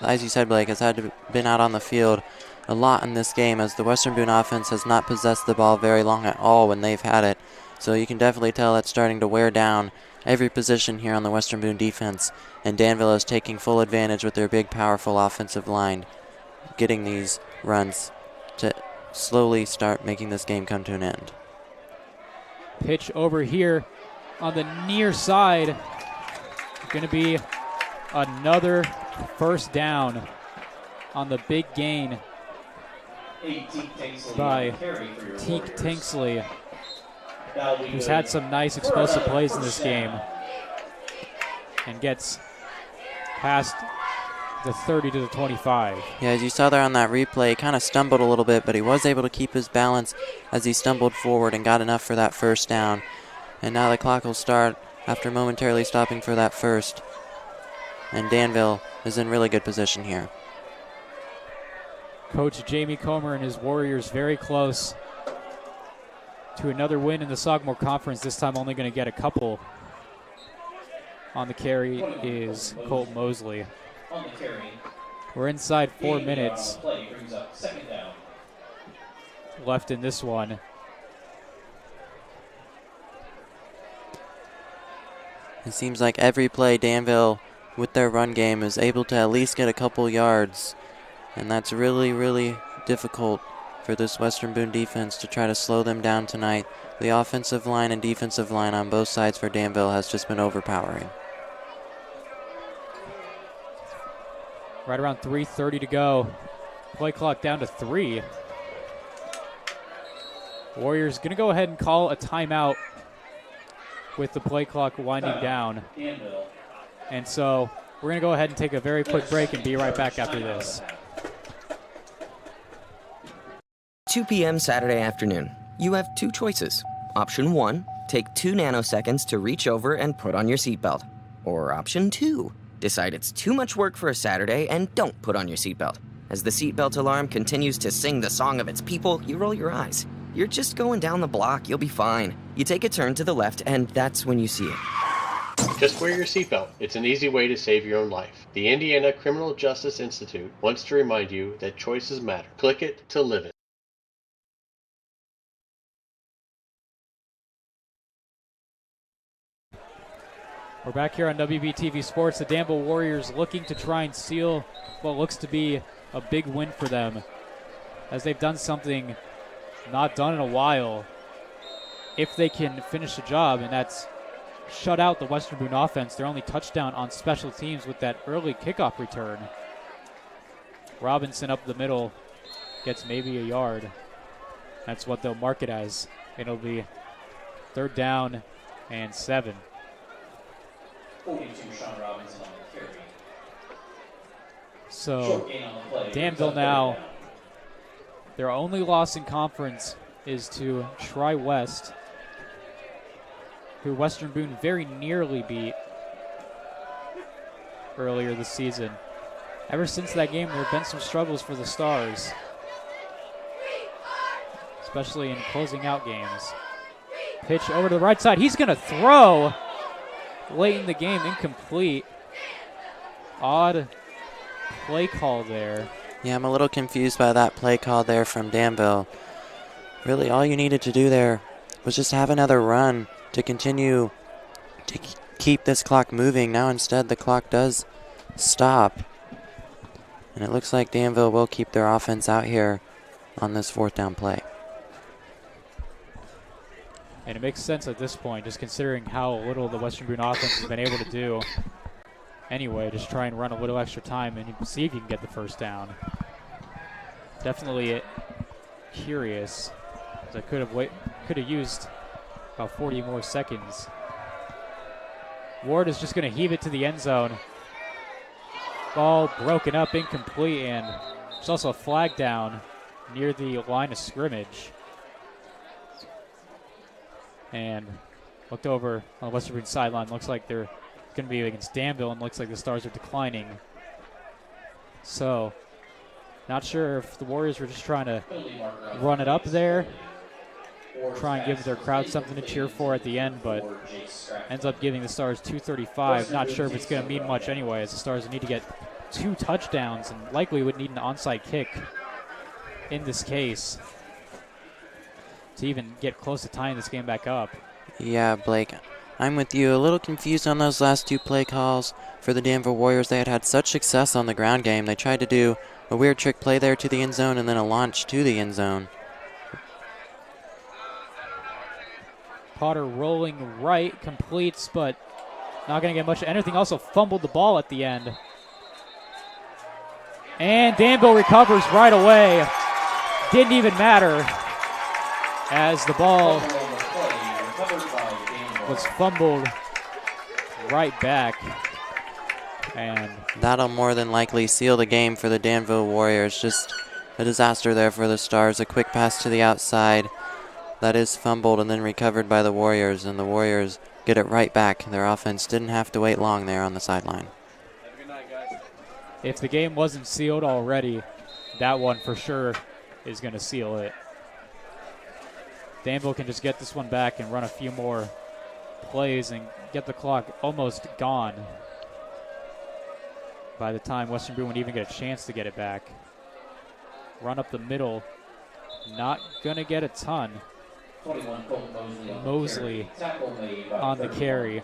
as you said, Blake, has had to been out on the field a lot in this game, as the Western Boone offense has not possessed the ball very long at all when they've had it. So you can definitely tell that's starting to wear down every position here on the Western Boone defense, and Danville is taking full advantage with their big, powerful offensive line, getting these runs to slowly start making this game come to an end. Pitch over here on the near side. Going to be another first down on the big gain by Teek Tanksley, who's had some nice explosive plays in this game and gets past the 30 to the 25. Yeah, as you saw there on that replay, he kind of stumbled a little bit, but he was able to keep his balance as he stumbled forward and got enough for that first down. And now the clock will start after momentarily stopping for that first. And Danville is in really good position here. Coach Jamie Comer and his Warriors very close to another win in the Sagamore Conference, this time only going to get a couple. On the carry is Colt Mosley. On the carry. We're inside 4 minutes Play brings up second down. left in this one. It seems like every play Danville, with their run game, is able to at least get a couple yards. And that's really, really difficult for this Western Boone defense to try to slow them down tonight. The offensive line and defensive line on both sides for Danville has just been overpowering. Right around 3:30 to go. Play clock down to 3. Warriors going to go ahead and call a timeout with the play clock winding down. And so we're going to go ahead and take a very quick break and be right back after this. 2 p.m. Saturday afternoon. You have 2 choices. Option 1, take 2 nanoseconds to reach over and put on your seatbelt. Or option 2, decide it's too much work for a Saturday and don't put on your seatbelt. As the seatbelt alarm continues to sing the song of its people, you roll your eyes. You're just going down the block, you'll be fine. You take a turn to the left, and that's when you see it. Just wear your seatbelt. It's an easy way to save your own life. The Indiana Criminal Justice Institute wants to remind you that choices matter. Click it to live it. We're back here on WBTV Sports. The Danville Warriors looking to try and seal what looks to be a big win for them, as they've done something not done in a while. If they can finish the job, and that's shut out the Western Boone offense. Their only touchdown on special teams with that early kickoff return. Robinson up the middle gets maybe a yard. That's what they'll mark it as. It'll be 3rd down and 7. 42, Sean Robinson on the carry. So Short gain on the play. Danville now, their only loss in conference is to Tri-West, who Western Boone very nearly beat earlier this season. Ever since that game, there have been some struggles for the Stars, especially in closing out games. Pitch over to the right side. He's going to throw late in the game, incomplete. Odd play call there. Yeah, I'm a little confused by that play call there from Danville. Really, all you needed to do there was just have another run to continue to keep this clock moving. Now instead the clock does stop. And it looks like Danville will keep their offense out here on this 4th down play. And it makes sense at this point, just considering how little the Western Boone offense has been able to do. Anyway, just try and run a little extra time and see if you can get the 1st down. Definitely curious, as I could have used about 40 more seconds. Ward is just going to heave it to the end zone. Ball broken up, incomplete, and there's also a flag down near the line of scrimmage. And looked over on the Western Boone sideline. Looks like they're going to be against Danville, and looks like the Stars are declining. So, not sure if the Warriors were just trying to run it up there, try and give their crowd something to cheer for at the end, but ends up giving the Stars 235. Not sure if it's going to mean much anyway, as the Stars need to get 2 touchdowns and likely would need an onside kick in this case to even get close to tying this game back up. Yeah, Blake, I'm with you. A little confused on those last 2 play calls for the Danville Warriors. They had such success on the ground game. They tried to do a weird trick play there to the end zone and then a launch to the end zone. Potter rolling right, completes, but not going to get much anything. Also fumbled the ball at the end. And Danville recovers right away. Didn't even matter, as the ball was fumbled right back. And that'll more than likely seal the game for the Danville Warriors. Just a disaster there for the Stars. A quick pass to the outside that is fumbled and then recovered by the Warriors, and the Warriors get it right back. Their offense didn't have to wait long there on the sideline. If the game wasn't sealed already, that one for sure is going to seal it. Danville can just get this one back and run a few more plays and get the clock almost gone by the time Western Boone would even get a chance to get it back. Run up the middle, not going to get a ton. 21, Mosley on the carry.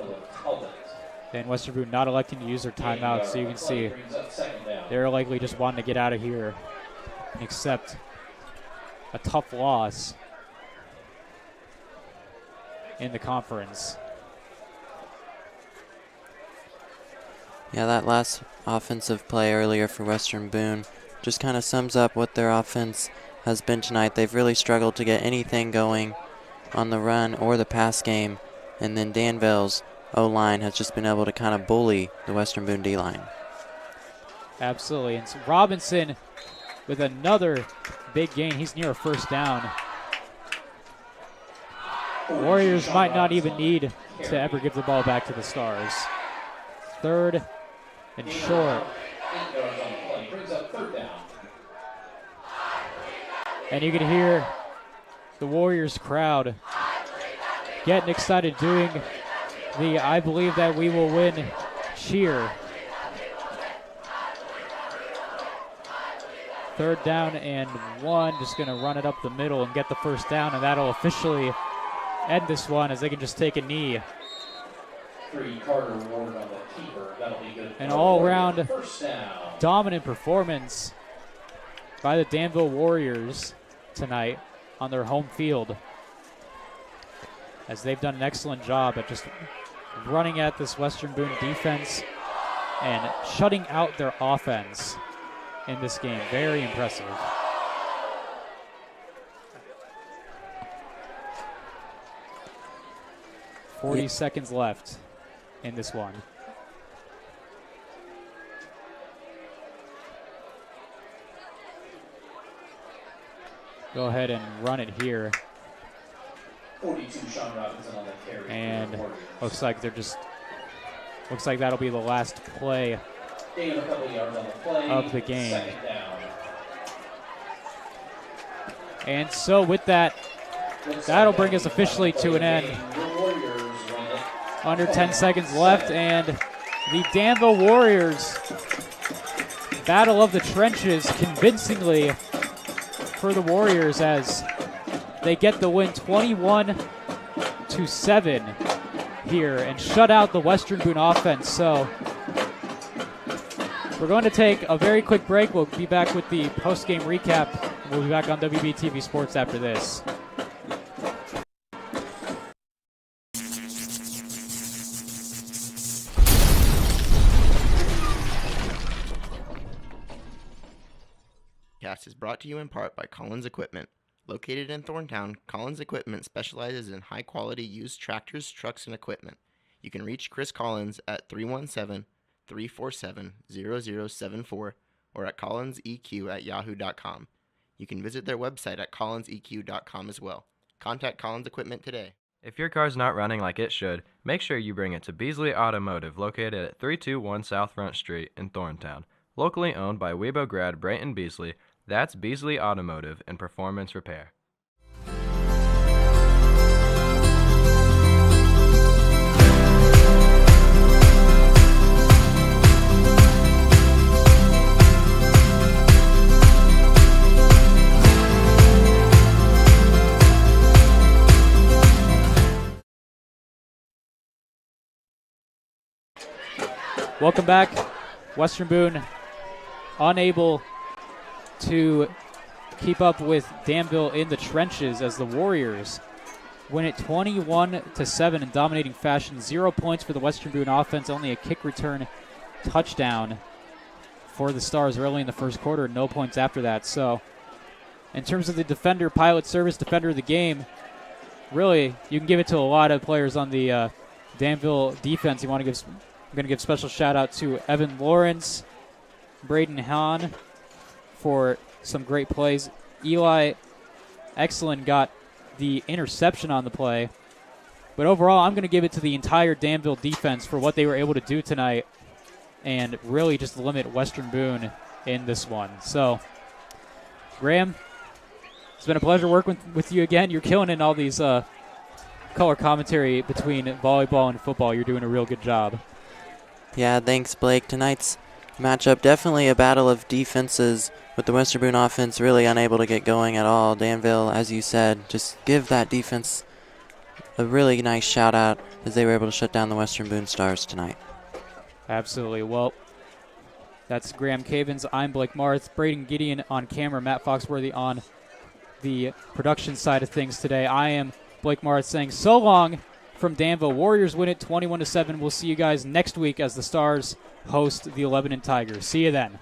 And Western Boone not electing to use their timeout, so you can see they're likely just wanting to get out of here and accept a tough loss in the conference. Yeah, that last offensive play earlier for Western Boone just kind of sums up what their offense has been tonight. They've really struggled to get anything going on the run or the pass game, and then Danville's O-line has just been able to kind of bully the Western Boone D-line. Absolutely, and so Robinson with another big gain. He's near a 1st down. Warriors might not even need to ever give the ball back to the Stars. 3rd and short. And you can hear the Warriors crowd getting excited, doing the "I believe that we will win" cheer. 3rd down and 1, just going to run it up the middle and get the 1st down, and that'll officially end this one as they can just take a knee. Carter Ward on the keeper. That'll be good. An all-around First down. dominant performance by the Danville Warriors tonight on their home field, as they've done an excellent job at just running at this Western Boone defense and shutting out their offense in this game. Very impressive. Yeah. 40 seconds left in this one. Go ahead and run it here. 42, Sean Robinson on the carry. And looks like that'll be the last play Gain a couple yards on the play. of the game. Second down. And so with that, that'll bring us officially to an end. Under 10 seconds left, and the Danville Warriors battle of the trenches convincingly for the Warriors as they get the win 21-7 here and shut out the Western Boone offense. So we're going to take a very quick break. We'll be back with the post-game recap. We'll be back on WBTV Sports after this. Is brought to you in part by Collins Equipment. Located in Thorntown, Collins Equipment specializes in high-quality used tractors, trucks, and equipment. You can reach Chris Collins at 317-347-0074 or at collinseq@yahoo.com. You can visit their website at collinseq.com as well. Contact Collins Equipment today. If your car's not running like it should, make sure you bring it to Beasley Automotive, located at 321 South Front Street in Thorntown. Locally owned by Webo grad Brayton Beasley, that's Beasley Automotive and Performance Repair. Welcome back. Western Boone unable to keep up with Danville in the trenches as the Warriors win it 21-7 in dominating fashion. 0 points for the Western Boone offense, only a kick return touchdown for the Stars early in the first quarter, no points after that. So in terms of the defender, pilot service, defender of the game, really you can give it to a lot of players on the Danville defense. I'm going to give special shout out to Evan Lawrence, Braden Hahn for some great plays. Eli Excellent got the interception on the play. But overall, I'm going to give it to the entire Danville defense for what they were able to do tonight and really just limit Western Boone in this one. So, Graham, it's been a pleasure working with you again. You're killing it in all these color commentary between volleyball and football. You're doing a real good job. Yeah, thanks, Blake. Tonight's matchup, definitely a battle of defenses with the Western Boone offense really unable to get going at all. Danville, as you said, just give that defense a really nice shout out as they were able to shut down the Western Boone Stars tonight. Absolutely. Well, that's Graham Cavins. I'm Blake Marth. Braden Gideon on camera. Matt Foxworthy on the production side of things today. I am Blake Marth saying so long from Danville. Warriors win it 21-7. We'll see you guys next week as the Stars host the Lebanon Tigers. See you then.